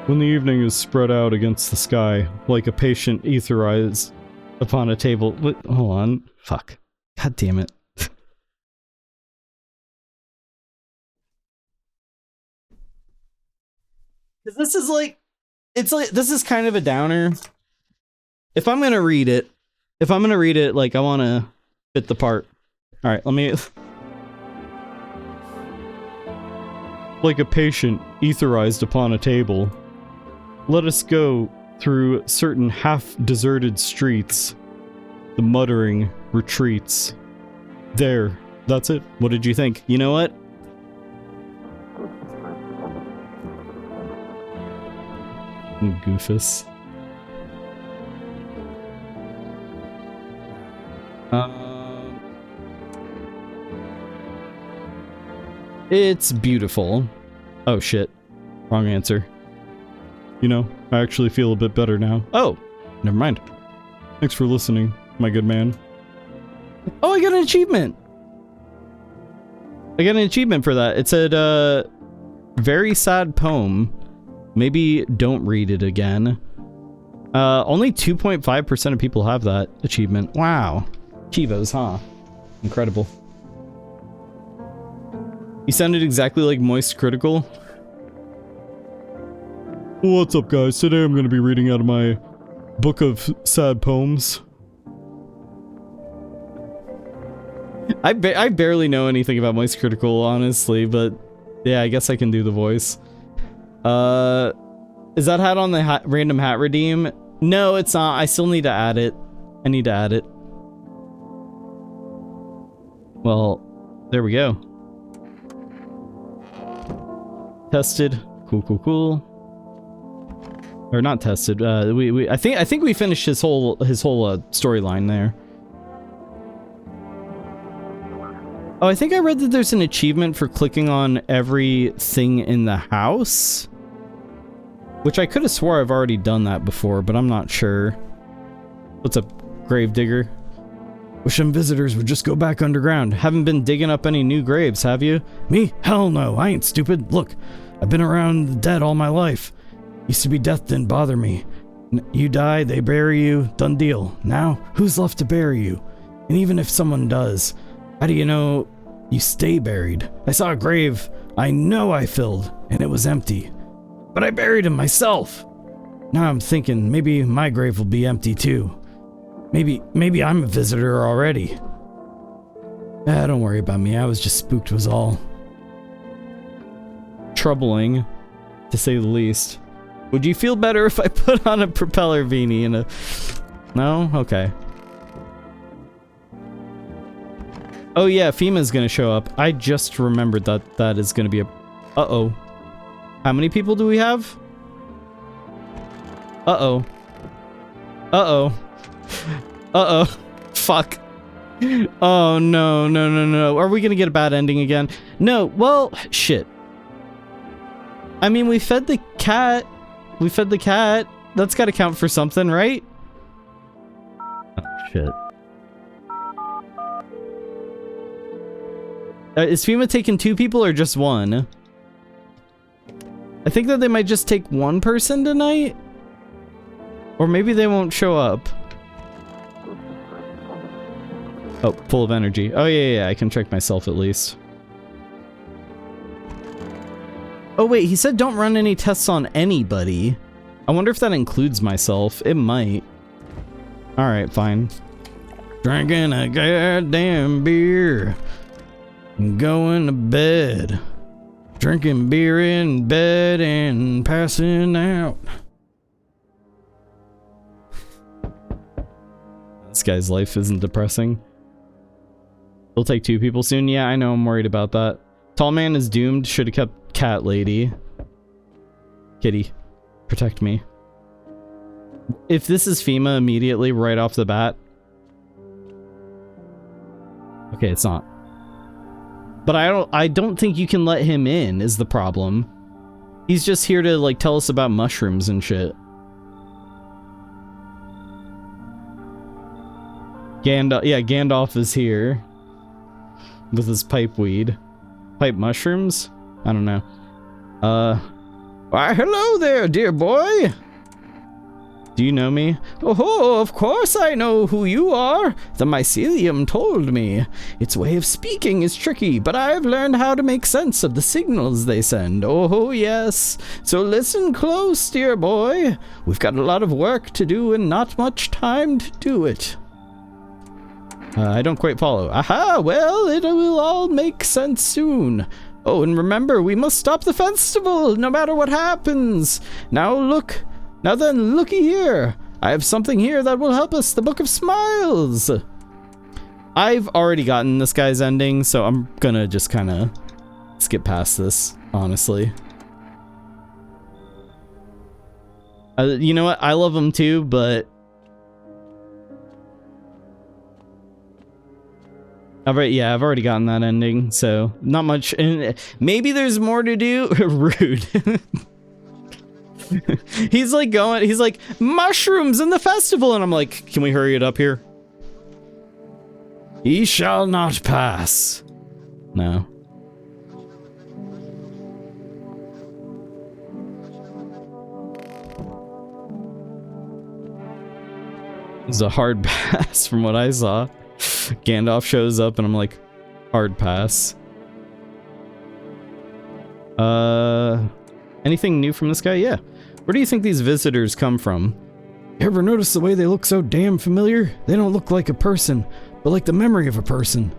When the evening is spread out against the sky, like a patient etherized upon a table. Wait, hold on. Fuck. God damn it. Because this is like, this is kind of a downer. If I'm gonna read it, like, I want to fit the part. All right, let me... Like a patient etherized upon a table, let us go through certain half-deserted streets. The muttering retreats. There, that's it. What did you think? You know what? Goofus. It's beautiful. Oh shit. Wrong answer. You know, I actually feel a bit better now. Oh, never mind. Thanks for listening, my good man. Oh, I got an achievement. I got an achievement for that. It said, very sad poem. Maybe don't read it again. Only 2.5% of people have that achievement. Wow. Chivos, huh? Incredible. You sounded exactly like Moist Critical. What's up, guys? Today I'm going to be reading out of my book of sad poems. I barely know anything about Moist Critical, honestly, but yeah, I guess I can do the voice. Is that hat on the random hat redeem? No, it's not. I still need to add it. I need to add it. Well, there we go. Tested. Cool. Or not tested. I think we finished his whole storyline there. Oh, I think I read that there's an achievement for clicking on everything in the house, which I could have swore I've already done that before, but I'm not sure. What's up, Gravedigger? Wish them visitors would just go back underground. Haven't been digging up any new graves, have you? Me? Hell no, I ain't stupid. Look, I've been around the dead all my life. Used to be death didn't bother me. You die, they bury you, done deal. Now, who's left to bury you? And even if someone does, how do you know you stay buried? I saw a grave I know I filled, and it was empty. But I buried him myself. Now I'm thinking maybe my grave will be empty too. Maybe I'm a visitor already. Don't worry about me. I was just spooked was all. Troubling, to say the least. Would you feel better if I put on a propeller beanie and a... No? Okay. Oh yeah, FEMA's gonna show up. I just remembered that is gonna be a... Uh-oh. How many people do we have? Uh-oh. Uh-oh. Uh-oh. Fuck. Oh, no. Are we gonna get a bad ending again? No, well, shit. I mean, we fed the cat. That's gotta count for something, right? Oh, shit. Is FEMA taking 2 people or just 1? I think that they might just take 1 person tonight. Or maybe they won't show up. Oh, full of energy. Oh, yeah, I can check myself at least. Oh, wait, he said don't run any tests on anybody. I wonder if that includes myself. It might. Alright, fine. Drinking a goddamn beer. Going to bed. Drinking beer in bed and passing out. This guy's life isn't depressing. He'll take 2 people soon. Yeah, I know. I'm worried about that. Tall man is doomed. Should have kept cat lady. Kitty, protect me. If this is FEMA immediately right off the bat. Okay, it's not. But I don't think you can let him in is the problem. He's just here to like tell us about mushrooms and shit. Gandalf is here. With his pipe weed. Pipe mushrooms? I don't know. Why, hello there, dear boy. Do you know me? Oh, of course I know who you are. The mycelium told me. Its way of speaking is tricky, but I've learned how to make sense of the signals they send. Oh, yes. So listen close, dear boy. We've got a lot of work to do and not much time to do it. I don't quite follow. Aha, well, it will all make sense soon. Oh, and remember, we must stop the festival, no matter what happens. Now then, looky here. I have something here that will help us, the Book of Smiles. I've already gotten this guy's ending, so I'm gonna just kind of skip past this, honestly. You know what? I love him too, but I've already gotten that ending, so not much. And maybe there's more to do. Rude. He's like mushrooms in the festival, and I'm like, can we hurry it up here? He shall not pass. No. It's a hard pass from what I saw. Gandalf shows up and I'm like, hard pass. Anything new from this guy? Yeah. Where do you think these visitors come from? You ever notice the way they look so damn familiar? They don't look like a person, but like the memory of a person.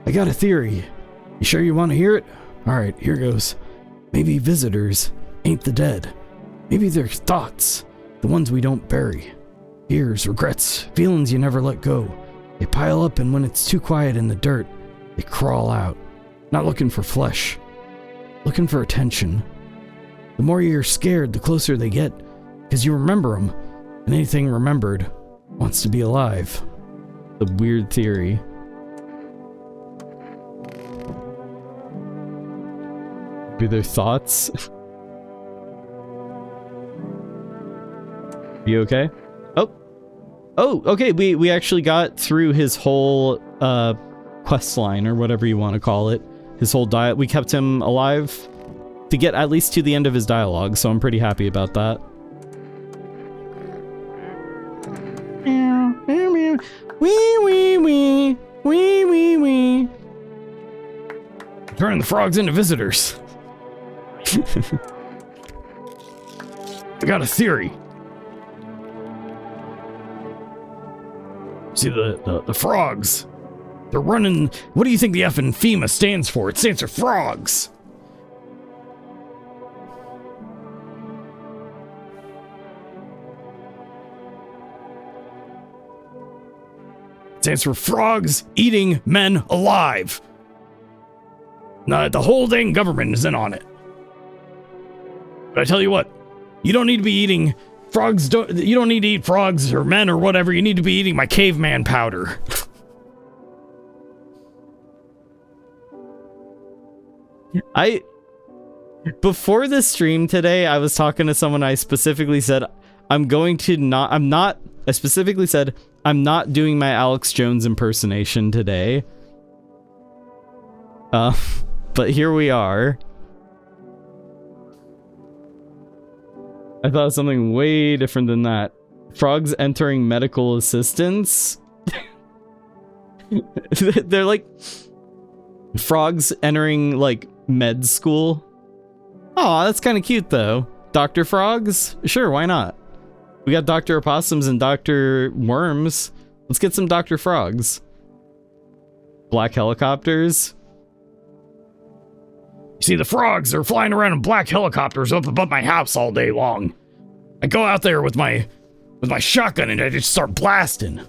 I got a theory. You sure you want to hear it? Alright, here goes. Maybe visitors ain't the dead. Maybe they're thoughts, the ones we don't bury. Fears, regrets, feelings you never let go. They pile up, and when it's too quiet in the dirt, they crawl out. Not looking for flesh, looking for attention. The more you're scared, the closer they get, because you remember them, and anything remembered wants to be alive. The weird theory. Be their thoughts? You okay? Oh, okay, we actually got through his whole quest line, or whatever you want to call it. His whole diet. We kept him alive to get at least to the end of his dialogue, so I'm pretty happy about that. Wee wee wee. Wee wee wee. Turning the frogs into visitors. I got a theory. See the frogs. They're running. What do you think the effing FEMA stands for? It stands for frogs. It stands for frogs eating men alive. Now the whole dang government is in on it. But I tell you what, you don't need to be eating Frogs don't. You don't need to eat frogs or men or whatever. You need to be eating my caveman powder. Before the stream today, I was talking to someone. I specifically said, I specifically said, I'm not doing my Alex Jones impersonation today. But here we are. I thought of something way different than that. Frogs entering medical assistance. They're like frogs entering like med school. Oh, that's kind of cute though. Dr. Frogs? Sure, why not? We got Dr. Opossums and Dr. Worms. Let's get some Dr. Frogs. Black helicopters. You see, the frogs are flying around in black helicopters up above my house all day long. I go out there with my shotgun and I just start blasting.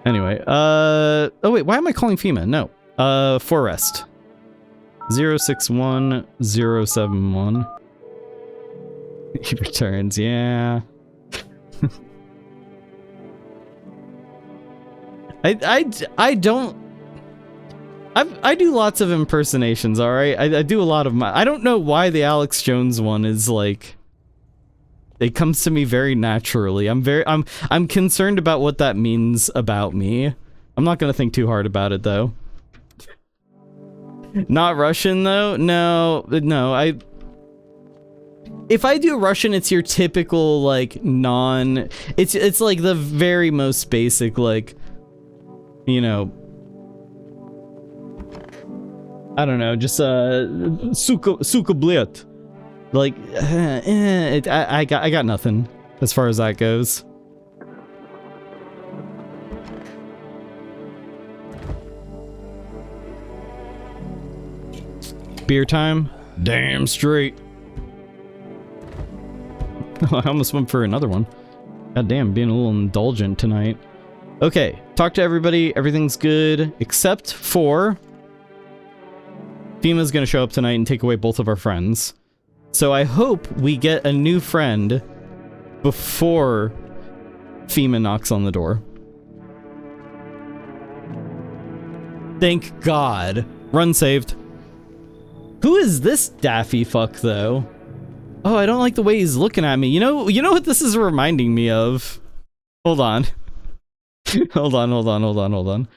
Anyway, oh wait, why am I calling FEMA? No. Forest. 061071. He returns, yeah. I don't. I do lots of impersonations, alright? I do a lot of my. I don't know why the Alex Jones one is like. It comes to me very naturally. I'm concerned about what that means about me. I'm not gonna think too hard about it though. Not Russian though? No. If I do Russian, it's your typical like it's like the very most basic, like, you know, I don't know, just suka blet. Like I got nothing as far as that goes. Beer time? Damn straight. I almost went for another one. God damn, being a little indulgent tonight. Okay, talk to everybody. Everything's good, except for FEMA's gonna show up tonight and take away both of our friends. So I hope we get a new friend before FEMA knocks on the door. Thank God. Run saved. Who is this daffy fuck, though? Oh, I don't like the way he's looking at me. You know what this is reminding me of? Hold on. hold on.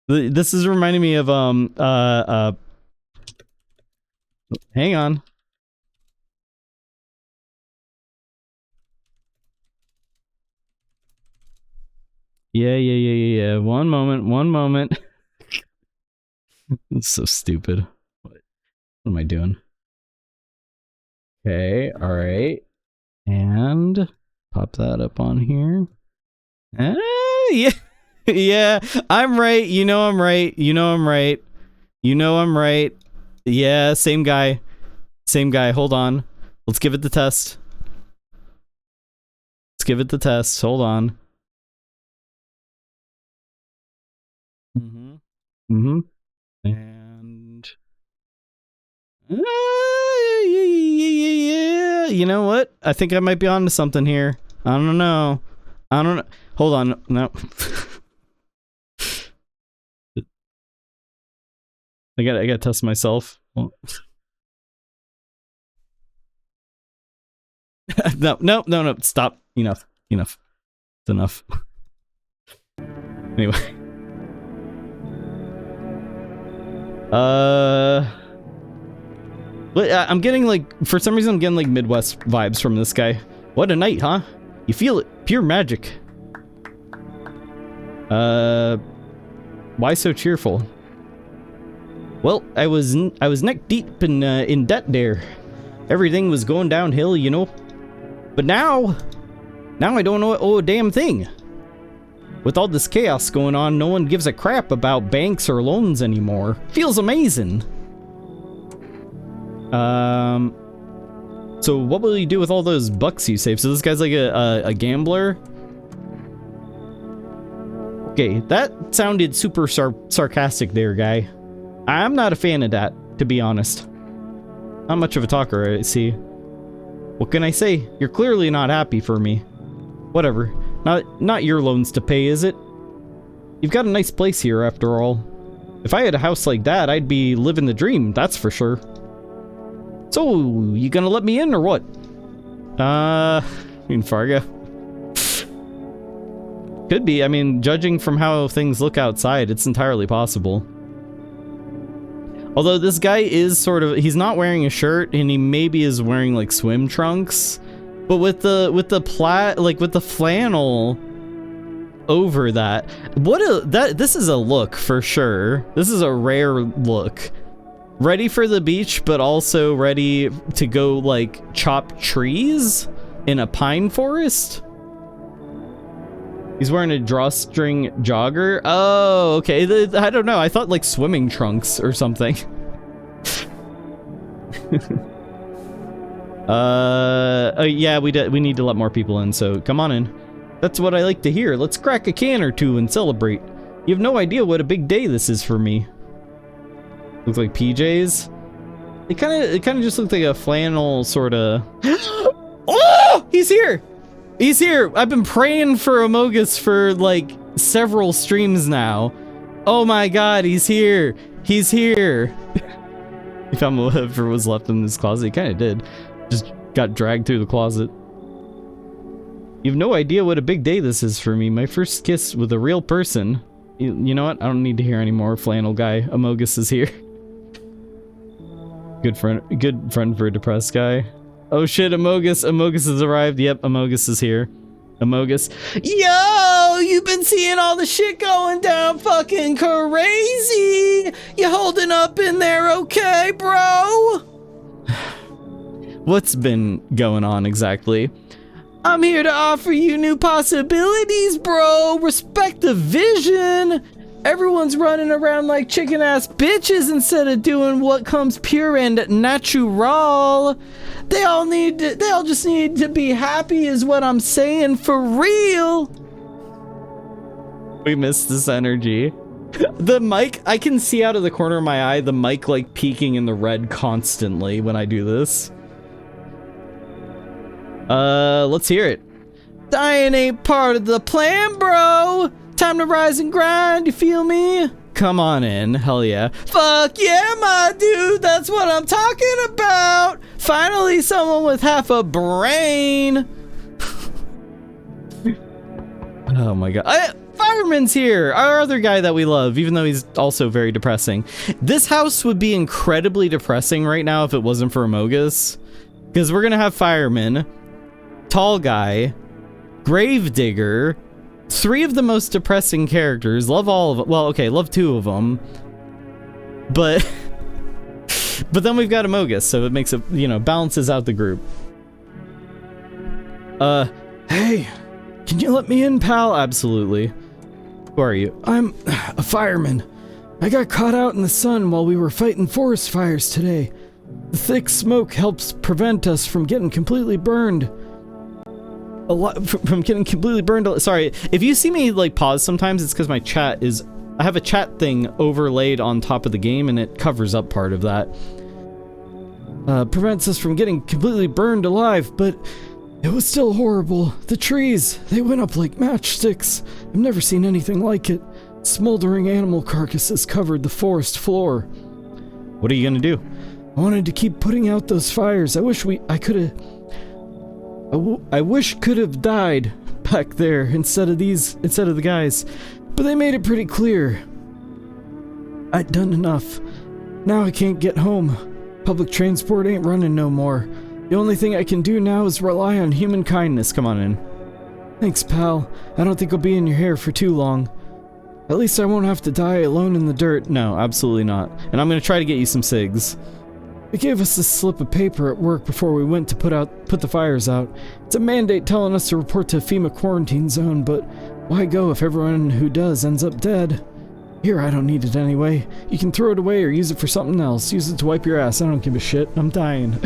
This is reminding me of, hang on. Yeah. One moment. It's so stupid. What am I doing? Okay, alright. And pop that up on here. Yeah, I'm right. You know I'm right. Yeah, same guy. Hold on. Let's give it the test. Hold on. And yeah, you know what? I think I might be onto something here. I don't know. Hold on. No. I gotta test myself. No. Stop. Enough. It's enough. Anyway. I'm getting like, for some reason I'm getting like Midwest vibes from this guy. What a night, huh? You feel it. Pure magic. Why so cheerful? Well, I was neck deep in debt there. Everything was going downhill, you know. But now I don't know a damn thing. With all this chaos going on, no one gives a crap about banks or loans anymore. Feels amazing. So what will you do with all those bucks you save? So this guy's like a gambler. Okay, that sounded super sarcastic there, guy. I'm not a fan of that, to be honest. Not much of a talker, I see. What can I say? You're clearly not happy for me. Whatever. Not your loans to pay, is it? You've got a nice place here, after all. If I had a house like that, I'd be living the dream, that's for sure. So, you gonna let me in, or what? In Fargo? Could be. I mean, judging from how things look outside, it's entirely possible. Although this guy is sort of, he's not wearing a shirt, and he maybe is wearing like swim trunks, but with the flannel over that, this is a look for sure. This is a rare look. Ready for the beach, but also ready to go like chop trees in a pine forest. He's wearing a drawstring jogger. Oh, okay. I don't know. I thought like swimming trunks or something. Yeah, we need to let more people in, so come on in. That's what I like to hear. Let's crack a can or two and celebrate. You have no idea what a big day this is for me. Looks like PJs. It kind of just looked like a flannel sort of. Oh, he's here. He's here! I've been praying for Amogus for, like, several streams now. Oh my god, he's here! He's here! He found whatever was left in this closet. He kinda did. Just got dragged through the closet. You have no idea what a big day this is for me. My first kiss with a real person. You know what? I don't need to hear anymore. Flannel guy. Amogus is here. Good friend for a depressed guy. Oh shit, Amogus has arrived. Yep, Amogus is here. Amogus. Yo, you've been seeing all the shit going down fucking crazy. You holding up in there okay, bro? What's been going on exactly? I'm here to offer you new possibilities, bro. Respect the vision. Everyone's running around like chicken-ass bitches instead of doing what comes pure and natural. They all just need to be happy is what I'm saying, for real. We missed this energy. The mic, I can see out of the corner of my eye, the mic like peeking in the red constantly when I do this. Let's hear it. Dying ain't part of the plan, bro. Time to rise and grind, you feel me? Come on in, hell yeah. Fuck yeah, my dude, that's what I'm talking about. Finally, someone with half a brain. Oh my god. Fireman's here, our other guy that we love, even though he's also very depressing. This house would be incredibly depressing right now if it wasn't for Amogus. Because we're gonna have Fireman, Tall Guy, Gravedigger, 3 of the most depressing characters. Love all of them. Well, okay, love 2 of them. But then we've got Amogus, so it makes it, you know, balances out the group. Hey, can you let me in, pal? Absolutely. Who are you? I'm a fireman. I got caught out in the sun while we were fighting forest fires today. The thick smoke helps prevent us from getting completely burned. Sorry, if you see me like pause sometimes, it's because my chat is, I have a chat thing overlaid on top of the game and it covers up part of that. Prevents us from getting completely burned alive, but it was still horrible. The trees, they went up like matchsticks. I've never seen anything like it. Smoldering animal carcasses covered the forest floor. What are you gonna do? I wanted to keep putting out those fires. I wish could have died back there instead of the guys, but they made it pretty clear I'd done enough. Now I can't get home. Public transport ain't running no more. The only thing I can do now is rely on human kindness. Come on in. Thanks, pal. I don't think I'll be in your hair for too long. At least I won't have to die alone in the dirt. No, absolutely not. And I'm gonna try to get you some cigs. They gave us this slip of paper at work before we went to put the fires out. It's a mandate telling us to report to FEMA quarantine zone, but why go if everyone who does ends up dead? Here, I don't need it anyway. You can throw it away or use it for something else. Use it to wipe your ass. I don't give a shit. I'm dying.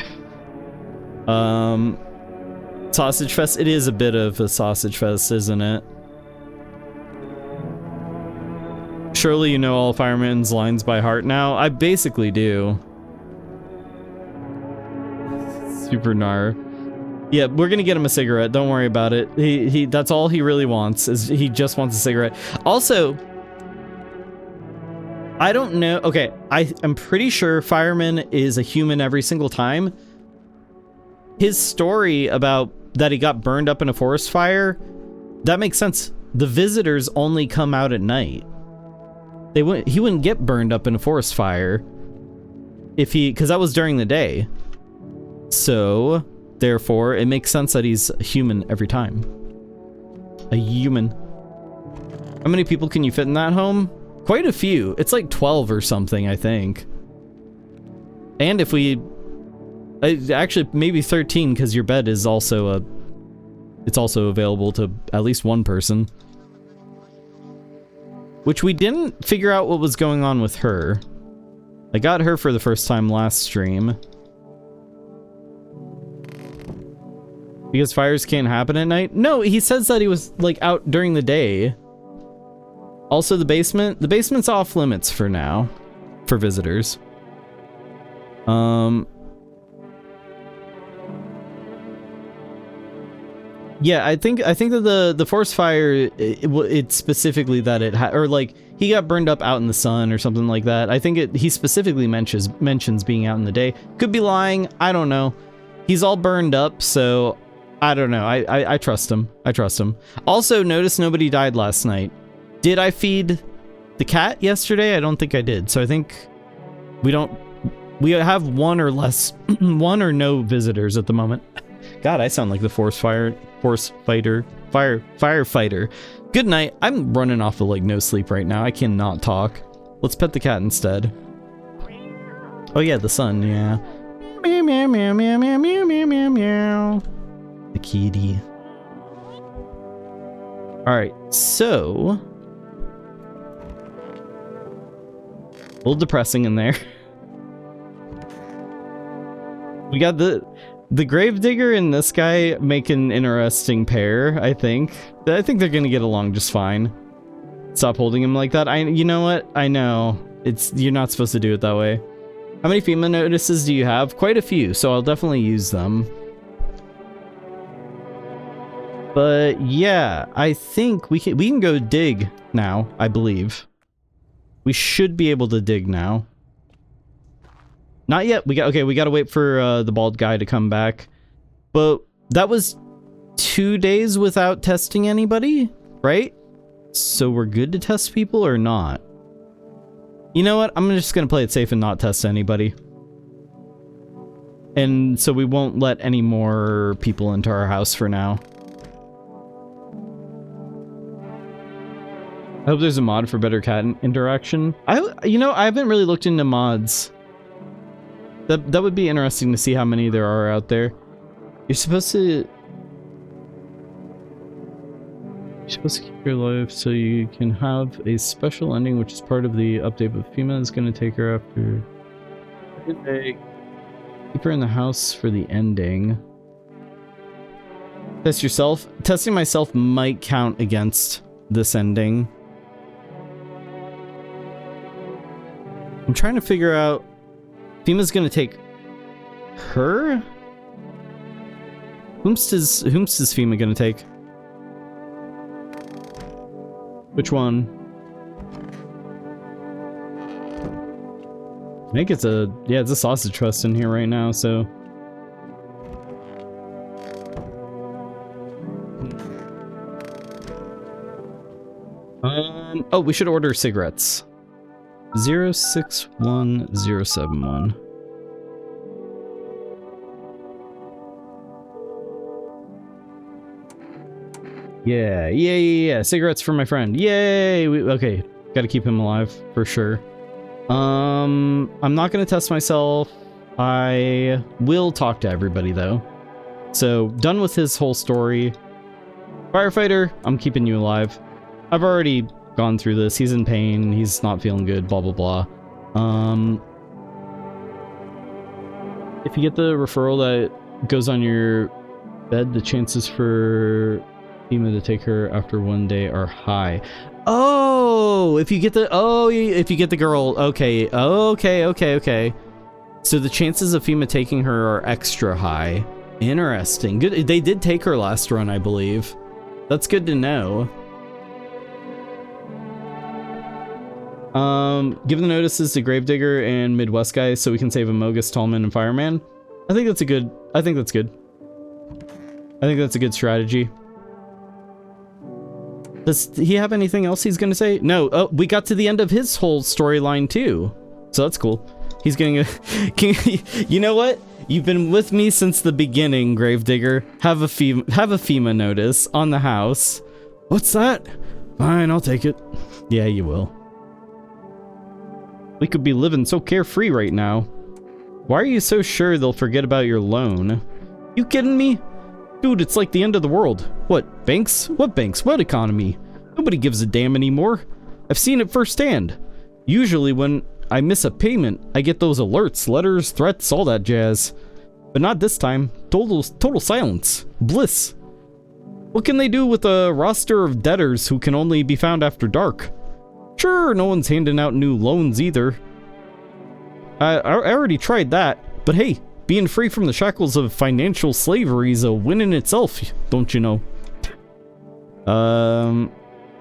Sausage fest? It is a bit of a sausage fest, isn't it? Surely you know all Fireman's lines by heart now? I basically do. Super Gnar. Yeah, we're gonna get him a cigarette. Don't worry about it. He that's all he really wants, is he just wants a cigarette. Also, I don't know. Okay, I'm pretty sure Fireman is a human every single time. His story about that he got burned up in a forest fire, that makes sense. The visitors only come out at night. He wouldn't get burned up in a forest fire because that was during the day. So, therefore, it makes sense that he's a human every time. A human. How many people can you fit in that home? Quite a few. It's like 12 or something, I think. And if we... actually, maybe 13, because your bed is also it's also available to at least one person. Which we didn't figure out what was going on with her. I got her for the first time last stream. Because fires can't happen at night? No, he says that he was, like, out during the day. Also, the basement. The basement's off limits for now. For visitors. Yeah, I think that the forest fire, it's specifically that it or like he got burned up out in the sun or something like that. I think he specifically mentions being out in the day. Could be lying. I don't know. He's all burned up, so I don't know. I trust him. I trust him. Also, notice nobody died last night. Did I feed the cat yesterday? I don't think I did. So I think we have one or no visitors at the moment. God, I sound like the firefighter. Good night. I'm running off of like no sleep right now. I cannot talk. Let's pet the cat instead. Oh yeah, the sun, yeah. Meow meow meow meow meow meow meow meow meow. The kitty. Alright, so a little depressing in there. We got the gravedigger and this guy make an interesting pair, I think. I think they're gonna get along just fine. Stop holding him like that. You know what? I know. You're not supposed to do it that way. How many FEMA notices do you have? Quite a few, so I'll definitely use them. But yeah, I think we can go dig now, I believe. We should be able to dig now. Not yet. We gotta wait for the bald guy to come back. But that was 2 days without testing anybody, right? So we're good to test people or not? You know what? I'm just gonna play it safe and not test anybody. And so we won't let any more people into our house for now. I hope there's a mod for better cat interaction. I haven't really looked into mods. That would be interesting to see how many there are out there. You're supposed to keep her alive so you can have a special ending, which is part of the update, but FEMA is going to take her after. Keep her in the house for the ending. Test yourself. Testing myself might count against this ending. I'm trying to figure out. FEMA's gonna take her? Whomst is FEMA gonna take? Which one? I think it's a sausage trust in here right now, so. Oh, we should order cigarettes. 061071. Yeah. Cigarettes for my friend. Yay! Okay, gotta keep him alive for sure. I'm not gonna test myself. I will talk to everybody though. So done with his whole story. Firefighter, I'm keeping you alive. I've already gone through this. He's in pain. He's not feeling good. Blah blah blah. If you get the referral that goes on your bed, the chances for FEMA to take her after 1 day are high. Oh, if you get the girl. Okay. So the chances of FEMA taking her are extra high. Interesting. Good. They did take her last run, I believe. That's good to know. Give the notices to Gravedigger and Midwest guys so we can save Amogus, Tallman, and Fireman. I think that's good. I think that's a good strategy. Does he have anything else he's gonna say? No. Oh, we got to the end of his whole storyline too. So that's cool. He's getting a... You know what? You've been with me since the beginning, Gravedigger. Have a FEMA notice on the house. What's that? Fine, I'll take it. Yeah, you will. We could be living so carefree right now. Why are you so sure they'll forget about your loan? You kidding me? Dude, it's like the end of the world. What, banks? What banks? What economy? Nobody gives a damn anymore. I've seen it firsthand. Usually when I miss a payment, I get those alerts, letters, threats, all that jazz. But not this time. Total silence. Bliss. What can they do with a roster of debtors who can only be found after dark? Sure, no one's handing out new loans either. I already tried that, but hey, being free from the shackles of financial slavery is a win in itself, don't you know?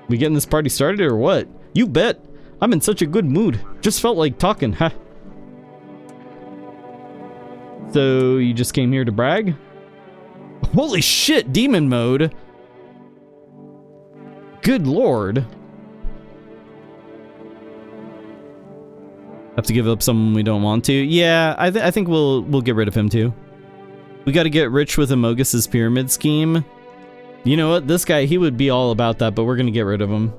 We getting this party started or what? You bet. I'm in such a good mood. Just felt like talking, huh? So, you just came here to brag? Holy shit, demon mode! Good lord. Have to give up someone we don't want to? Yeah, I think we'll get rid of him too. We gotta get rich with Amogus' pyramid scheme. You know what? This guy, he would be all about that, but we're gonna get rid of him.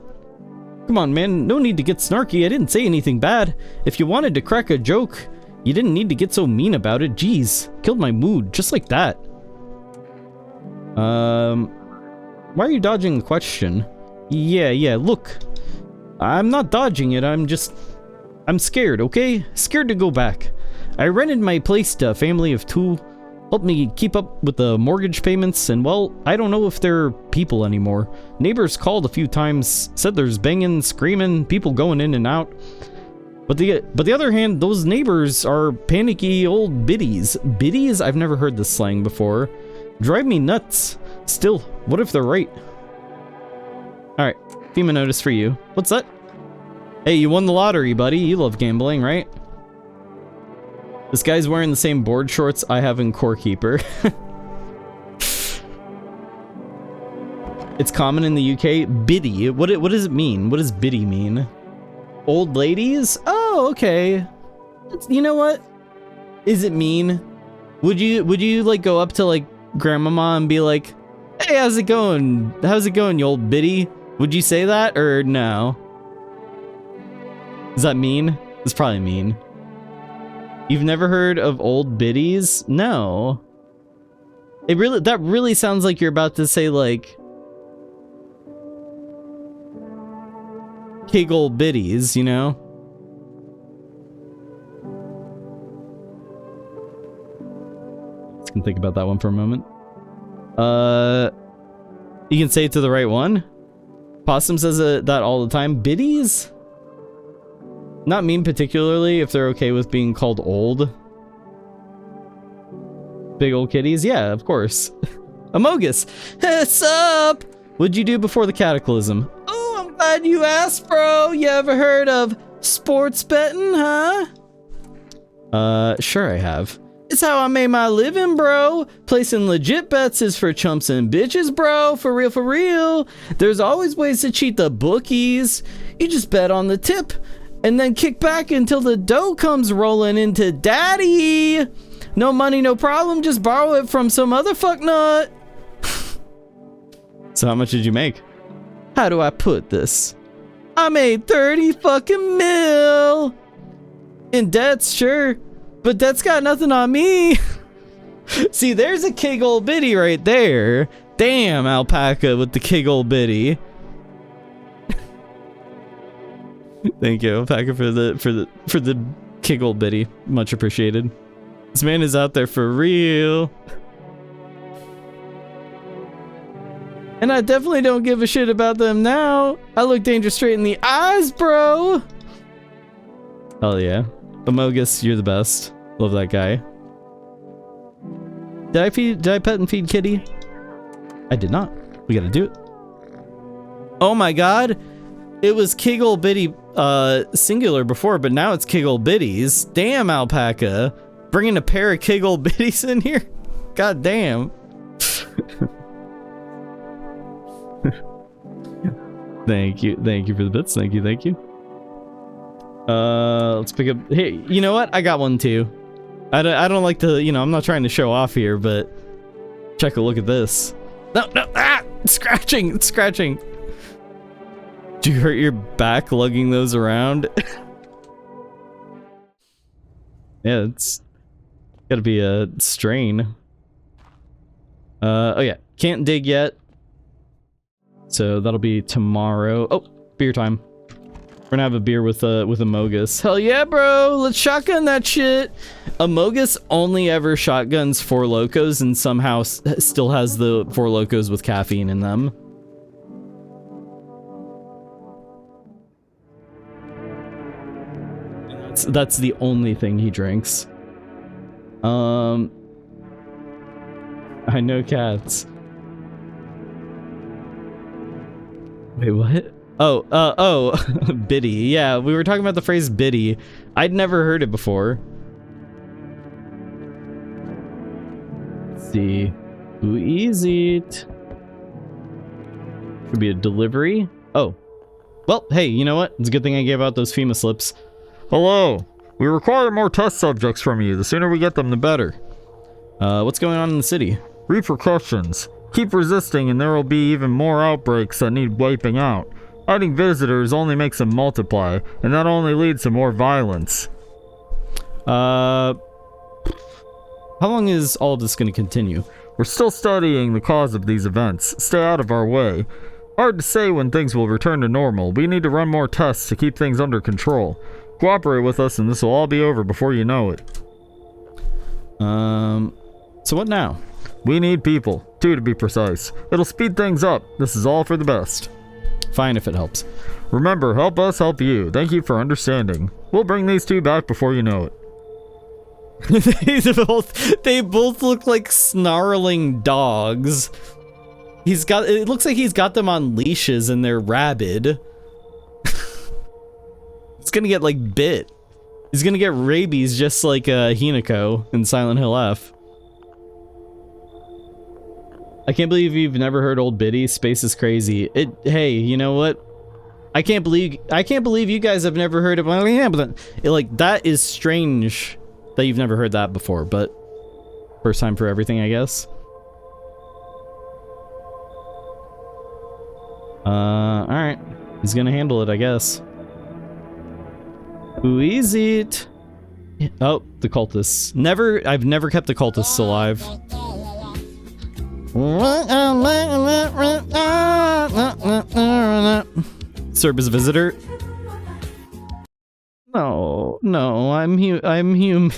Come on, man. No need to get snarky. I didn't say anything bad. If you wanted to crack a joke, you didn't need to get so mean about it. Jeez. Killed my mood, just like that. Why are you dodging the question? Yeah, look. I'm not dodging it, I'm scared, okay? Scared to go back. I rented my place to a family of two. Helped me keep up with the mortgage payments, and well, I don't know if they're people anymore. Neighbors called a few times, said there's banging, screaming, people going in and out. But the other hand, those neighbors are panicky old biddies. Biddies? I've never heard this slang before. Drive me nuts. Still, what if they're right? Alright, FEMA notice for you. What's that? Hey, you won the lottery, buddy. You love gambling, right? This guy's wearing the same board shorts I have in Core Keeper. It's common in the UK. Biddy. What does it mean? What does biddy mean? Old ladies? Oh, okay. You know what? Is it mean? Would you like go up to like grandmama and be like, "Hey, how's it going? How's it going, you old biddy?" Would you say that or no? Is that mean? It's probably mean. You've never heard of old biddies? No. That really sounds like you're about to say like big old biddies, you know? Just gonna think about that one for a moment. You can say it to the right one. Possum says that all the time. Biddies? Not mean particularly if they're okay with being called old. Big old kitties? Yeah, of course. Amogus! What's up? What'd you do before the cataclysm? Oh, I'm glad you asked, bro. You ever heard of sports betting, huh? Sure I have. It's how I made my living, bro. Placing legit bets is for chumps and bitches, bro. For real, for real. There's always ways to cheat the bookies. You just bet on the tip and then kick back until the dough comes rolling into daddy. No money, no problem. Just borrow it from some other fucknut. So how much did you make? How do I put this? I made 30 fucking mil. In debts, sure. But that's got nothing on me. See, there's a kig old biddy right there. Damn, alpaca with the kig old biddy. Thank you, alpaca, for the kig old biddy. Much appreciated. This man is out there for real. And I definitely don't give a shit about them now. I look danger straight in the eyes, bro. Hell yeah. Amogus, you're the best. Love that guy. Did I pet and feed Kitty? I did not. We gotta do it. Oh my god! It was Kiggle Bitty singular before, but now it's Kiggle Bitties. Damn, Alpaca. Bringing a pair of Kiggle Bitties in here? God damn. Thank you for the bits. Thank you. Let's pick up. Hey, you know what? I got one too. I don't like to, I'm not trying to show off here, but check a look at this. No, it's scratching. Did you hurt your back lugging those around? Yeah, it's gotta be a strain. Oh yeah, can't dig yet. So that'll be tomorrow. Oh, beer time. We're gonna have a beer with Amogus. Hell yeah, bro! Let's shotgun that shit! Amogus only ever shotguns Four Locos and somehow still has the Four Locos with caffeine in them. That's the only thing he drinks. I know cats. Wait, what? Oh, biddy. Yeah, we were talking about the phrase biddy. I'd never heard it before. Let's see. Who is it? Could be a delivery. Oh. Well, hey, you know what? It's a good thing I gave out those FEMA slips. Hello. We require more test subjects from you. The sooner we get them, the better. What's going on in the city? Repercussions. Keep resisting and there will be even more outbreaks that need wiping out. Hiding visitors only makes them multiply, and that only leads to more violence. How long is all this going to continue? We're still studying the cause of these events. Stay out of our way. Hard to say when things will return to normal. We need to run more tests to keep things under control. Cooperate with us and this will all be over before you know it. So what now? We need people. 2 to be precise. It'll speed things up. This is all for the best. Fine if it helps. Remember, help us help you. Thank you for understanding. We'll bring these 2 back before you know it. They both look like snarling dogs. It looks like he's got them on leashes and they're rabid. It's gonna get like bit. He's gonna get rabies just like Hinako in Silent Hill F. I can't believe you've never heard Old Biddy. Space is crazy. Hey, you know what? I can't believe you guys have never heard of like that is strange that you've never heard that before, but first time for everything, I guess. Alright. He's gonna handle it, I guess. Who is it? Oh, the cultists. I've never kept the cultists alive. Cerberus visitor. No, I'm human.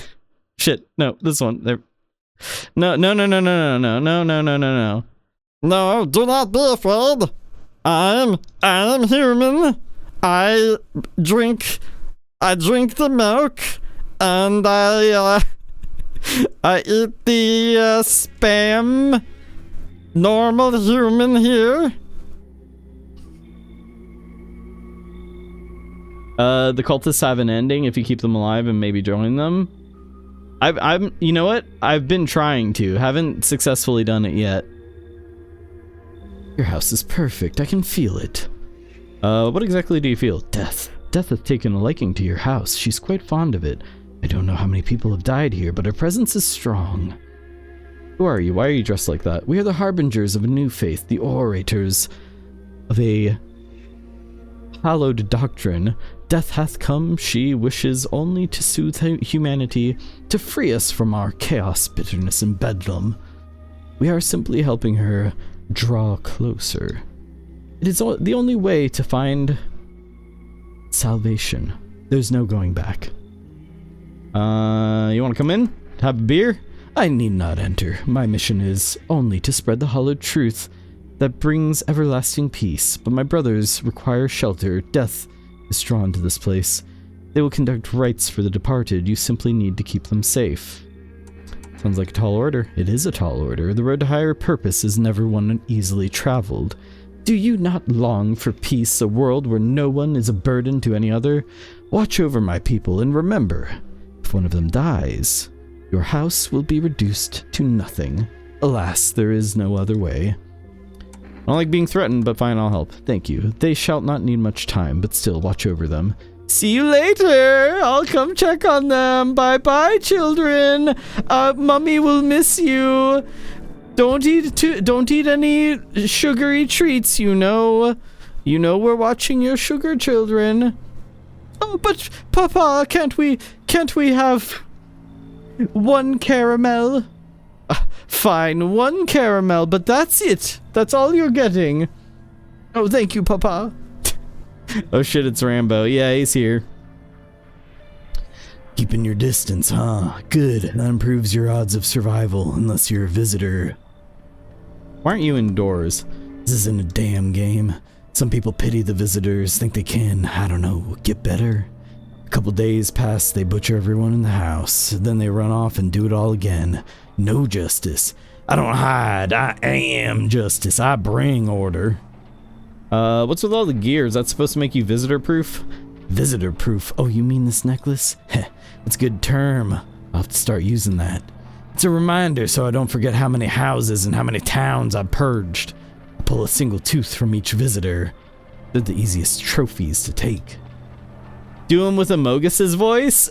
Shit, no, this one. There. No. No, do not be afraid. I'm human. I drink the milk, and I eat the spam. Normal human here. The cultists have an ending if you keep them alive and maybe join them. You know what? I've been trying to. Haven't successfully done it yet. Your house is perfect. I can feel it. What exactly do you feel? Death. Death has taken a liking to your house. She's quite fond of it. I don't know how many people have died here, but her presence is strong. Who are you? Why are you dressed like that? We are the harbingers of a new faith, the orators of a hallowed doctrine. Death hath come, she wishes only to soothe humanity, to free us from our chaos, bitterness, and bedlam. We are simply helping her draw closer. It is the only way to find salvation. There's no going back. You want to come in? Have a beer? I need not enter. My mission is only to spread the hallowed truth that brings everlasting peace, but my brothers require shelter. Death is drawn to this place. They will conduct rites for the departed. You simply need to keep them safe. Sounds like a tall order. It is a tall order. The road to higher purpose is never one easily traveled. Do you not long for peace, a world where no one is a burden to any other? Watch over my people, and remember, if one of them dies, your house will be reduced to nothing. Alas, there is no other way. I don't like being threatened, but fine, I'll help. Thank you. They shall not need much time, but still watch over them. See you later. I'll come check on them. Bye-bye, children. Mummy will miss you. Don't eat any sugary treats, you know. You know we're watching your sugar children. Oh, but Papa, can't we have one caramel? Fine, one caramel, but that's it. That's all you're getting. Oh, thank you, Papa. Oh shit, it's Rambo. Yeah, he's here. Keeping your distance, huh? Good. That improves your odds of survival, unless you're a visitor. Why aren't you indoors? This isn't a damn game. Some people pity the visitors, think they can, I don't know, get better. A couple days pass, they butcher everyone in the house. Then they run off and do it all again. No justice. I don't hide. I am justice. I bring order. What's with all the gear? Is that supposed to make you visitor-proof? Visitor-proof? Oh, you mean this necklace? Heh, that's a good term. I'll have to start using that. It's a reminder so I don't forget how many houses and how many towns I've purged. I pull a single tooth from each visitor. They're the easiest trophies to take. Do him with Amogus's voice?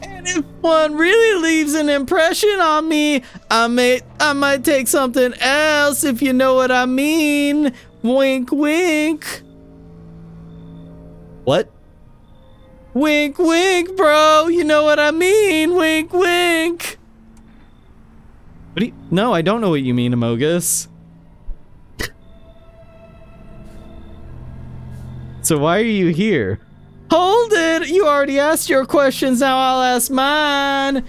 And if one really leaves an impression on me, I might take something else, if you know what I mean. Wink, wink. What? Wink, wink, bro. You know what I mean. Wink, wink. What do you... No, I don't know what you mean, Amogus. So why are you here? Hold it! You already asked your questions, now I'll ask mine.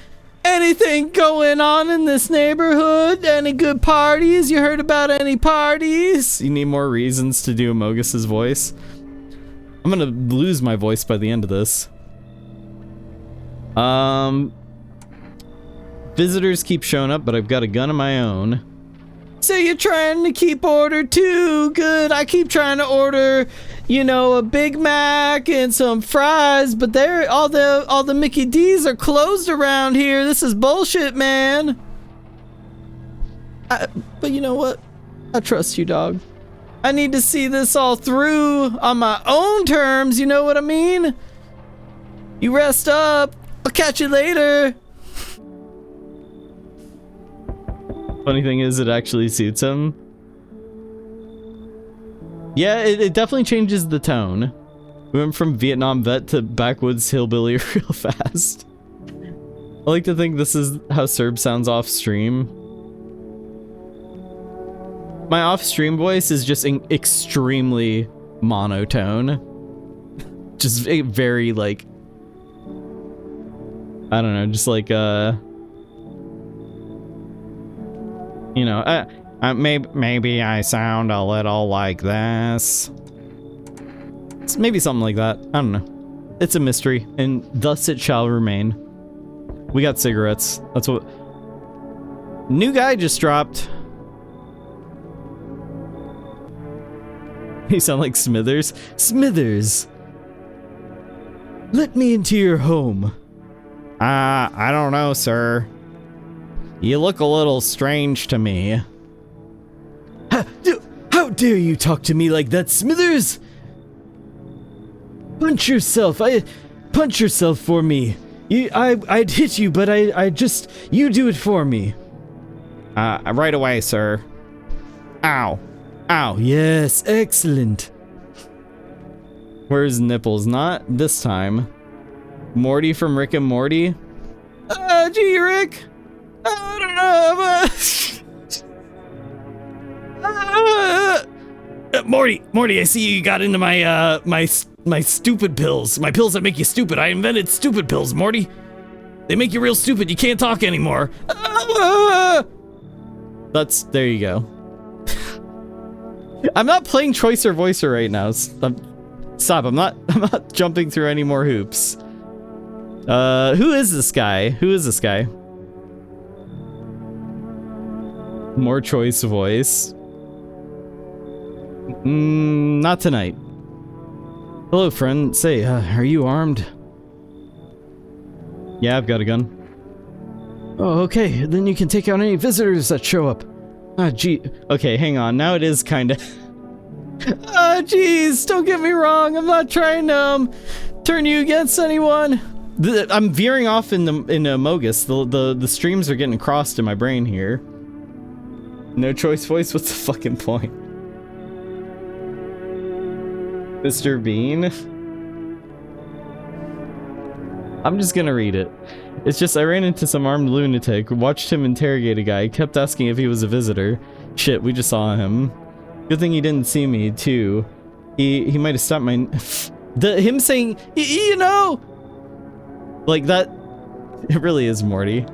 Anything going on in this neighborhood? Any good parties? You heard about any parties? You need more reasons to do Amogus's voice. I'm gonna lose my voice by the end of this. Visitors keep showing up, but I've got a gun of my own. So you're trying to keep order too? Good. I keep trying to order, you know, a Big Mac and some fries, but they're all the Mickey D's are closed around here. This is bullshit, man. But you know what? I trust you, dog. I need to see this all through on my own terms, you know what I mean? You rest up. I'll catch you later. Funny thing is, it actually suits him. Yeah, it definitely changes the tone. We went from Vietnam vet to backwoods hillbilly real fast. I like to think this is how Cerb sounds off stream. My off-stream voice is just extremely monotone. Just very, like... I don't know, just like, you know, maybe I sound a little like this. It's maybe something like that. I don't know. It's a mystery, and thus it shall remain. We got cigarettes. That's what... New guy just dropped. You sound like Smithers. Smithers! Let me into your home. I don't know, sir. You look a little strange to me. How dare you talk to me like that, Smithers? Punch yourself. Punch yourself for me. I'd hit you, but you do it for me. Right away, sir. Ow. Ow. Yes, excellent. Where's Nipples? Not this time. Morty from Rick and Morty? Gee, Rick. I don't know. Morty, I see you got into my my stupid pills. My pills that make you stupid. I invented stupid pills, Morty. They make you real stupid. You can't talk anymore. There you go. I'm not playing Choicer Voicer right now. Stop, I'm not jumping through any more hoops. Who is this guy? Who is this guy? More choice voice. Not tonight. Hello, friend. Say, are you armed? Yeah, I've got a gun. Oh, okay. Then you can take out any visitors that show up. Ah, gee. Okay, hang on. Now it is kind of... Ah, jeez. Don't get me wrong. I'm not trying to turn you against anyone. I'm veering off in Mogus. The streams are getting crossed in my brain here. No choice voice? What's the fucking point? Mr. Bean? I'm just gonna read it. It's just, I ran into some armed lunatic, watched him interrogate a guy, kept asking if he was a visitor. Shit, we just saw him. Good thing he didn't see me, too. He might have stopped my... him saying, you know... Like that... It really is Morty.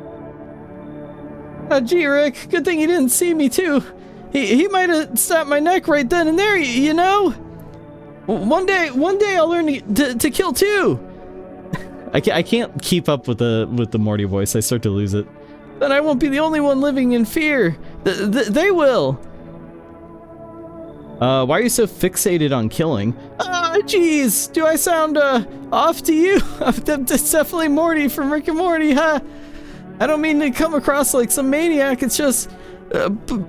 Gee, Rick, good thing he didn't see me, too. He might have snapped my neck right then and there, you know? One day I'll learn to kill, too. I can't keep up with the Morty voice. I start to lose it. Then I won't be the only one living in fear. They will. Why are you so fixated on killing? Jeez, do I sound off to you? That's definitely Morty from Rick and Morty, huh? I don't mean to come across like some maniac. It's just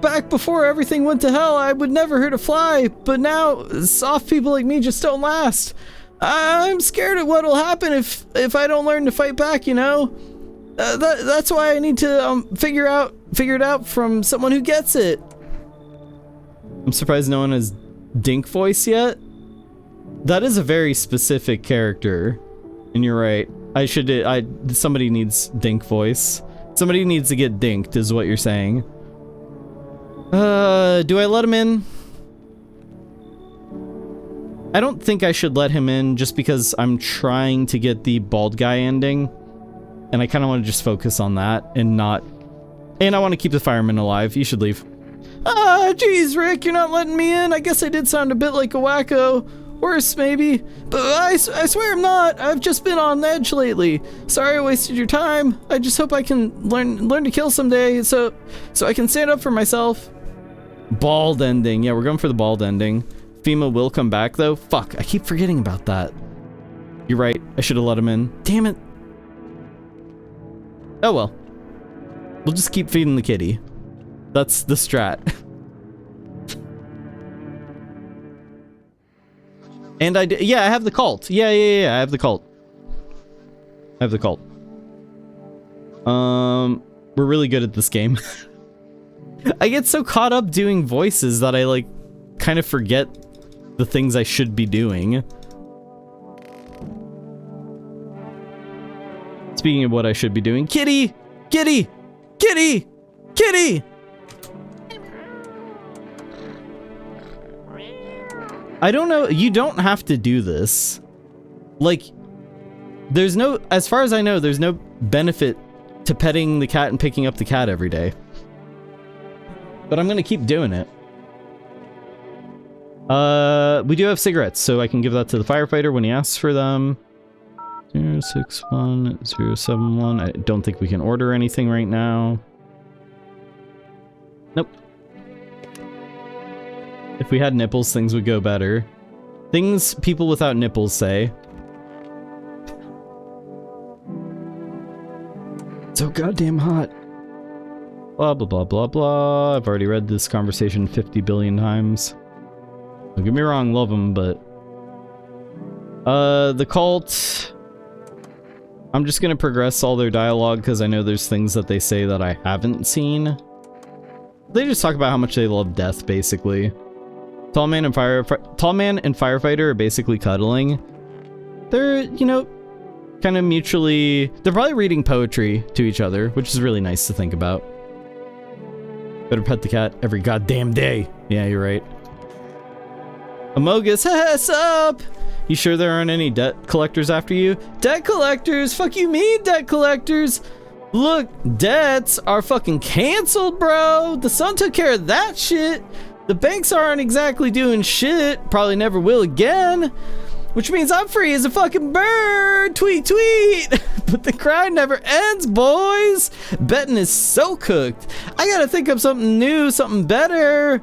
back before everything went to hell, I would never hurt a fly. But now soft people like me just don't last. I'm scared of what'll happen if I don't learn to fight back, you know? That's why I need to figure it out from someone who gets it. I'm surprised no one has Dink voice yet. That is a very specific character, and you're right. Somebody needs Dink voice. Somebody needs to get dinked, is what you're saying. Do I let him in? I don't think I should let him in just because I'm trying to get the bald guy ending. And I kind of want to just focus on that and not... And I want to keep the fireman alive. You should leave. Geez, Rick, you're not letting me in. I guess I did sound a bit like a wacko. Worse, maybe. But I swear I'm not. I've just been on edge lately. Sorry I wasted your time. I just hope I can learn to kill someday so I can stand up for myself. Bald ending. Yeah, we're going for the bald ending. FEMA will come back, though. Fuck, I keep forgetting about that. You're right. I should have let him in. Damn it. Oh well. We'll just keep feeding the kitty. That's the strat. And yeah, I have the cult. Yeah, I have the cult. We're really good at this game. I get so caught up doing voices that I like kind of forget the things I should be doing. Speaking of what I should be doing, kitty! Kitty! Kitty! Kitty! I don't know, you don't have to do this. Like, there's no, as far as I know, there's no benefit to petting the cat and picking up the cat every day. But I'm gonna keep doing it. We do have cigarettes, so I can give that to the firefighter when he asks for them. 061 071. I don't think we can order anything right now. Nope. If we had nipples, things would go better. Things people without nipples say. So goddamn hot. Blah, blah, blah, blah, blah. I've already read this conversation 50 billion times. Don't get me wrong, love them, but... the cult... I'm just gonna progress all their dialogue because I know there's things that they say that I haven't seen. They just talk about how much they love death, basically. Tall man and firefighter are basically cuddling. They're, you know, kind of mutually... They're probably reading poetry to each other, which is really nice to think about. Better pet the cat every goddamn day. Yeah, you're right. Amogus, what's up? You sure there aren't any debt collectors after you? Debt collectors? Fuck you mean, debt collectors? Look, debts are fucking canceled, bro. The sun took care of that shit. The banks aren't exactly doing shit. Probably never will again. which means I'm free as a fucking bird. Tweet, tweet. But the grind never ends, boys. Betting is so cooked. I gotta think of something new, something better.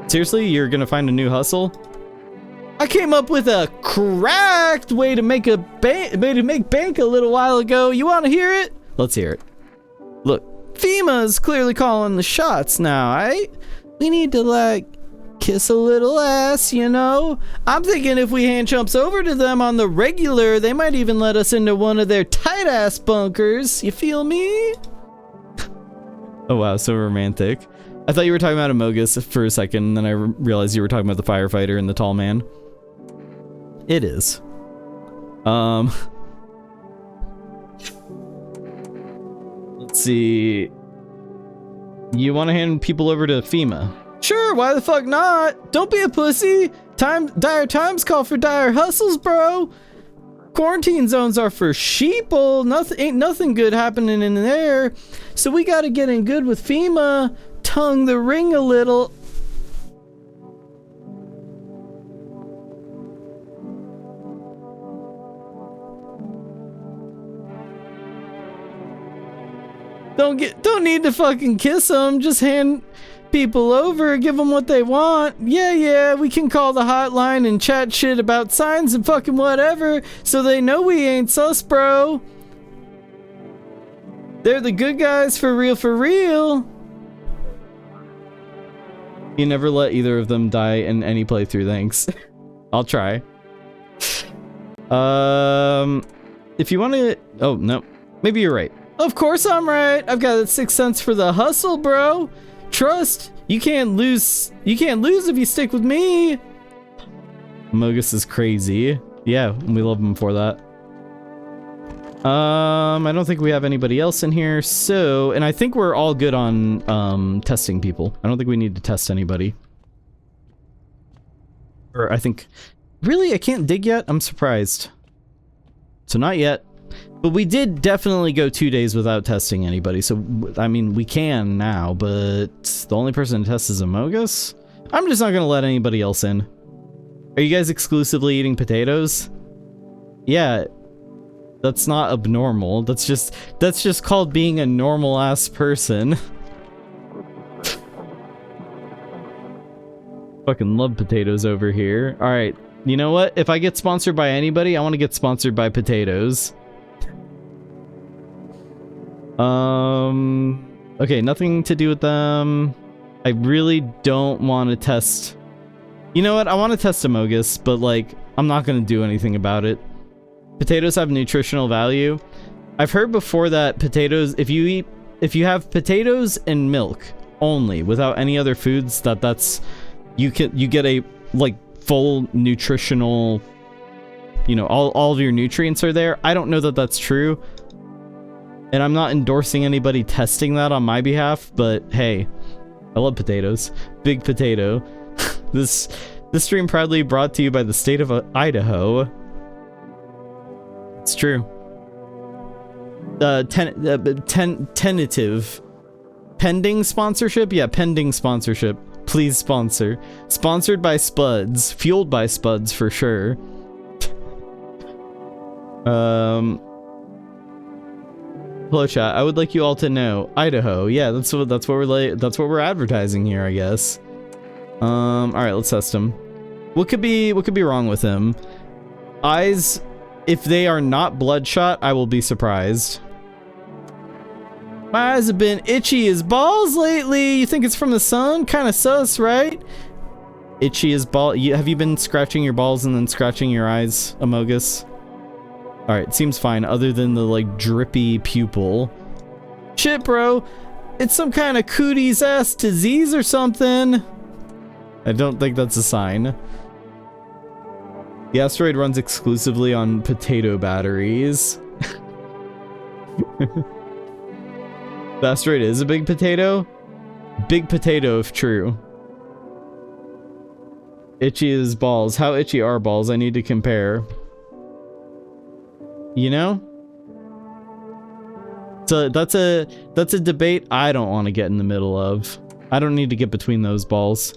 Seriously, you're gonna find a new hustle? I came up with a cracked way to make bank a little while ago. You want to hear it? Let's hear it. Look, FEMA's clearly calling the shots now, right? We need to, like, kiss a little ass, you know? I'm thinking if we hand chumps over to them on the regular, they might even let us into one of their tight-ass bunkers. You feel me? Oh, wow, so romantic. I thought you were talking about Amogus for a second, and then I realized you were talking about the firefighter and the tall man. It is. Let's see. You want to hand people over to FEMA? Sure, why the fuck not? Don't be a pussy. Dire times call for dire hustles, bro. Quarantine zones are for sheeple. Ain't nothing good happening in there. So we gotta get in good with FEMA. Tongue the ring a little. Don't need to fucking kiss them. Just hand people over, give them what they want. Yeah, we can call the hotline and chat shit about signs and fucking whatever, so they know we ain't sus, bro. They're the good guys for real, for real. You never let either of them die in any playthrough, thanks. I'll try. If you want to... Oh, no. Maybe you're right. Of course I'm right. I've got a sixth sense for the hustle, bro. Trust. You can't lose. You can't lose if you stick with me. Mogus is crazy. Yeah, we love him for that. I don't think we have anybody else in here, so... And I think we're all good on, testing people. I don't think we need to test anybody. Or I think... Really? I can't dig yet? I'm surprised. So not yet. But we did definitely go 2 days without testing anybody, so, I mean, we can now, but the only person to test is Amogus? I'm just not gonna let anybody else in. Are you guys exclusively eating potatoes? Yeah, that's not abnormal. That's just called being a normal-ass person. Fucking love potatoes over here. Alright, you know what? If I get sponsored by anybody, I want to get sponsored by potatoes. Okay, nothing to do with them. I really don't want to test... You know what? I want to test Amogus, but, like, I'm not going to do anything about it. Potatoes have nutritional value. I've heard before that potatoes, if you have potatoes and milk only, without any other foods, you get a, like, full nutritional, you know, all of your nutrients are there. I don't know that that's true. And I'm not endorsing anybody testing that on my behalf, but hey, I love potatoes. Big potato. This stream proudly brought to you by the state of Idaho. It's true. Tentative. Pending sponsorship? Yeah, pending sponsorship. Please sponsor. Sponsored by Spuds. Fueled by Spuds for sure. Hello chat, I would like you all to know Idaho. Yeah, that's what we're advertising here, I guess. All right, let's test him. What could be wrong with him? Eyes, if they are not bloodshot, I will be surprised. My eyes have been itchy as balls lately. You think it's from the sun? Kind of sus, right? Itchy as ball. Have you been scratching your balls and then scratching your eyes, Amogus? Alright, seems fine, other than the, like, drippy pupil. Shit, bro. It's some kind of cooties ass disease or something. I don't think that's a sign. The asteroid runs exclusively on potato batteries. The asteroid is a big potato? Big potato if true. Itchy as balls. How itchy are balls? I need to compare. You know? So that's a debate I don't want to get in the middle of. I don't need to get between those balls.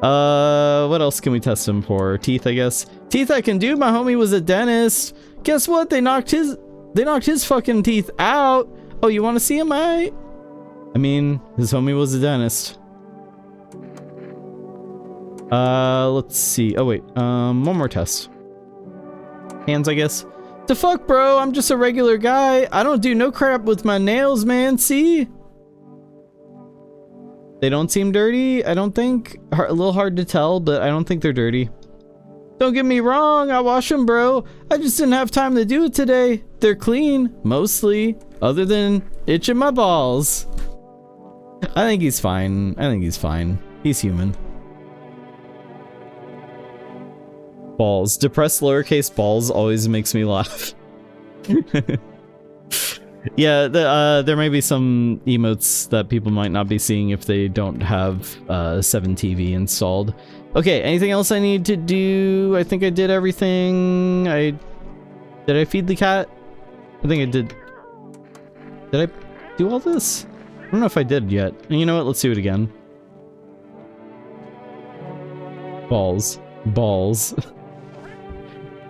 What else can we test him for? Teeth, I guess. Teeth I can do. My homie was a dentist. Guess what? They knocked his fucking teeth out. Oh, you want to see him? I mean, his homie was a dentist. Let's see. Oh, wait. One more test. Hands, I guess. The fuck, bro? I'm just a regular guy. I don't do no crap with my nails, man. See? They don't seem dirty, I don't think. A little hard to tell, but I don't think they're dirty. Don't get me wrong, I wash them, bro. I just didn't have time to do it today. They're clean, mostly, other than itching my balls. I think he's fine. I think he's fine. He's human. Balls. Depressed lowercase balls always makes me laugh. Yeah, there may be some emotes that people might not be seeing if they don't have 7TV installed. Okay, anything else I need to do? I think I did everything. Did I feed the cat? I think I did. Did I do all this? I don't know if I did yet. You know what? Let's do it again. Balls. Balls.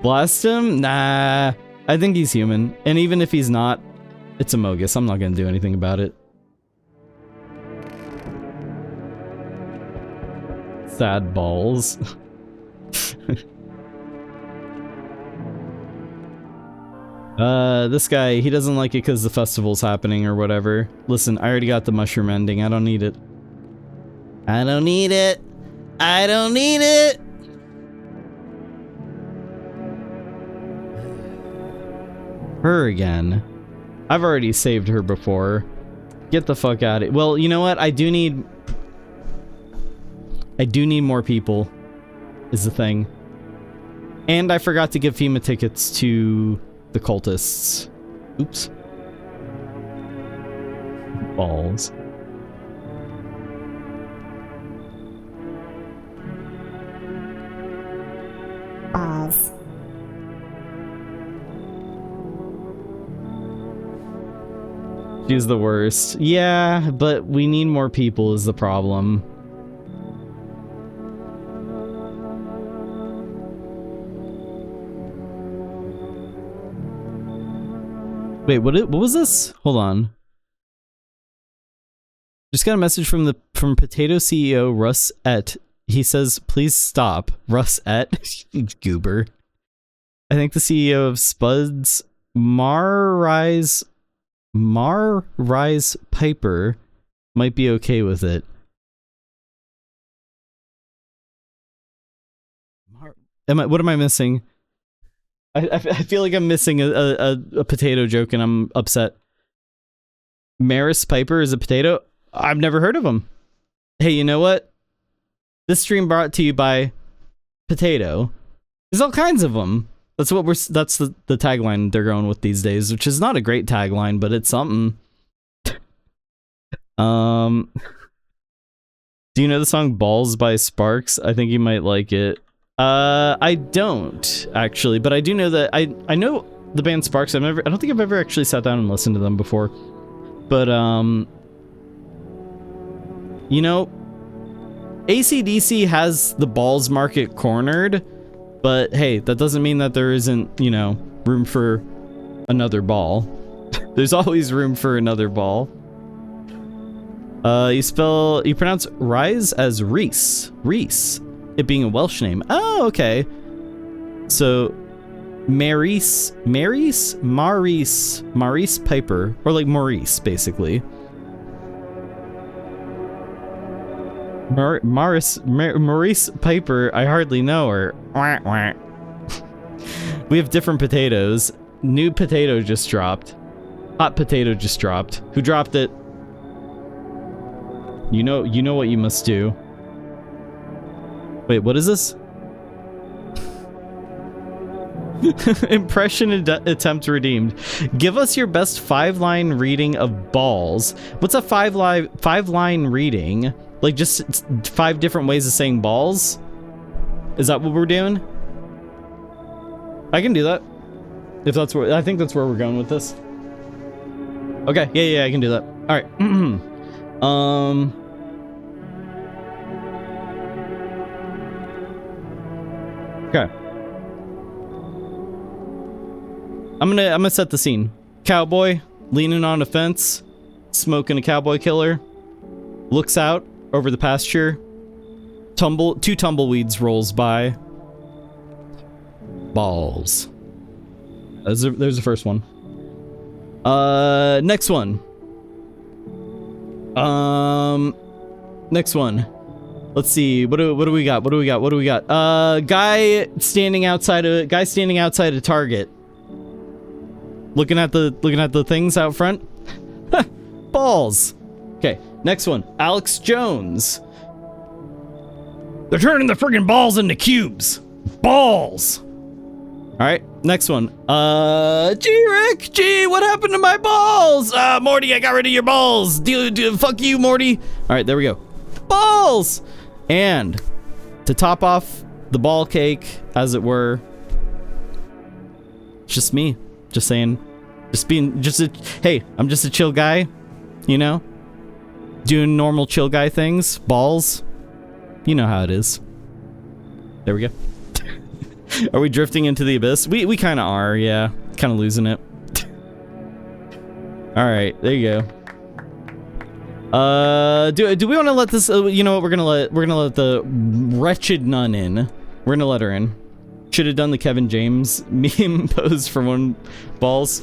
Blast him? Nah. I think he's human. And even if he's not, it's a Mogus. I'm not gonna do anything about it. Sad balls. This guy, he doesn't like it because the festival's happening or whatever. Listen, I already got the mushroom ending. I don't need it. I don't need it. I don't need it. Her again. I've already saved her before. Get the fuck out of it. Well, you know what? I do need more people, is the thing. And I forgot to give FEMA tickets to the cultists. Oops. Balls. Balls. She's the worst. Yeah, but we need more people is the problem. Wait, what was this? Hold on. Just got a message from Potato CEO Russ Et. He says, please stop. Russ Et. Goober. I think the CEO of Spuds Marrise Piper might be okay with it. What am I missing? I feel like I'm missing a potato joke and I'm upset. Maris Piper is a potato? I've never heard of him. Hey, you know what? This stream brought to you by Potato. There's all kinds of them. That's the tagline they're going with these days, which is not a great tagline, but it's something. Do you know the song Balls by Sparks? I think you might like it. I don't actually, but I do know that I know the band Sparks. I don't think I've ever actually sat down and listened to them before. But you know, AC/DC has the balls market cornered. But hey, that doesn't mean that there isn't, you know, room for another ball. There's always room for another ball. You pronounce Rise as Reese. Reese. It being a Welsh name. Oh, okay. So Maurice Piper. Or like Maurice, basically. Maurice Piper, I hardly know her. We have different potatoes. New potato just dropped. Hot potato just dropped. Who dropped it? You know what you must do. Wait, what is this? Impression attempt redeemed. Give us your best 5-line reading of balls. What's a 5-line reading? Like just 5 different ways of saying balls? Is that what we're doing? I can do that. If that's where I think that's where we're going with this. Okay, yeah, I can do that. All right. Okay. I'm gonna set the scene. Cowboy leaning on a fence, smoking a cowboy killer, looks out over the pasture. Two tumbleweeds rolls by. Balls. There's the first one. Next one. Next one. Let's see. What do we got? What do we got? Guy standing outside a Target. Looking at the things out front. Balls. Okay, next one. Alex Jones. They're turning the friggin' balls into cubes. Balls. All right, next one. Rick. What happened to my balls? Morty, I got rid of your balls. Fuck you, Morty. All right, there we go. Balls. And to top off the ball cake, as it were, it's just me. Just saying, hey, I'm just a chill guy, you know? Doing normal chill guy things. Balls. You know how it is. There we go. Are we drifting into the abyss? We kind of are, yeah. Kind of losing it. All right, there you go. Do we want to let this? You know what? We're gonna let the wretched nun in. We're gonna let her in. Should have done the Kevin James meme pose for one balls.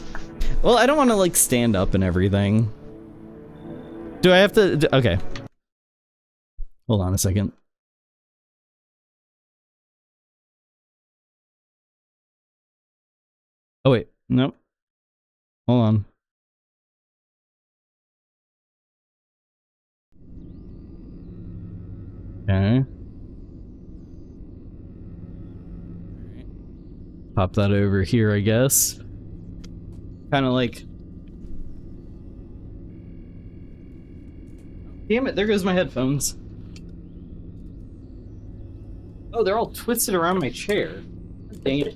Well, I don't want to like stand up and everything. Do I have to? Okay. Hold on a second. Oh wait, nope. Hold on. Okay. Pop that over here, I guess. Kind of like... Damn it, there goes my headphones. Oh, they're all twisted around my chair. Dang it.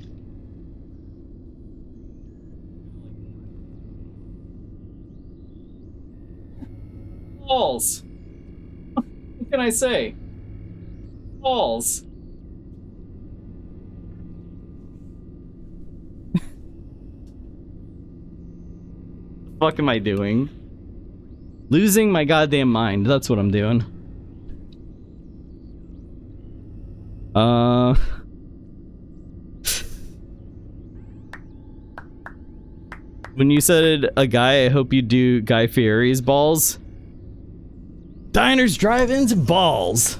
Balls. What can I say? Balls. What the fuck am I doing? Losing my goddamn mind. That's what I'm doing. When you said a guy, I hope you do Guy Fieri's balls. Diners, drive-ins, balls.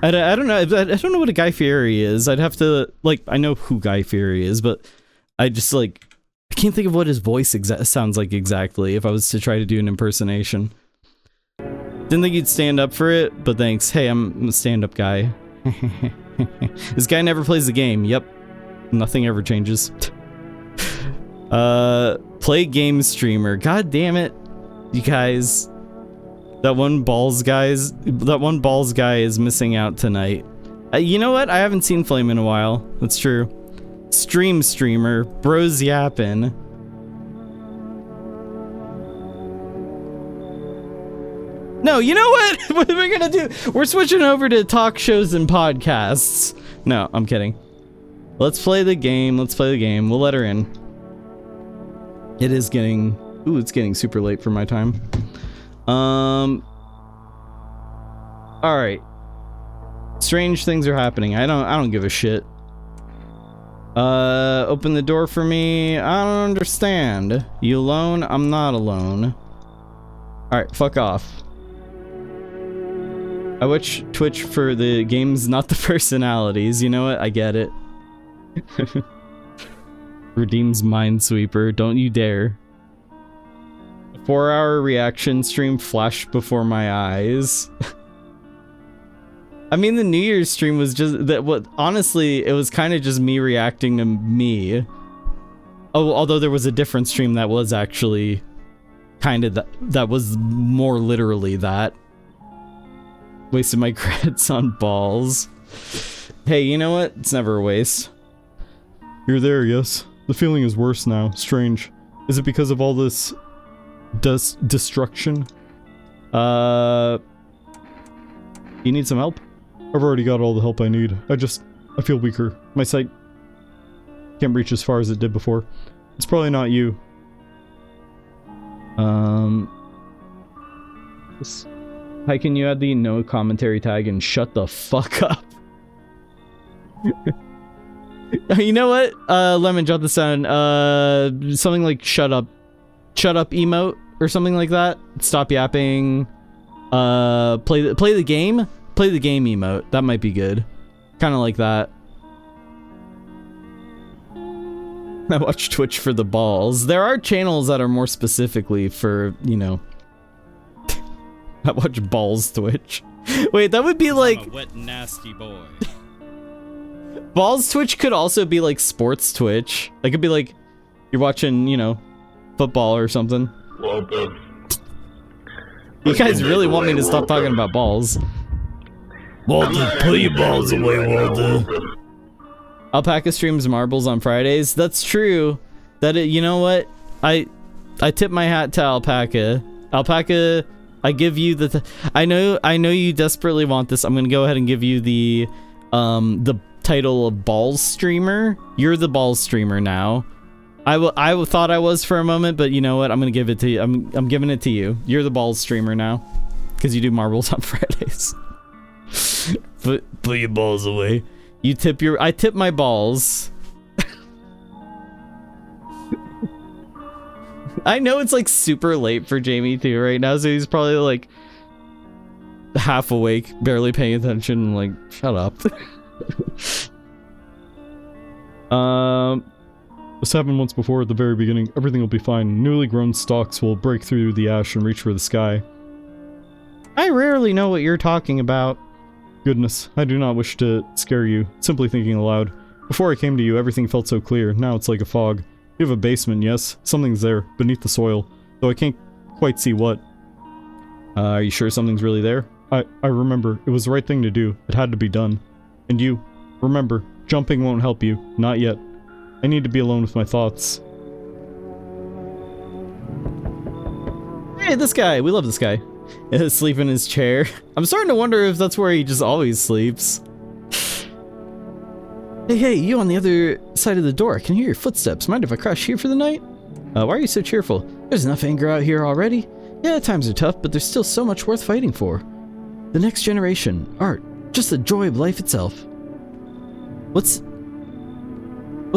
I don't know. I don't know what a Guy Fieri is. I'd have to, like, I know who Guy Fieri is, but I just, like, I can't think of what his voice sounds like exactly if I was to try to do an impersonation. Didn't think you'd stand up for it, but thanks. Hey, I'm a stand-up guy. This guy never plays the game. Yep. Nothing ever changes. Play game streamer. God damn it. You guys. That one balls guy is missing out tonight. You know what? I haven't seen Flame in a while. That's true. Streamer. Bros yappin'. No, you know what? What are we gonna do? We're switching over to talk shows and podcasts. No, I'm kidding. Let's play the game. We'll let her in. It is getting... Ooh, it's getting super late for my time. Alright. Strange things are happening. I don't give a shit. Open the door for me. I don't understand. You alone? I'm not alone. Alright, fuck off. I watch Twitch for the games, not the personalities. You know what? I get it. Redeems Minesweeper. Don't you dare. A 4-hour reaction stream flashed before my eyes. I mean, the New Year's stream was just that. What honestly, it was kind of just me reacting to me. Oh, although there was a different stream that was actually kind of that was more literally that. Wasted my credits on balls. Hey, you know what? It's never a waste. You're there, yes. The feeling is worse now. Strange. Is it because of all this destruction? You need some help? I've already got all the help I need. I feel weaker. My sight Can't reach as far as it did before. It's probably not you. How can you add the no commentary tag and shut the fuck up? You know what? Lemon, jot this down. Something like shut up emote or something like that. Stop yapping. Play the game emote. That might be good. Kind of like that. I watch Twitch for the balls. There are channels that are more specifically for, you know. I watch balls Twitch. Wait, that would be like I'm a wet, nasty boy. balls Twitch could also be like sports Twitch. It could be like you're watching, you know, football or something. Walter. You guys really want me to stop talking about balls? Walter, put your balls away, Walter. Alpaca streams marbles on Fridays. That's true. You know what? I tip my hat to Alpaca. Alpaca, I give you I know you desperately want this. I'm gonna go ahead and give you the title of balls streamer. You're the balls streamer now. I thought I was for a moment, but you know what? I'm gonna give it to you. I'm giving it to you. You're the balls streamer now, because you do marbles on Fridays. Put your balls away. I tip my balls. I know it's like super late for Jamie too right now, so he's probably like half awake, barely paying attention, like, shut up. This happened once before at the very beginning. Everything will be fine. Newly grown stalks will break through the ash and reach for the sky. I rarely know what you're talking about. Goodness, I do not wish to scare you. Simply thinking aloud. Before I came to you, everything felt so clear. Now it's like a fog. You have a basement, yes. Something's there, beneath the soil. Though I can't quite see what. Are you sure something's really there? I remember. It was the right thing to do. It had to be done. And you, remember, jumping won't help you. Not yet. I need to be alone with my thoughts. Hey, this guy. We love this guy. Sleep in his chair. I'm starting to wonder if that's where he just always sleeps. Hey, you on the other side of the door. I can hear your footsteps. Mind if I crash here for the night? Why are you so cheerful? There's enough anger out here already. Yeah, times are tough, but there's still so much worth fighting for. The next generation, art, just the joy of life itself. What's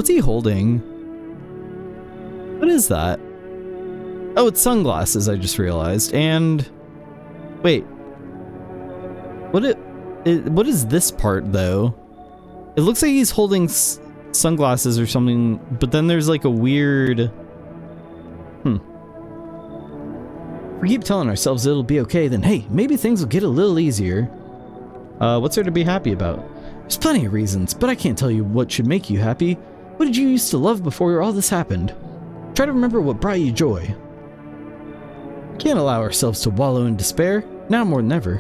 he holding? What is that? Oh, it's sunglasses, I just realized. And wait. What is this part though? It looks like he's holding sunglasses or something, but then there's like a weird... If we keep telling ourselves it'll be okay, then hey, maybe things will get a little easier. What's there to be happy about? There's plenty of reasons, but I can't tell you what should make you happy. What did you used to love before all this happened? Try to remember what brought you joy. Can't allow ourselves to wallow in despair, now more than ever.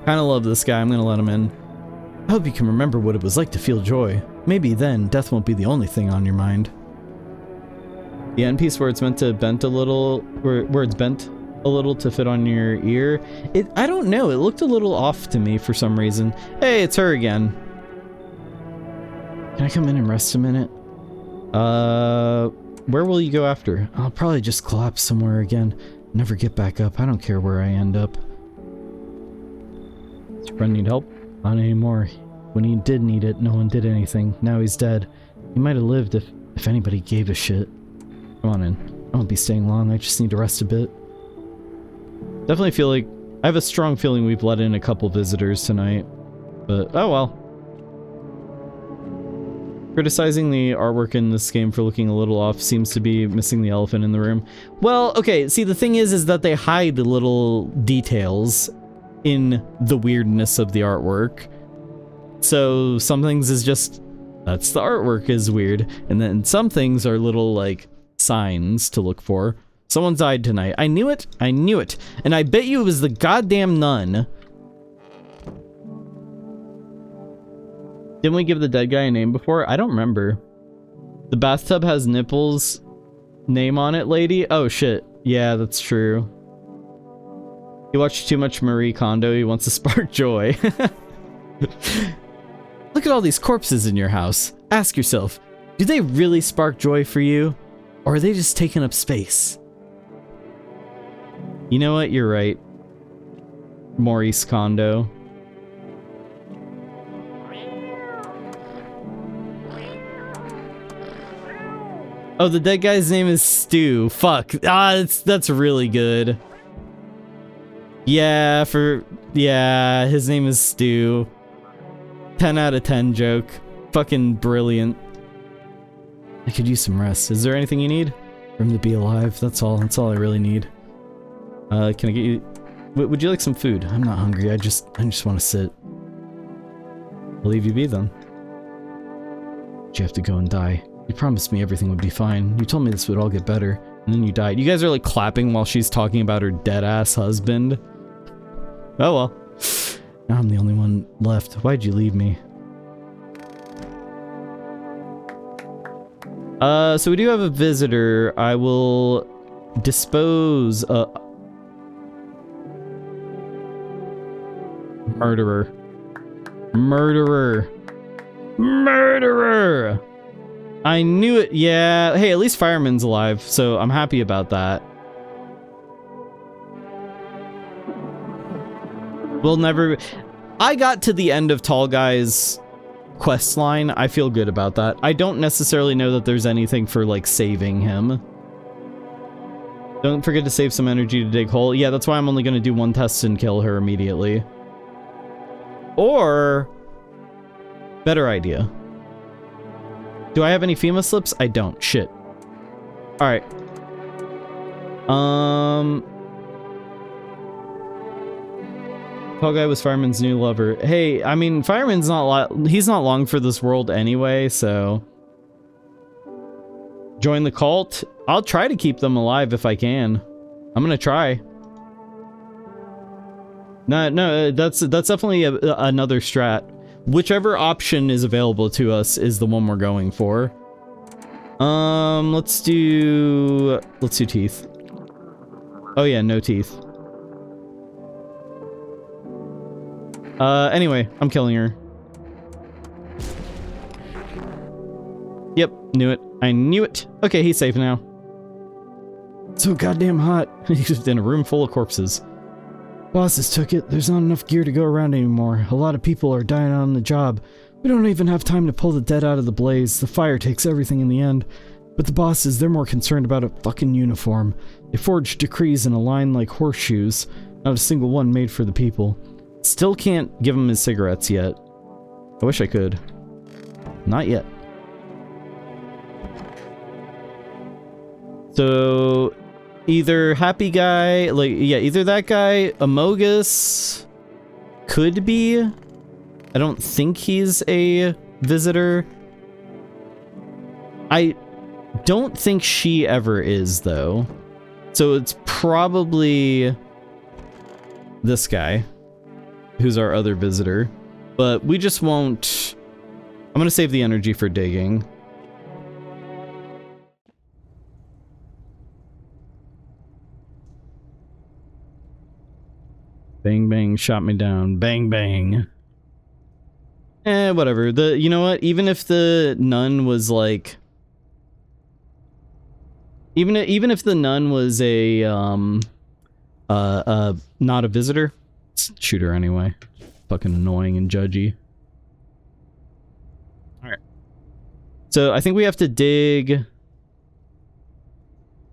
Kinda love this guy, I'm gonna let him in. I hope you can remember what it was like to feel joy. Maybe then, death won't be the only thing on your mind. The end piece where it's meant to bend a little, where it's bent a little to fit on your ear. I don't know, it looked a little off to me for some reason. Hey, it's her again. Can I come in and rest a minute? Where will you go after? I'll probably just collapse somewhere again. Never get back up. I don't care where I end up. Does your friend need help? Not anymore. When he did need it, no one did anything. Now he's dead. He might have lived if anybody gave a shit. Come on in. I won't be staying long. I just need to rest a bit. Definitely feel like... I have a strong feeling we've let in a couple visitors tonight. But, oh well. Criticizing the artwork in this game for looking a little off seems to be missing the elephant in the room. Well, okay, see, the thing is that they hide the little details in the weirdness of the artwork. So some things is just, that's the artwork is weird. And then some things are little, like, signs to look for. Someone died tonight. I knew it. I knew it. And I bet you it was the goddamn nun. Didn't we give the dead guy a name before? I don't remember. The bathtub has nipples. Name on it, lady? Oh, shit. Yeah, that's true. He watched too much Marie Kondo. He wants to spark joy. Look at all these corpses in your house. Ask yourself, do they really spark joy for you? Or are they just taking up space? You know what? You're right. Maurice Kondo. Oh, the dead guy's name is Stu. Fuck. That's really good. Yeah, his name is Stu. 10 out of 10 joke. Fucking brilliant. I could use some rest. Is there anything you need? Room to be alive. That's all. That's all I really need. Can I get you... Would you like some food? I'm not hungry. I just want to sit. I'll leave you be then. You have to go and die. You promised me everything would be fine. You told me this would all get better. And then you died. You guys are like clapping while she's talking about her dead-ass husband. Oh well. Now I'm the only one left. Why'd you leave me? So we do have a visitor. I will dispose Murderer. Murderer. Murderer! I knew it. Yeah. Hey, at least Fireman's alive, so I'm happy about that. We'll never... I got to the end of Tall Guy's quest line. I feel good about that. I don't necessarily know that there's anything for, like, saving him. Don't forget to save some energy to dig hole. Yeah, that's why I'm only going to do one test and kill her immediately. Or... better idea. Do I have any FEMA slips? I don't. Shit. Alright. Tall Guy was Fireman's new lover. Hey, I mean, Fireman's he's not long for this world anyway, so... Join the cult? I'll try to keep them alive if I can. I'm gonna try. No, that's definitely another strat. Whichever option is available to us is the one we're going for. Let's do teeth. Oh yeah, no teeth. Anyway, I'm killing her. Yep, knew it. I knew it. Okay, he's safe now. So goddamn hot. He's in a room full of corpses. Bosses took it. There's not enough gear to go around anymore. A lot of people are dying on the job. We don't even have time to pull the dead out of the blaze. The fire takes everything in the end. But the bosses, they're more concerned about a fucking uniform. They forge decrees in a line like horseshoes. Not a single one made for the people. Still can't give him his cigarettes yet. I wish I could. Not yet. So... either Happy Guy, like, yeah, either that guy, Amogus, could be. I don't think he's a visitor. I don't think she ever is, though. So it's probably this guy, who's our other visitor. But we just won't... I'm gonna save the energy for digging. Bang, bang, shot me down. Bang, bang. Whatever. You know what? Even if the nun was like... Even if the nun was a, not a visitor, shoot her anyway. Fucking annoying and judgy. Alright. So, I think we have to dig...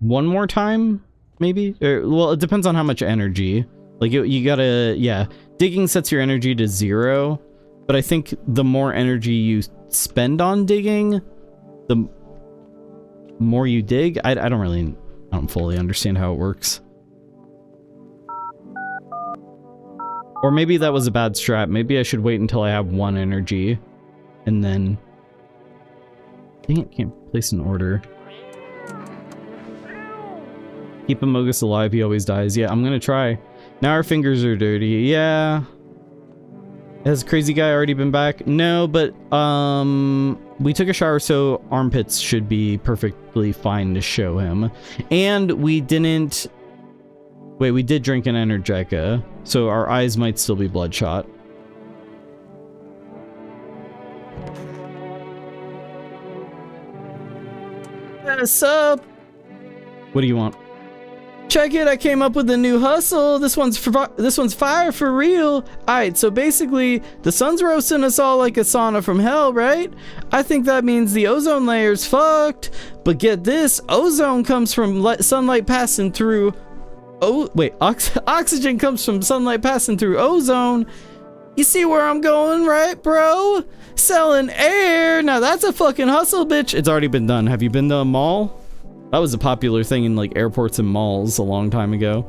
one more time, maybe? Well, it depends on how much energy... Like, you gotta, yeah. Digging sets your energy to 0, but I think the more energy you spend on digging, the more you dig. I don't fully understand how it works. Or maybe that was a bad strat. Maybe I should wait until I have 1 energy, and then... Dang it, can't place an order. Keep Amogus alive, he always dies. Yeah, I'm gonna try. Now our fingers are dirty. Yeah. Has Crazy Guy already been back? No, but we took a shower, so armpits should be perfectly fine to show him. And we didn't... Wait, we did drink an Energica, so our eyes might still be bloodshot. Sup? What do you want? Check it, I came up with a new hustle. This one's fire for real. Alright, so basically, the sun's roasting us all like a sauna from hell, right? I think that means the ozone layer's fucked. But get this, ozone comes from sunlight passing through... Oh, wait, oxygen comes from sunlight passing through ozone. You see where I'm going, right, bro? Selling air. Now that's a fucking hustle, bitch. It's already been done. Have you been to a mall? That was a popular thing in like airports and malls a long time ago.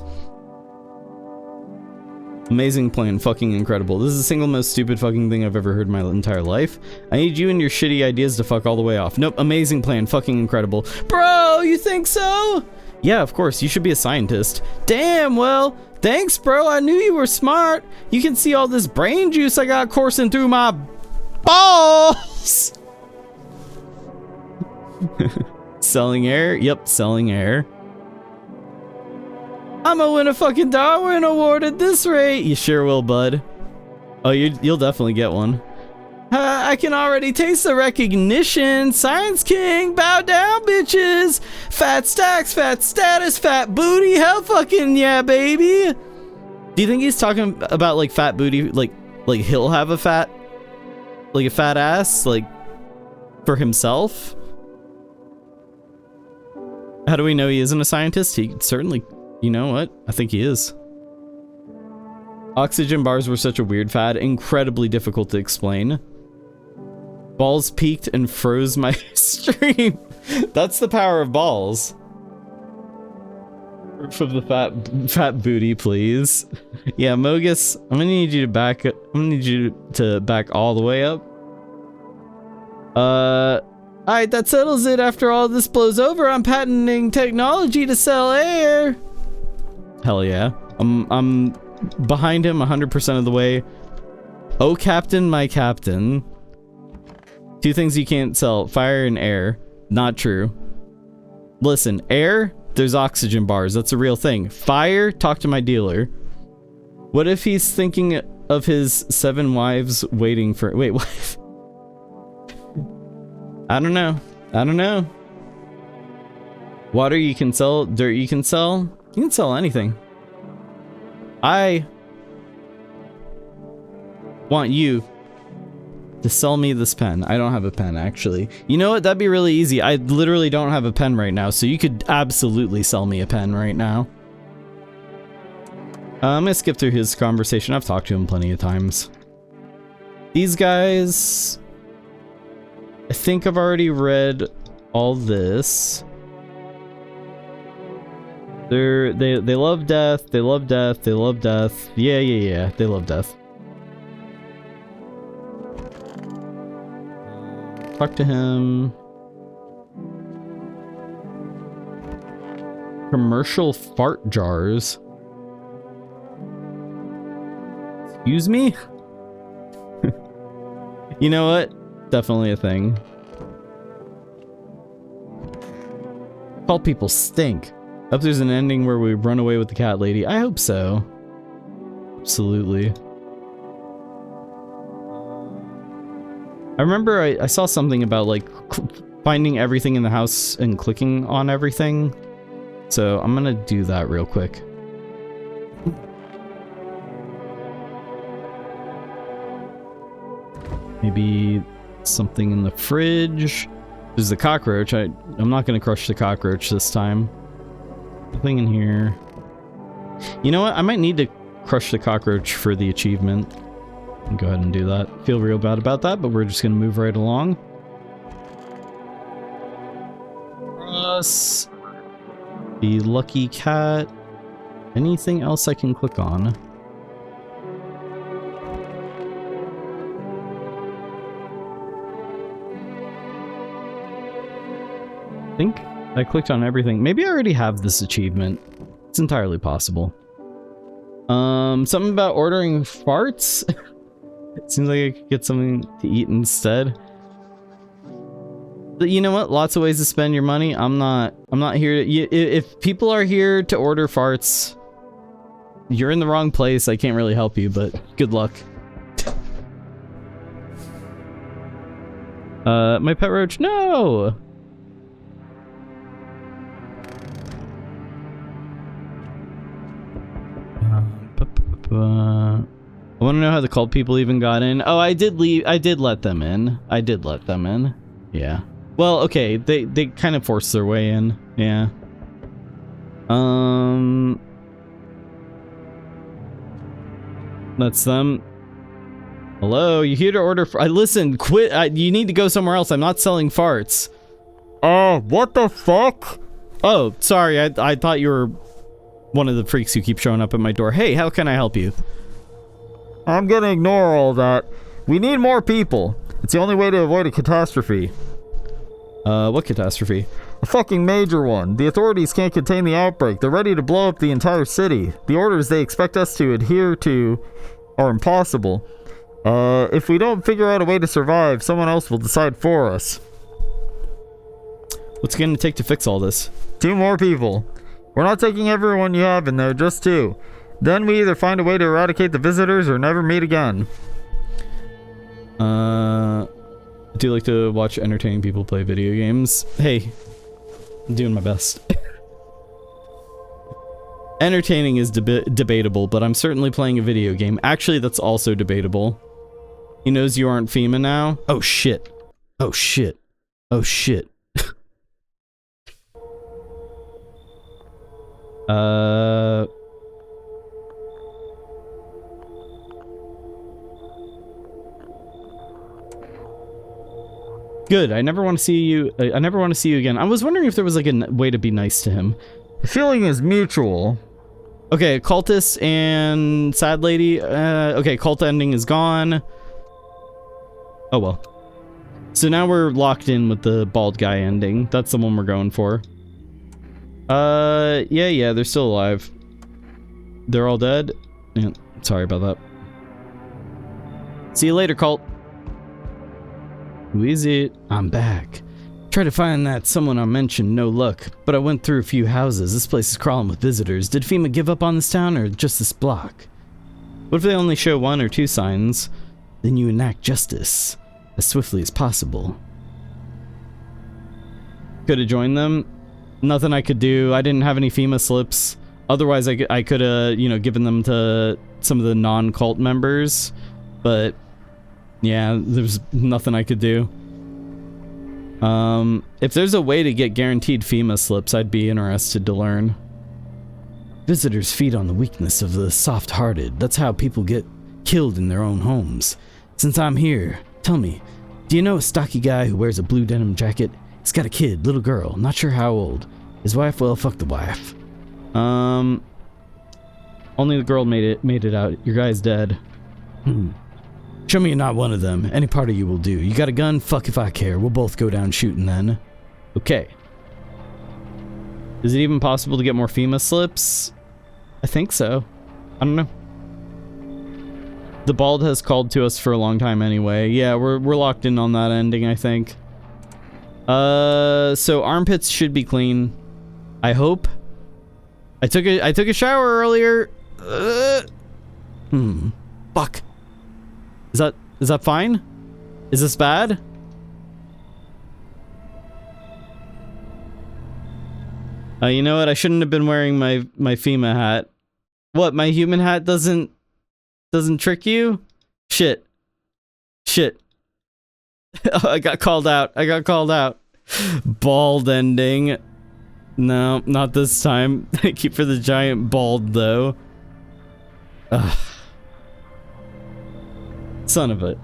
Amazing plan, fucking incredible. This is the single most stupid fucking thing I've ever heard in my entire life. I need you and your shitty ideas to fuck all the way off. Nope, amazing plan, fucking incredible. Bro, you think so? Yeah, of course, you should be a scientist. Damn, well, thanks, bro. I knew you were smart. You can see all this brain juice I got coursing through my balls. Selling air? Yep, selling air. I'ma win a fucking Darwin Award at this rate. You sure will, bud. Oh, you'll definitely get one. I can already taste the recognition. Science King, bow down, bitches. Fat stacks, fat status, fat booty. Hell fucking yeah, baby. Do you think he's talking about like fat booty? Like he'll have a fat ass, like for himself? How do we know he isn't a scientist? He certainly, you know what? I think he is. Oxygen bars were such a weird fad, incredibly difficult to explain. Balls peaked and froze my stream. That's the power of balls. Proof of the fat booty, please. Yeah, Mogus, I'm gonna need you to back all the way up. Alright, that settles it. After all this blows over, I'm patenting technology to sell air. Hell yeah. I'm behind him 100% of the way. Oh, Captain, my Captain. Two things you can't sell, fire and air. Not true. Listen, air, there's oxygen bars. That's a real thing. Fire, talk to my dealer. What if he's thinking of his 7 wives waiting for... Wait, what? I don't know. I don't know. Water you can sell. Dirt you can sell. You can sell anything. I want you to sell me this pen. I don't have a pen, actually. You know what? That'd be really easy. I literally don't have a pen right now, so you could absolutely sell me a pen right now. I'm gonna skip through his conversation. I've talked to him plenty of times. These guys... I think I've already read all this. They love death. They love death. They love death. Yeah. They love death. Talk to him. Commercial fart jars. Excuse me? You know what? Definitely a thing. All people stink. I hope there's an ending where we run away with the cat lady. I hope so. Absolutely. I remember I saw something about like finding everything in the house and clicking on everything. So I'm gonna do that real quick. Maybe something in the fridge. There's a cockroach. I'm not gonna crush the cockroach this time. Nothing in here. You know what? I might need to crush the cockroach for the achievement. Go ahead and do that. Feel real bad about that, but we're just gonna move right along. Russ. The lucky cat. Anything else I can click on? I think I clicked on everything. Maybe I already have this achievement. It's entirely possible. Something about ordering farts? It seems like I could get something to eat instead. But you know what? Lots of ways to spend your money. I'm not here to... If people are here to order farts, you're in the wrong place. I can't really help you, but good luck. My pet roach? No! want to know how the cult people even got in? Oh, I did leave. I did let them in. I did let them in. Yeah. Well, okay. They kind of forced their way in. Yeah. That's them. Hello, you here to order? Listen, quit. You need to go somewhere else. I'm not selling farts. What the fuck? Oh, sorry. I thought you were one of the freaks who keep showing up at my door. Hey, how can I help you? I'm gonna ignore all that. We need more people. It's the only way to avoid a catastrophe. What catastrophe? A fucking major one. The authorities can't contain the outbreak. They're ready to blow up the entire city. The orders they expect us to adhere to are impossible. If we don't figure out a way to survive, someone else will decide for us. What's it gonna take to fix all this? 2 more people. We're not taking everyone you have in there, just 2. Then we either find a way to eradicate the visitors or never meet again. I do like to watch entertaining people play video games. Hey, I'm doing my best. Entertaining is debatable, but I'm certainly playing a video game. Actually, that's also debatable. He knows you aren't FEMA now. Oh shit. Oh shit. Oh shit. Good. I never want to see you. I never want to see you again. I was wondering if there was like a way to be nice to him. The feeling is mutual. Okay, cultist and sad lady. Okay, cult ending is gone. Oh well. So now we're locked in with the bald guy ending. That's the one we're going for. Yeah, they're still alive. They're all dead? Yeah, sorry about that. See you later, cult. Who is it? I'm back. Tried to find that someone I mentioned, no luck. But I went through a few houses. This place is crawling with visitors. Did FEMA give up on this town or just this block? What if they only show 1 or 2 signs? Then you enact justice as swiftly as possible. Could have joined them. Nothing I could do. I didn't have any FEMA slips. Otherwise, I could have, you know, given them to some of the non-cult members. But yeah, there's nothing I could do. If there's a way to get guaranteed FEMA slips, I'd be interested to learn. Visitors feed on the weakness of the soft-hearted. That's how people get killed in their own homes. Since I'm here, tell me, do you know a stocky guy who wears a blue denim jacket? He's got a kid, little girl, not sure how old. His wife, well, fuck the wife. Only the girl made it out. Your guy's dead. Show me you're not one of them. Any part of you will do. You got a gun? Fuck if I care. We'll both go down shooting then. Okay. Is it even possible to get more FEMA slips? I think so. I don't know. The bald has called to us for a long time anyway. Yeah, we're locked in on that ending, I think. So armpits should be clean. I hope. I took a shower earlier. Fuck. Is that fine? Is this bad? You know what? I shouldn't have been wearing my FEMA hat. What? My human hat doesn't trick you? Shit. Oh, I got called out. Bald ending. No, not this time. Thank you for the giant bald, though. Ugh. Son of it.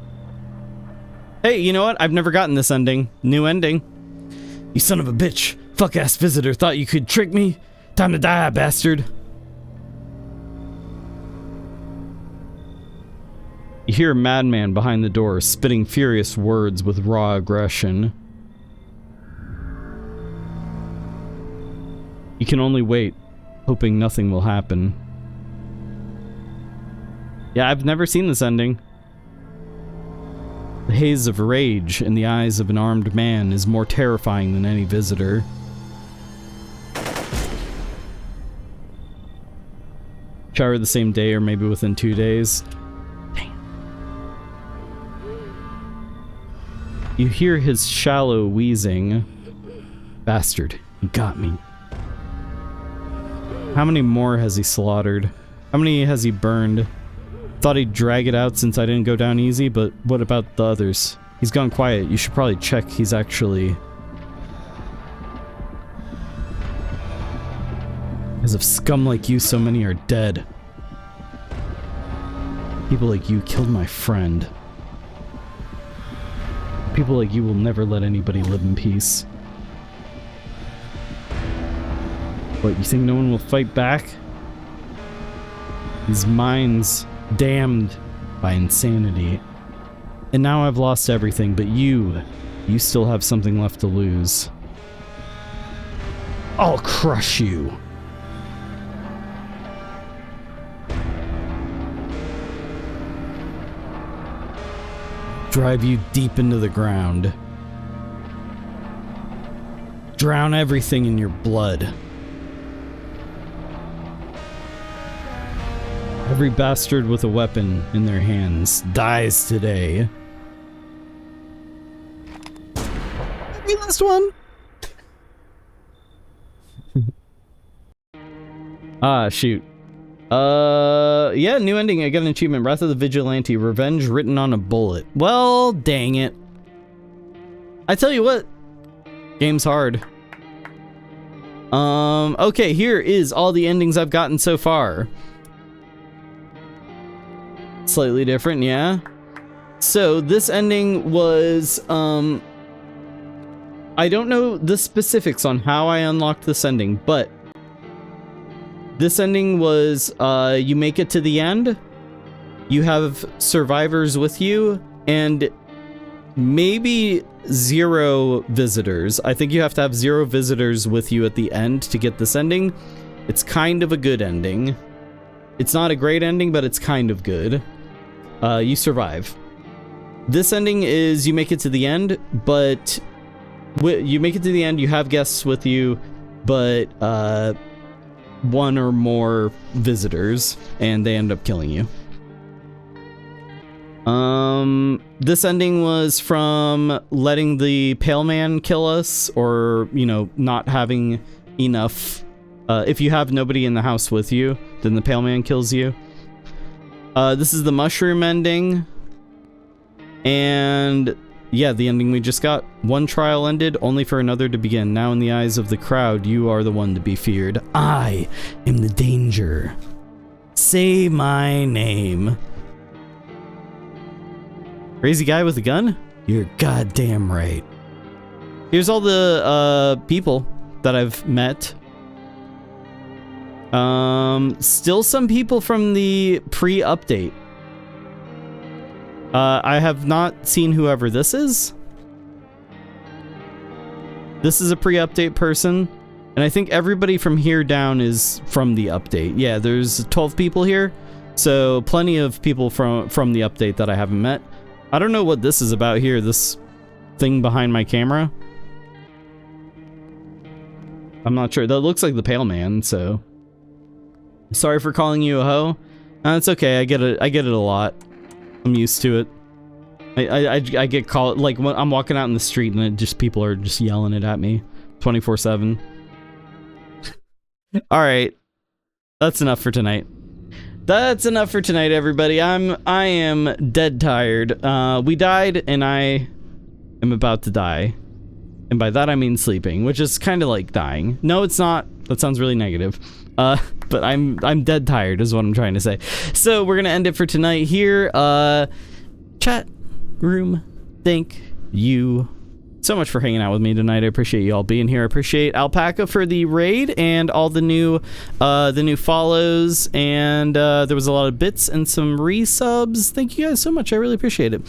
Hey, you know what? I've never gotten this ending. New ending. You son of a bitch. Fuck-ass visitor. Thought you could trick me? Time to die, bastard. You hear a madman behind the door, spitting furious words with raw aggression. You can only wait, hoping nothing will happen. Yeah, I've never seen this ending. The haze of rage in the eyes of an armed man is more terrifying than any visitor. Shower the same day or maybe within 2 days. Dang. You hear his shallow wheezing. Bastard, he got me. How many more has he slaughtered? How many has he burned? Thought he'd drag it out since I didn't go down easy, but what about the others? He's gone quiet. You should probably check he's actually... Because of scum like you, so many are dead. People like you killed my friend. People like you will never let anybody live in peace. What, you think no one will fight back? These minds damned by insanity. And now I've lost everything, but you still have something left to lose. I'll crush you. Drive you deep into the ground. Drown everything in your blood. Every bastard with a weapon in their hands dies today. Maybe last one. Shoot. Yeah, new ending. I got an achievement. Wrath of the Vigilante. Revenge written on a bullet. Well, dang it. I tell you what. Game's hard. Okay, here is all the endings I've gotten so far. Slightly different, yeah. So, this ending was, I don't know the specifics on how I unlocked this ending, but this ending was, you make it to the end, you have survivors with you, and maybe 0 visitors. I think you have to have 0 visitors with you at the end to get this ending. It's kind of a good ending. It's not a great ending, but it's kind of good. You survive. This ending is you make it to the end, but you make it to the end, you have guests with you, but 1 or more visitors, and they end up killing you. This ending was from letting the Pale Man kill us, or, you know, not having enough. If you have nobody in the house with you, then the Pale Man kills you. This is the mushroom ending. And yeah, the ending we just got. One trial ended, only for another to begin. Now in the eyes of the crowd, you are the one to be feared. I am the danger. Say my name. Crazy guy with a gun? You're goddamn right. Here's all the people that I've met. Still some people from the pre-update. I have not seen whoever this is. This is a pre-update person, and I think everybody from here down is from the update. Yeah, there's 12 people here, so plenty of people from the update that I haven't met. I don't know what this is about here, this thing behind my camera. I'm not sure. That looks like the Pale Man, so... Sorry for calling you a hoe. It's okay. I get it a lot. I'm used to it. I get called, like, when I'm walking out in the street and people are just yelling it at me 24/7. All right. That's enough for tonight. That's enough for tonight, everybody. I am dead tired. We died, and I am about to die. And by that I mean sleeping, which is kind of like dying. No, it's not. That sounds really negative. But I'm dead tired is what I'm trying to say. So we're gonna end it for tonight here. Chat room, thank you so much for hanging out with me tonight. I appreciate you all being here. I appreciate Alpaca for the raid and all the new follows, and there was a lot of bits and some resubs. Thank you guys so much. I really appreciate it.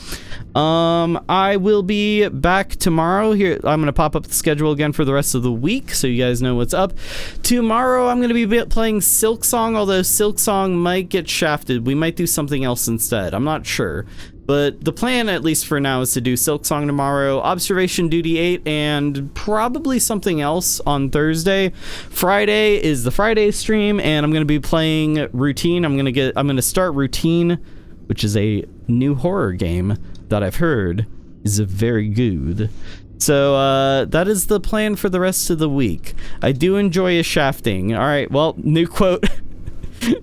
I will be back tomorrow. Here, I'm gonna pop up the schedule again for the rest of the week, so you guys know what's up. Tomorrow, I'm gonna be playing Silk Song, although Silk Song might get shafted. We might do something else instead. I'm not sure. But the plan, at least for now, is to do Silk Song tomorrow, Observation Duty 8, and probably something else on Thursday. Friday is the Friday stream, and I'm going to be playing Routine. I'm going to start Routine, which is a new horror game that I've heard is very good. So that is the plan for the rest of the week. I do enjoy a shafting. All right, well, new quote.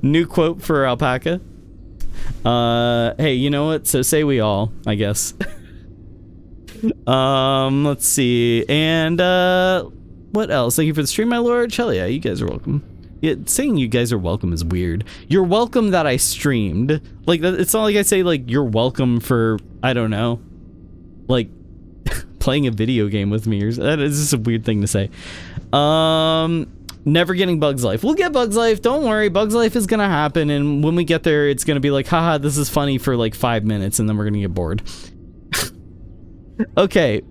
New quote for Alpaca. Hey, you know what? So say we all, I guess. Let's see. And, what else? Thank you for the stream, my lord. Hell yeah, you guys are welcome. Yeah, saying you guys are welcome is weird. You're welcome that I streamed. Like, it's not like I say, like, you're welcome for, I don't know, like, playing a video game with me. That is just a weird thing to say. Never getting Bugs Life. We'll get Bugs Life. Don't worry. Bugs Life is going to happen. And when we get there, it's going to be like, haha, this is funny for like 5 minutes. And then we're going to get bored. Okay.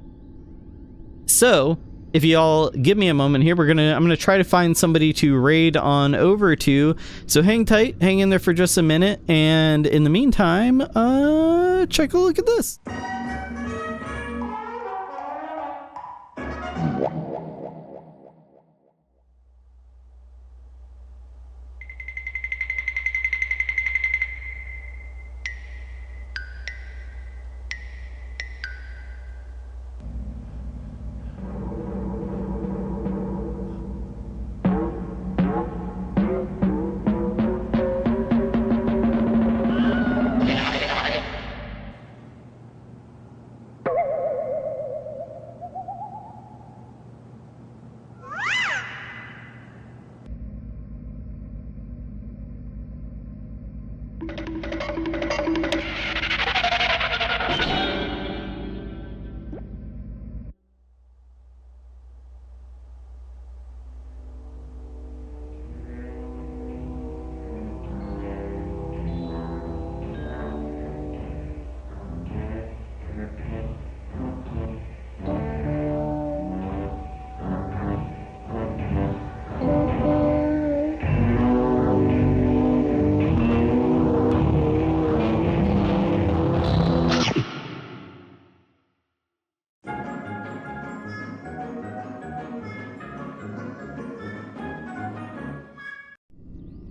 So, if y'all give me a moment here, I'm gonna try to find somebody to raid on over to. So hang tight, hang in there for just a minute, and in the meantime, check a look at this.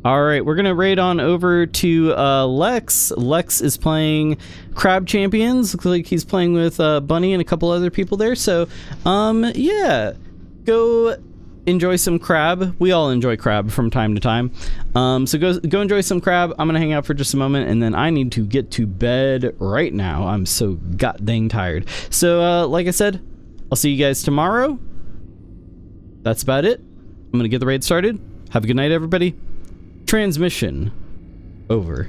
All right, we're gonna raid on over to Lex. Lex is playing Crab Champions. Looks like he's playing with Bunny and a couple other people there. So, yeah, go enjoy some crab. We all enjoy crab from time to time. So go enjoy some crab. I'm gonna hang out for just a moment, and then I need to get to bed right now. I'm so god dang tired. So, like I said, I'll see you guys tomorrow. That's about it. I'm gonna get the raid started. Have a good night, everybody. Transmission over.